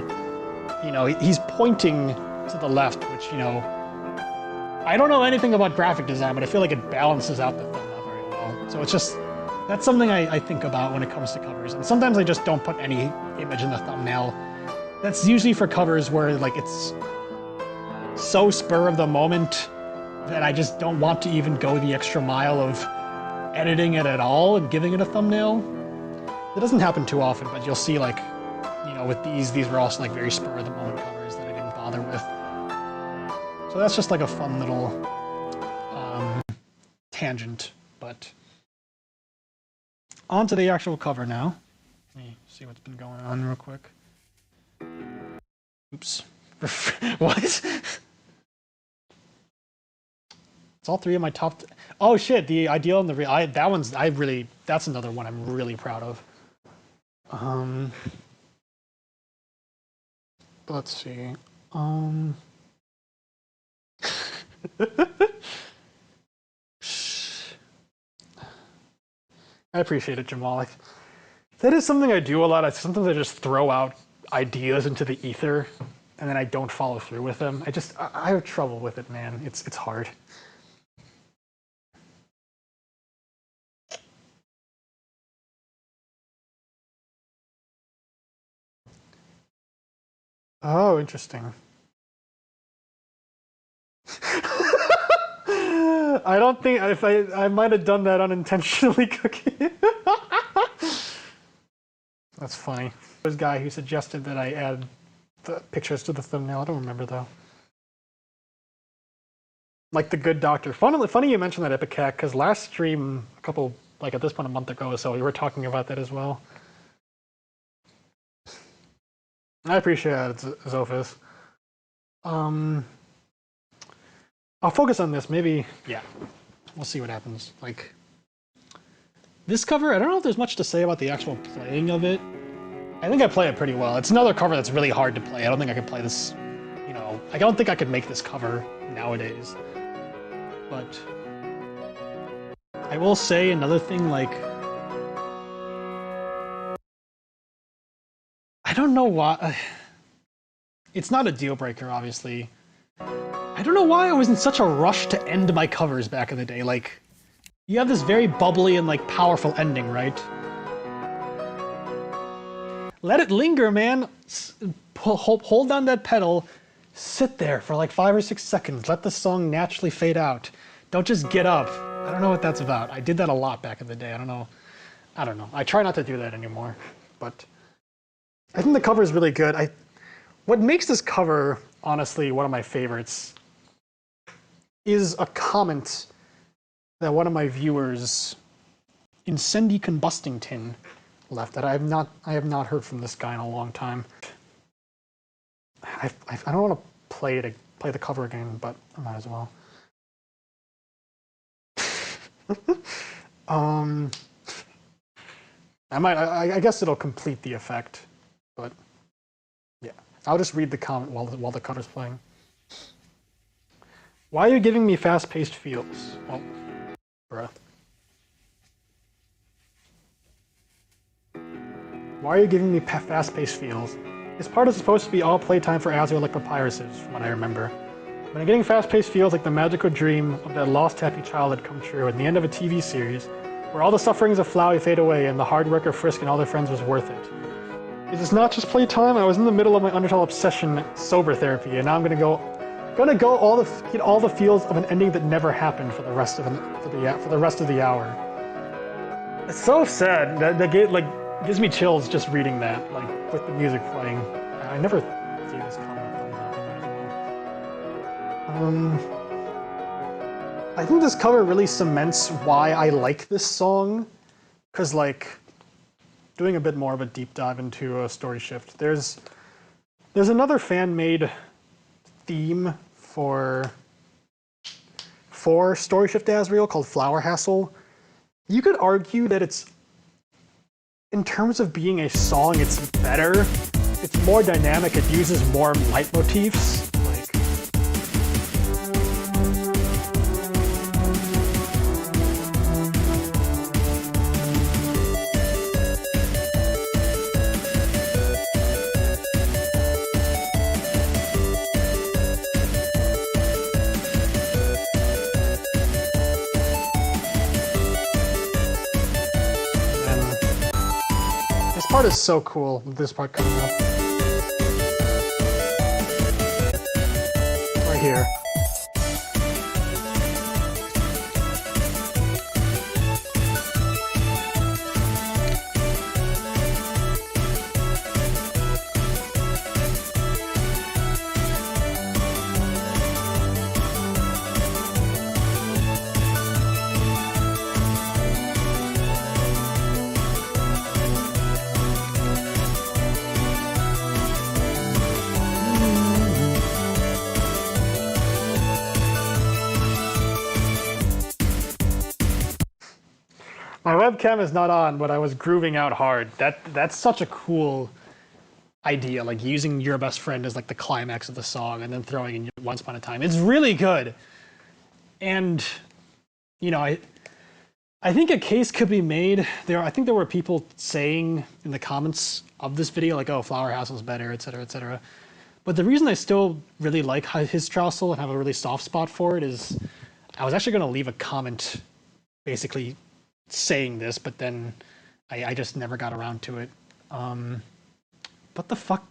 You know, he's pointing to the left, which, you know, I don't know anything about graphic design, but I feel like it balances out the thumbnail very well. So it's just, that's something I think about when it comes to covers. And sometimes I just don't put any image in the thumbnail. That's usually for covers where, like, it's so spur of the moment that I just don't want to even go the extra mile of editing it at all and giving it a thumbnail. It doesn't happen too often, but you'll see, like, you know, with these were also like very spur of the moment covers that I didn't bother with. So that's just like a fun little tangent, but on to the actual cover now. Let me see what's been going on real quick. Oops. What? It's all three of my top. Oh shit! The ideal and the real. That's another one I'm really proud of. Let's see. I appreciate it, Jamal. That is something I do a lot. Sometimes I just throw out ideas into the ether, and then I don't follow through with them. I have trouble with it, man. It's hard. Oh, interesting. I don't think if I might have done that unintentionally, Cookie. That's funny. There's a guy who suggested that I add the pictures to the thumbnail. I don't remember though. Like the Good Doctor. Funny you mentioned that, Ipecac, because last stream, at this point a month ago or so, we were talking about that as well. I appreciate it, Zophis. I'll focus on this, maybe, yeah. We'll see what happens. Like, this cover, I don't know if there's much to say about the actual playing of it. I think I play it pretty well. It's another cover that's really hard to play. I don't think I could play this, you know, I don't think I could make this cover nowadays. But I will say another thing, like, I don't know why. It's not a deal breaker, obviously. I don't know why I was in such a rush to end my covers back in the day. Like, you have this very bubbly and, like, powerful ending, right? Let it linger, man. Hold down that pedal. Sit there for like 5 or 6 seconds. Let the song naturally fade out. Don't just get up. I don't know what that's about. I did that a lot back in the day. I don't know. I try not to do that anymore, but I think the cover is really good. What makes this cover, honestly, one of my favorites is a comment that one of my viewers, Incendi Combustington, left that I have not heard from this guy in a long time. I don't want to play the cover again, but I might as well. I guess it'll complete the effect, but yeah. I'll just read the comment while the cover's playing. Why are you giving me fast-paced feels? Well, bruh. Why are you giving me fast-paced feels? This part is supposed to be all playtime for Azure like Papyruses, from what I remember. When I'm getting fast-paced feels like the magical dream of that lost happy childhood come true at the end of a TV series, where all the sufferings of Flowey fade away and the hard work of Frisk and all their friends was worth it. It is not just playtime. I was in the middle of my Undertale obsession sober therapy, and now I'm gonna go get all the feels of an ending that never happened for the rest of the hour. It's so sad. That gives me chills just reading that, like with the music playing. I never see this comment thumbs up. I think this cover really cements why I like this song, because like doing a bit more of a deep dive into a Story Shift. There's another fan-made theme for Story Shift Asriel called Flower Hassle. You could argue that it's, in terms of being a song, it's better. It's more dynamic. It uses more leitmotifs. This part is so cool, this part coming up. Right here. My webcam is not on, but I was grooving out hard. That's such a cool idea, like using Your Best Friend as like the climax of the song and then throwing in Once Upon a Time. It's really good. And, you know, I think a case could be made. I think there were people saying in the comments of this video, like, oh, Flower Hassle's better, etc., etc. But the reason I still really like Hystrousle and have a really soft spot for it is I was actually going to leave a comment basically saying this, but then I just never got around to it. What the fuck?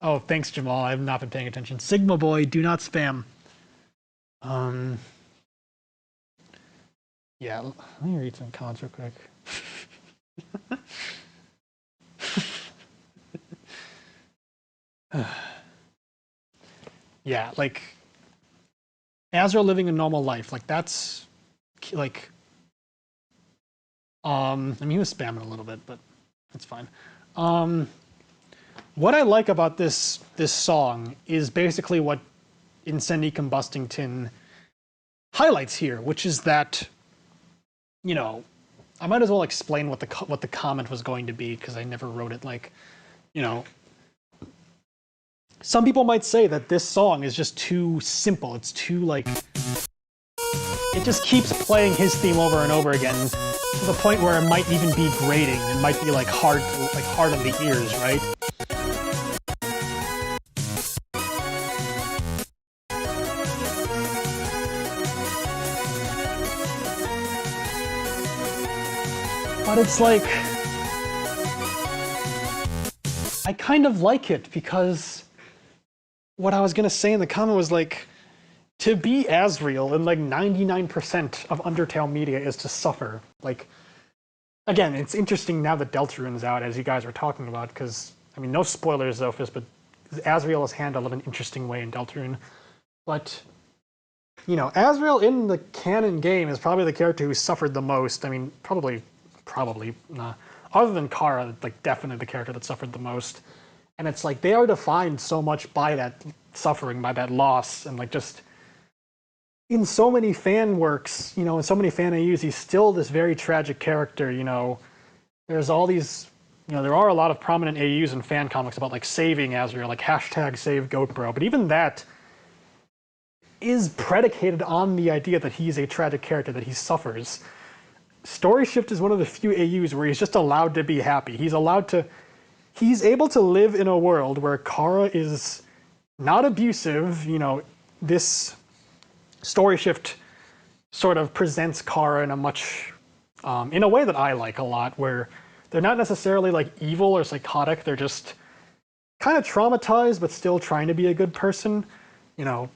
Oh, thanks, Jamal. I have not been paying attention. Sigma Boy, do not spam. Yeah, let me read some comments real quick. Yeah, like Asriel living a normal life, like that's like I mean, he was spamming a little bit, but that's fine. What I like about this song is basically what Incendi Combustington highlights here, which is that, you know, I might as well explain what the comment was going to be, because I never wrote it. Like, you know, some people might say that this song is just too simple. It's too, like, it just keeps playing his theme over and over again to the point where it might even be grating. It might be like hard on the ears, right? But it's like, I kind of like it, because what I was gonna say in the comment was like, to be Asriel in like 99% of Undertale media is to suffer. Like, again, it's interesting now that Deltarune's out, as you guys were talking about, because, I mean, no spoilers, Zophis, but Asriel is handled in an interesting way in Deltarune. But, you know, Asriel in the canon game is probably the character who suffered the most. I mean, probably, other than Kara, like, definitely the character that suffered the most. And it's like, they are defined so much by that suffering, by that loss, and like just in so many fan works, you know, in so many fan AUs, he's still this very tragic character, you know. There's all these, you know, there are a lot of prominent AUs and fan comics about like saving Asriel, like hashtag save Goatbro, but even that is predicated on the idea that he's a tragic character, that he suffers. Story Shift is one of the few AUs where he's just allowed to be happy. He's able to live in a world where Kara is not abusive, you know, this Story Shift sort of presents Kara in a much, in a way that I like a lot, where they're not necessarily like evil or psychotic. They're just kind of traumatized, but still trying to be a good person. You know,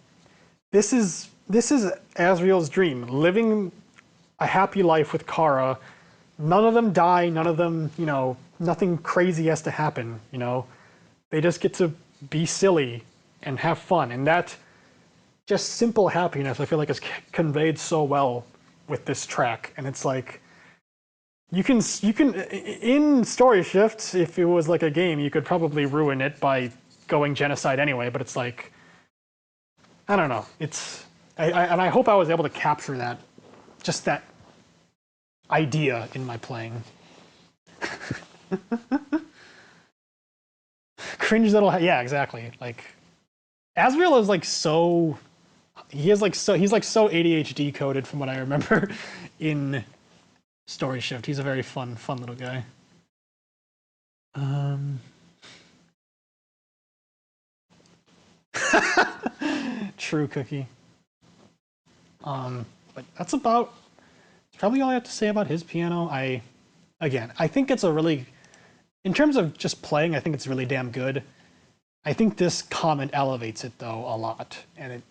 this is Asriel's dream, living a happy life with Kara. None of them die. None of them, you know, nothing crazy has to happen. You know, they just get to be silly and have fun, and that just simple happiness I feel like is conveyed so well with this track. And it's like you can in Story Shift, if it was like a game, you could probably ruin it by going genocide anyway. But it's like, I don't know. And I hope I was able to capture that, just that idea in my playing. Cringe little, yeah, exactly. Like Asriel is like so, he's like so ADHD coded from what I remember in Story Shift. He's a very fun little guy. True, Cookie. But that's probably all I have to say about his piano. I think it's a really, in terms of just playing, I think it's really damn good. I think this comment elevates it though a lot, and it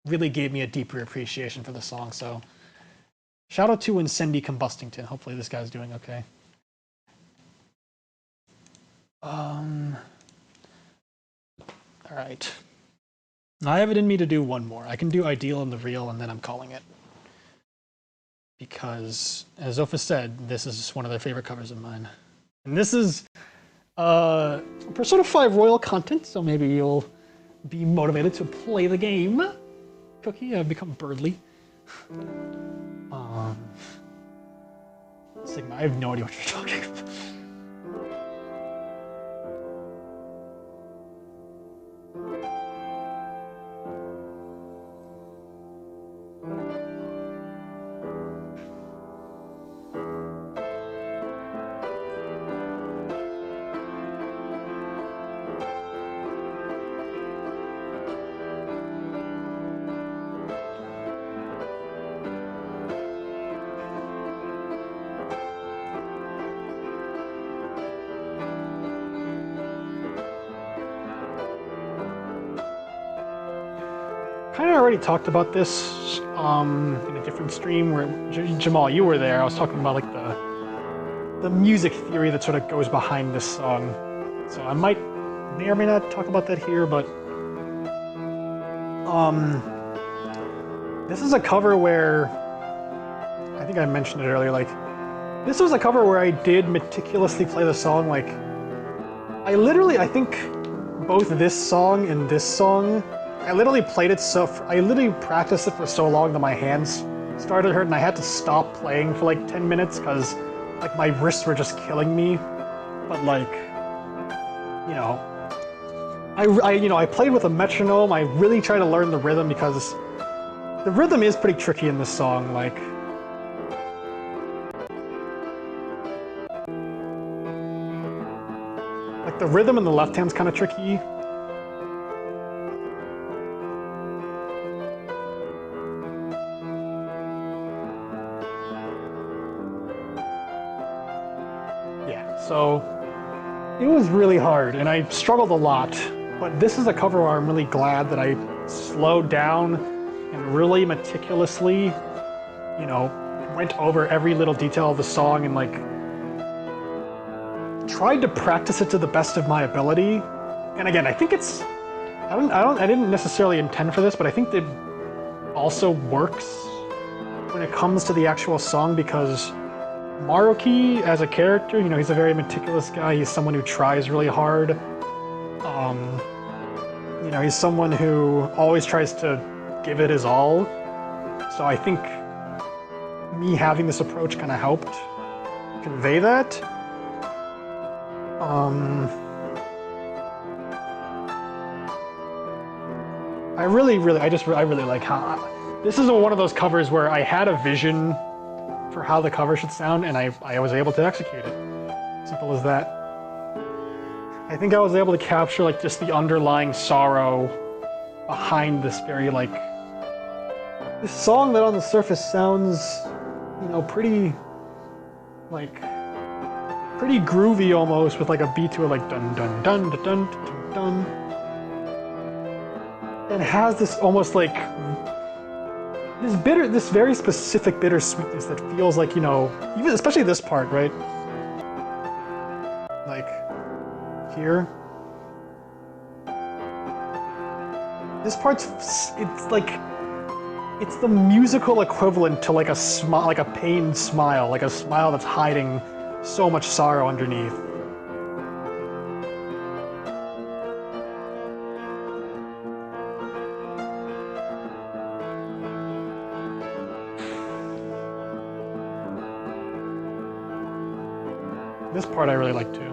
really gave me a deeper appreciation for the song. So shout out to Incendi Combustington. Hopefully this guy's doing okay. All right. I have it in me to do one more. I can do Ideal and the Real, and then I'm calling it. Because, as Zophis said, this is one of their favorite covers of mine. And this is Persona 5 Royal content, so maybe you'll be motivated to play the game. Cookie, I've become Birdly. Sigma, I have no idea what you're talking about. Kind of already talked about this in a different stream where Jamal, you were there. I was talking about like the music theory that sort of goes behind this song. So I may or may not talk about that here, but this is a cover where I think I mentioned it earlier. Like this was a cover where I did meticulously play the song. Like I think both this song and this song, I literally practiced it for so long that my hands started hurting. I had to stop playing for like 10 minutes because like my wrists were just killing me. But like, you know, I played with a metronome. I really tried to learn the rhythm because the rhythm is pretty tricky in this song. Like, the rhythm in the left hand's kind of tricky. So it was really hard and I struggled a lot, but this is a cover where I'm really glad that I slowed down and really meticulously, you know, went over every little detail of the song and like tried to practice it to the best of my ability. And again, I think it's, I didn't necessarily intend for this, but I think it also works when it comes to the actual song because Maruki, as a character, you know, he's a very meticulous guy. He's someone who tries really hard. You know, he's someone who always tries to give it his all. So I think me having this approach kind of helped convey that. I really like how this is one of those covers where I had a vision for how the cover should sound, and I was able to execute it. Simple as that. I think I was able to capture like just the underlying sorrow behind this very like this song that on the surface sounds, you know, pretty, like, pretty groovy almost, with like a beat to it, like dun dun dun dun dun dun dun, and has this almost like this very specific bittersweetness that feels like, you know, even especially this part, right? Like here. This part's, it's like, it's the musical equivalent to like a smile, like a pained smile, like a smile that's hiding so much sorrow underneath. This part I really like too.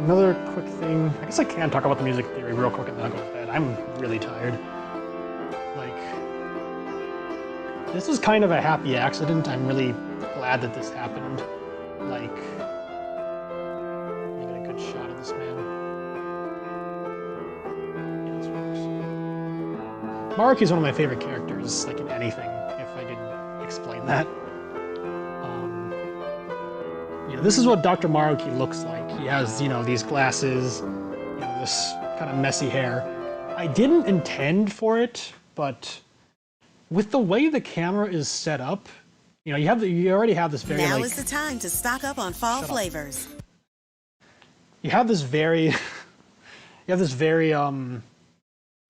Another quick thing, I guess I can talk about the music theory real quick and then I'll go to bed. I'm really tired. Like, this is kind of a happy accident. I'm really glad that this happened. Like, let me get a good shot of this man. Yeah, this works. Maruki's one of my favorite characters, like in anything, if I didn't explain that. This is what Dr. Maruki looks like. He has, you know, these glasses, you know, this kind of messy hair. I didn't intend for it, but with the way the camera is set up, you know, you already have this very now like, is the time to stock up on fall flavors. You have this very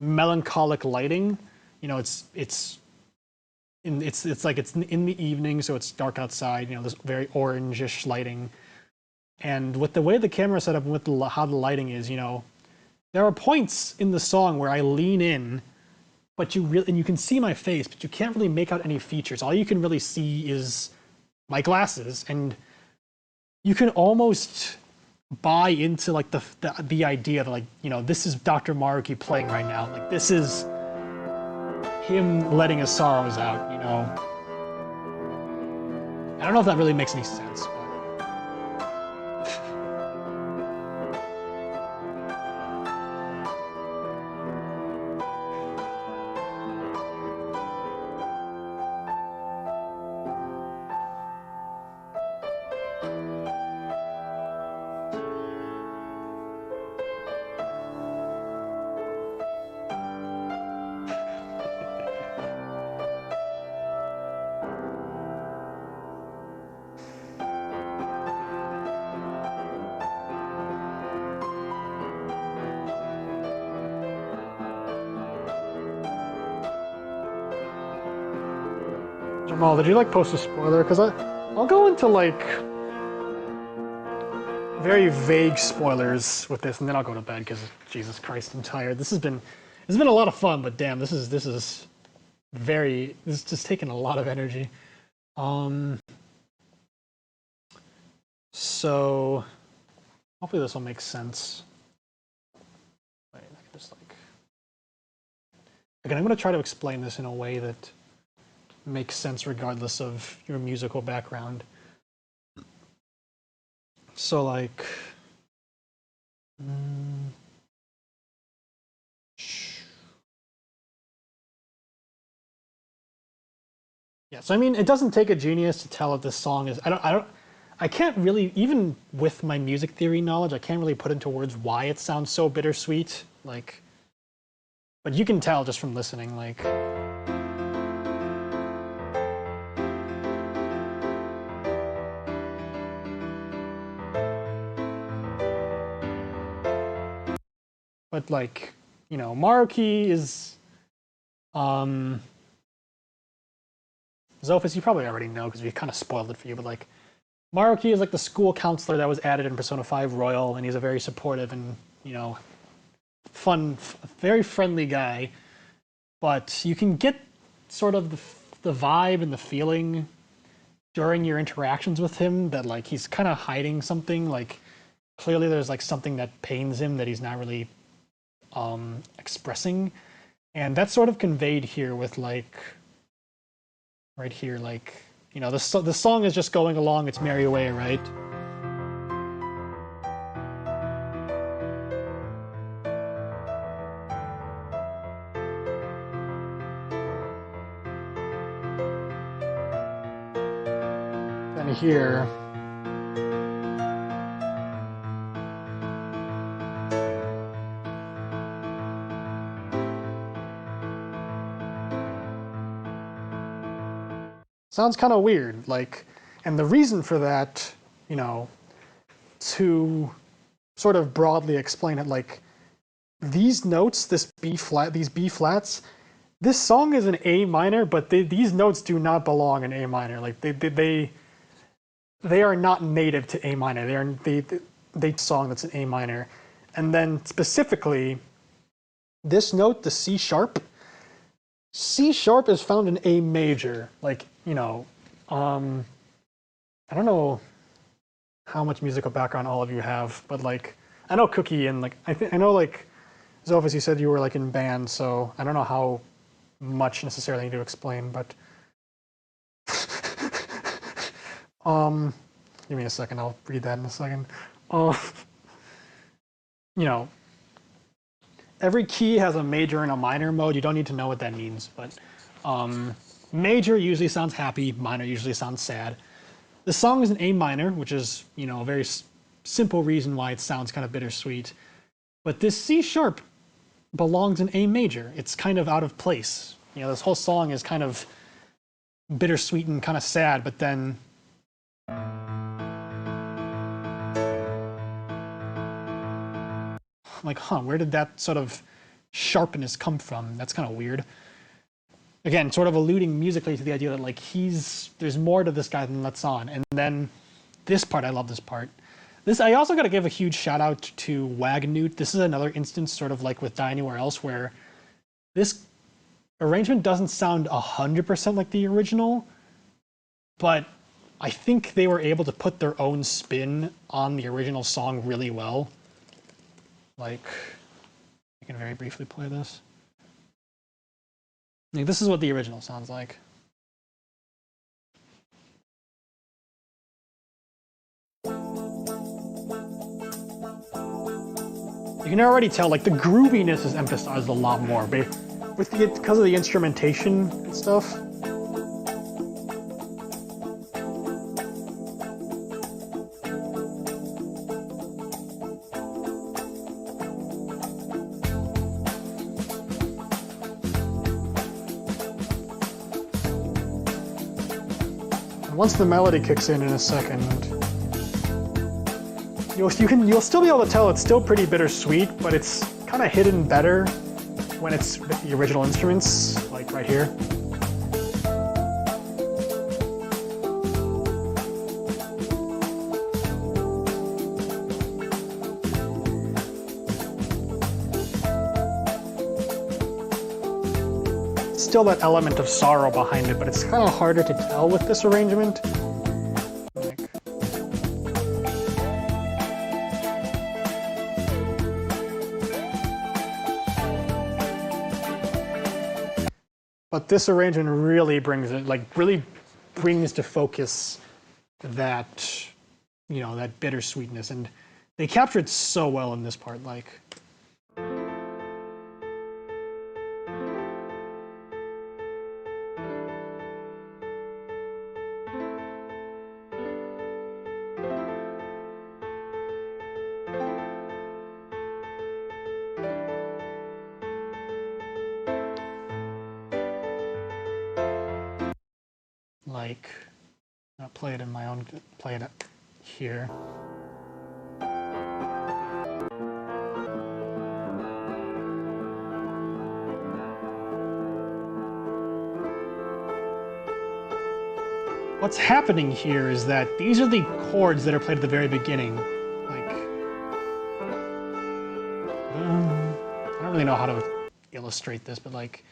melancholic lighting. You know, it's in the evening, so it's dark outside. You know, this very orangish lighting, and with the way the camera is set up and with how the lighting is, you know, there are points in the song where I lean in, but you can see my face, but you can't really make out any features. All you can really see is my glasses, and you can almost buy into like the idea that, like, you know, this is Dr. Maruki playing right now. Like, this is him letting his sorrows out, you know. I don't know if that really makes any sense, but Jamal, did you like post a spoiler? Because I'll go into like very vague spoilers with this, and then I'll go to bed because Jesus Christ, I'm tired. It's been a lot of fun, but damn, this is just taking a lot of energy. So hopefully this will make sense. Wait, I can just like again, I'm going to try to explain this in a way that makes sense regardless of your musical background. So like, yeah, so I mean, it doesn't take a genius to tell if this song is, I can't really, even with my music theory knowledge, I can't really put into words why it sounds so bittersweet, like, but you can tell just from listening, like, but like, you know, Maruki is, Zophis, you probably already know because we kind of spoiled it for you, but like, Maruki is like the school counselor that was added in Persona 5 Royal, and he's a very supportive and, you know, fun, very friendly guy. But you can get sort of the vibe and the feeling during your interactions with him that like he's kind of hiding something. Like clearly there's like something that pains him that he's not really expressing, and that's sort of conveyed here with like right here, like you know the song is just going along its merry way, right? And here sounds kind of weird, like, and the reason for that, you know, to sort of broadly explain it, like, these notes, this B flat, these B flats, this song is an A minor, but these notes do not belong in A minor. Like, they are not native to A minor. They song that's an A minor, and then specifically, this note, the C sharp. C sharp is found in A major, like, you know, I don't know how much musical background all of you have, but like, I know Cookie and like, I know like, Zophis, you said you were like in band, so I don't know how much necessarily you need to explain, but, give me a second, I'll read that in a second. You know, every key has a major and a minor mode. You don't need to know what that means, but major usually sounds happy, minor usually sounds sad. The song is in A minor, which is, you know, a very simple reason why it sounds kind of bittersweet. But this C sharp belongs in A major. It's kind of out of place. You know, this whole song is kind of bittersweet and kind of sad, but then like, huh, where did that sort of sharpness come from? That's kind of weird. Again, sort of alluding musically to the idea that like there's more to this guy than that's on. And then this part, I love this part. I also got to give a huge shout out to Wagnute. This is another instance, sort of like with Die Anywhere Else, where this arrangement doesn't sound 100% like the original, but I think they were able to put their own spin on the original song really well. Like, I can very briefly play this. Like, this is what the original sounds like. You can already tell, like, the grooviness is emphasized a lot more, but because of the instrumentation and stuff. Once the melody kicks in a second, you'll still be able to tell it's still pretty bittersweet, but it's kind of hidden better when it's with the original instruments, like right here. Still that element of sorrow behind it, but it's kind of harder to tell with this arrangement. But this arrangement really brings it, like, really brings to focus that, you know, that bittersweetness, and they captured so well in this part, like. Like, I'll play it in my own, play it here. What's happening here is that these are the chords that are played at the very beginning. Like, I don't really know how to illustrate this, but like.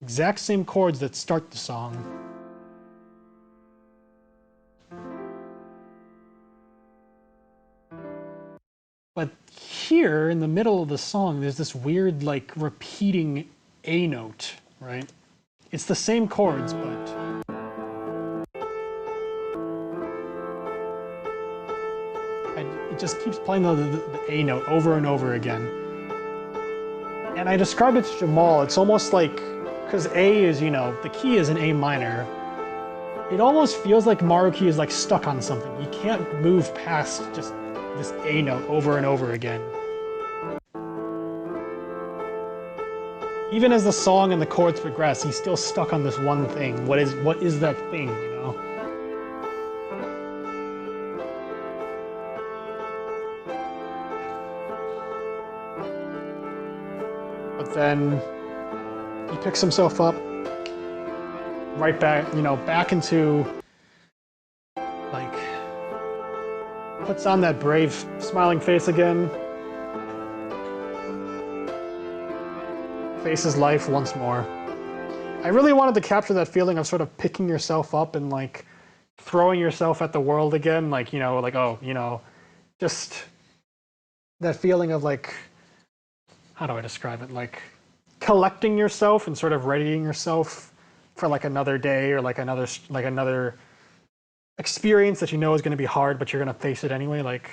Exact same chords that start the song. But here in the middle of the song, there's this weird, like, repeating A note, right? It's the same chords, but it just keeps playing the A note over and over again. And I described it to Jamal, it's almost like, because A is, you know, the key is an A minor. It almost feels like Maruki is like stuck on something. He can't move past just this A note over and over again. Even as the song and the chords progress, he's still stuck on this one thing. What is that thing, you know? But then he picks himself up right back, you know, back into, like, puts on that brave, smiling face again. Faces life once more. I really wanted to capture that feeling of sort of picking yourself up and, like, throwing yourself at the world again. Like, you know, like, oh, you know, just that feeling of, like, how do I describe it? Like, collecting yourself and sort of readying yourself for, like, another day or, like, another experience that you know is going to be hard, but you're going to face it anyway. Like,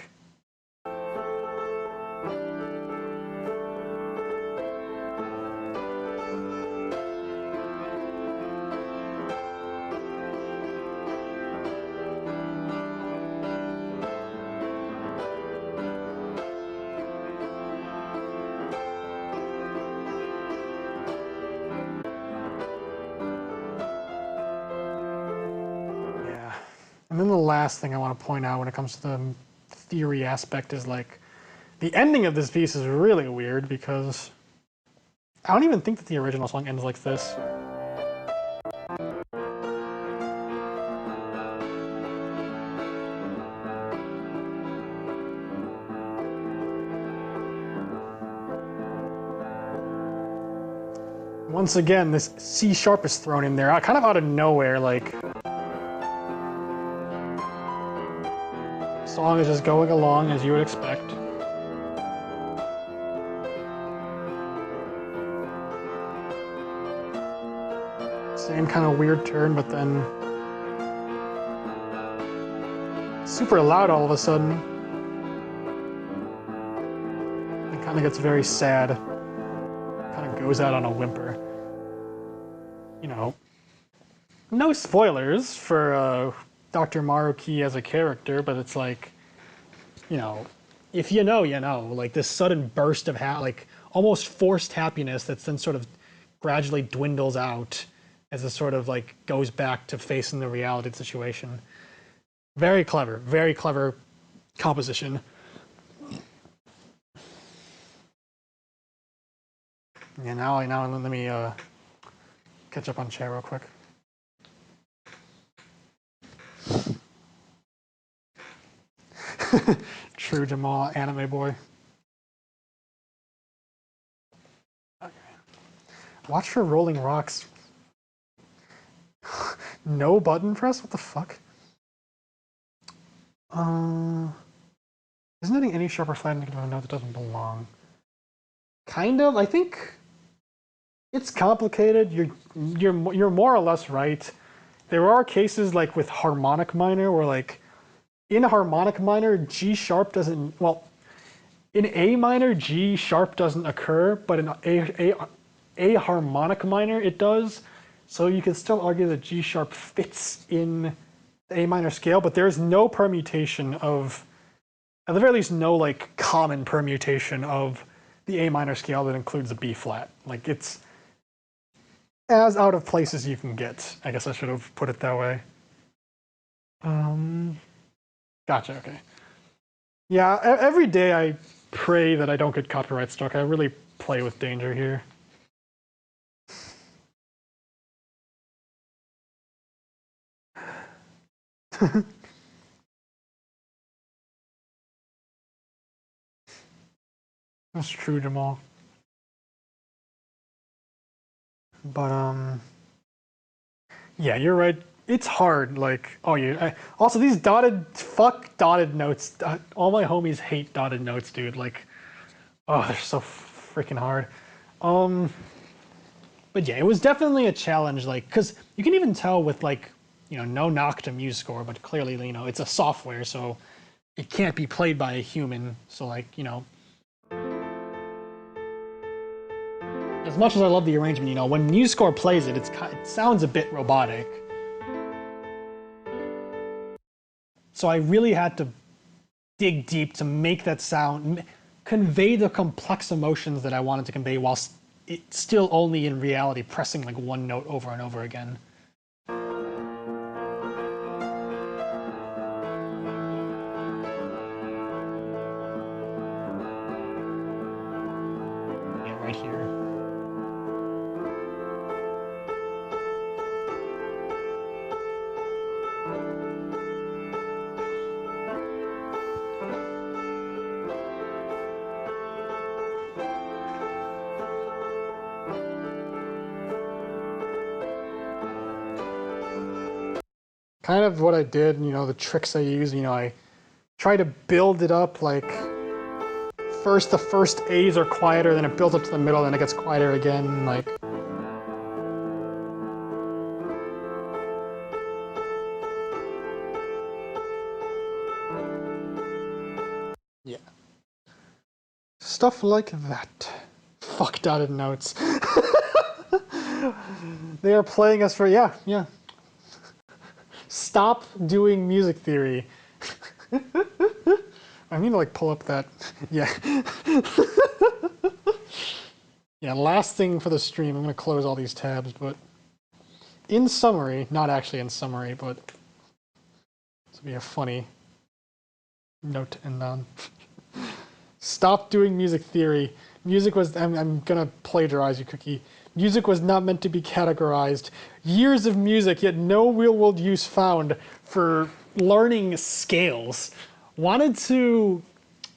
and then the last thing I want to point out when it comes to the theory aspect is, like, the ending of this piece is really weird because I don't even think that the original song ends like this. Once again, this C sharp is thrown in there, kind of out of nowhere, like, song is just going along as you would expect. Same kind of weird turn, but then super loud all of a sudden. It kind of gets very sad. Kind of goes out on a whimper. You know, no spoilers for Dr. Maruki as a character, but it's like, you know, if you know, you know. Like, this sudden burst of like almost forced happiness that's then sort of gradually dwindles out as it sort of, like, goes back to facing the reality situation. Very clever composition. Yeah, now let me catch up on chat real quick. True Jamal, anime boy. Okay. Watch for Rolling Rocks. No button press? What the fuck? Isn't it any sharp or flat indicative of a note that doesn't belong? Kind of. I think it's complicated. You're more or less right. There are cases, like, with harmonic minor where, like, in harmonic minor, G sharp doesn't, well, in A minor, G sharp doesn't occur, but in A harmonic minor, it does. So you can still argue that G sharp fits in the A minor scale, but there's no permutation of, at the very least, no, like, common permutation of the A minor scale that includes a B flat. Like, it's as out of place as you can get. I guess I should have put it that way. Gotcha, okay. Yeah, every day I pray that I don't get copyright struck. I really play with danger here. That's true, Jamal. But yeah, you're right. It's hard. Like, oh, also these fuck dotted notes. All my homies hate dotted notes, dude. Like, oh, they're so freaking hard. Um, but yeah, it was definitely a challenge. Like, because you can even tell with like, no knock to MuseScore, but clearly, it's a software, so it can't be played by a human. So like, as much as I love the arrangement, when MuseScore plays it, it sounds a bit robotic. So I really had to dig deep to make that sound, convey the complex emotions that I wanted to convey while it's still only in reality pressing like one note over and over again. Yeah, right here. Kind of what I did, the tricks I use, I try to build it up like the first A's are quieter, then it builds up to the middle, then it gets quieter again, like. Yeah. Stuff like that. Fuck dotted notes. They are playing us for, yeah. Stop doing music theory. I need to like pull up that, yeah. Yeah, last thing for the stream, I'm gonna close all these tabs, but in summary, not actually in summary, but this will be a funny note to end on. Stop doing music theory. Music was, I'm gonna plagiarize you, Cookie. Music was not meant to be categorized. Years of music, yet no real-world use found for learning scales. Wanted to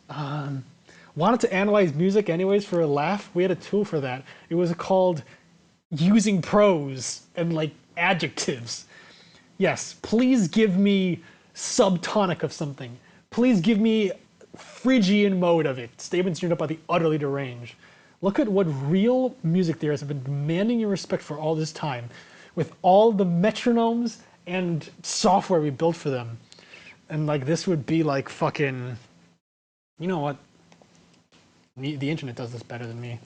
analyze music anyways for a laugh. We had a tool for that. It was called using prose and like adjectives. Yes, please give me subtonic of something. Please give me Phrygian mode of it. Statements turned up by the utterly deranged. Look at what real music theorists have been demanding your respect for all this time, with all the metronomes and software we built for them. And like this would be like fucking, you know what? The internet does this better than me.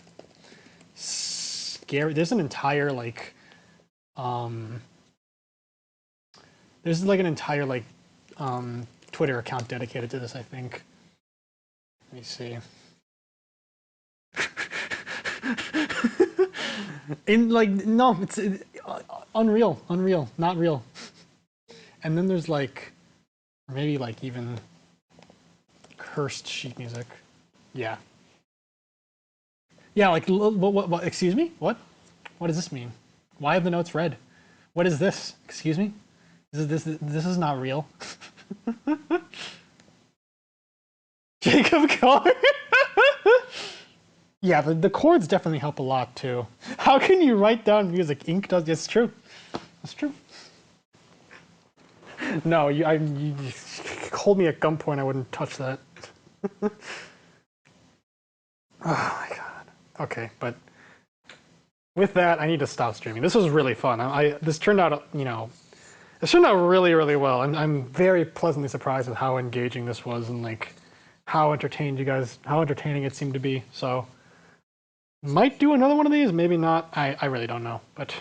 Scary. There's an entire like, there's like an entire like, Twitter account dedicated to this, I think. Let me see. In like, no, it's unreal, not real. And then there's like, maybe like even cursed sheet music. Yeah. Yeah, like, what, excuse me? What does this mean? Why have the notes red? What is this? Excuse me? This is not real. Jacob Carr? Yeah, the chords definitely help a lot too. How can you write down music? Ink does. It's true. It's true. No, you hold me at gunpoint. I wouldn't touch that. Oh my god. Okay, but with that, I need to stop streaming. This was really fun. This turned out, this turned out really, really well. I'm very pleasantly surprised with how engaging this was and like how entertained how entertaining it seemed to be. So. Might do another one of these, maybe not. I really don't know. But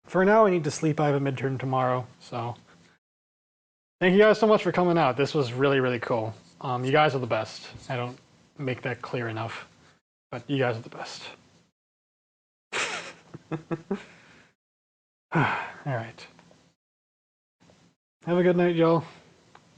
for now, I need to sleep. I have a midterm tomorrow. So thank you guys so much for coming out. This was really, really cool. You guys are the best. I don't make that clear enough. But you guys are the best. All right. Have a good night, y'all.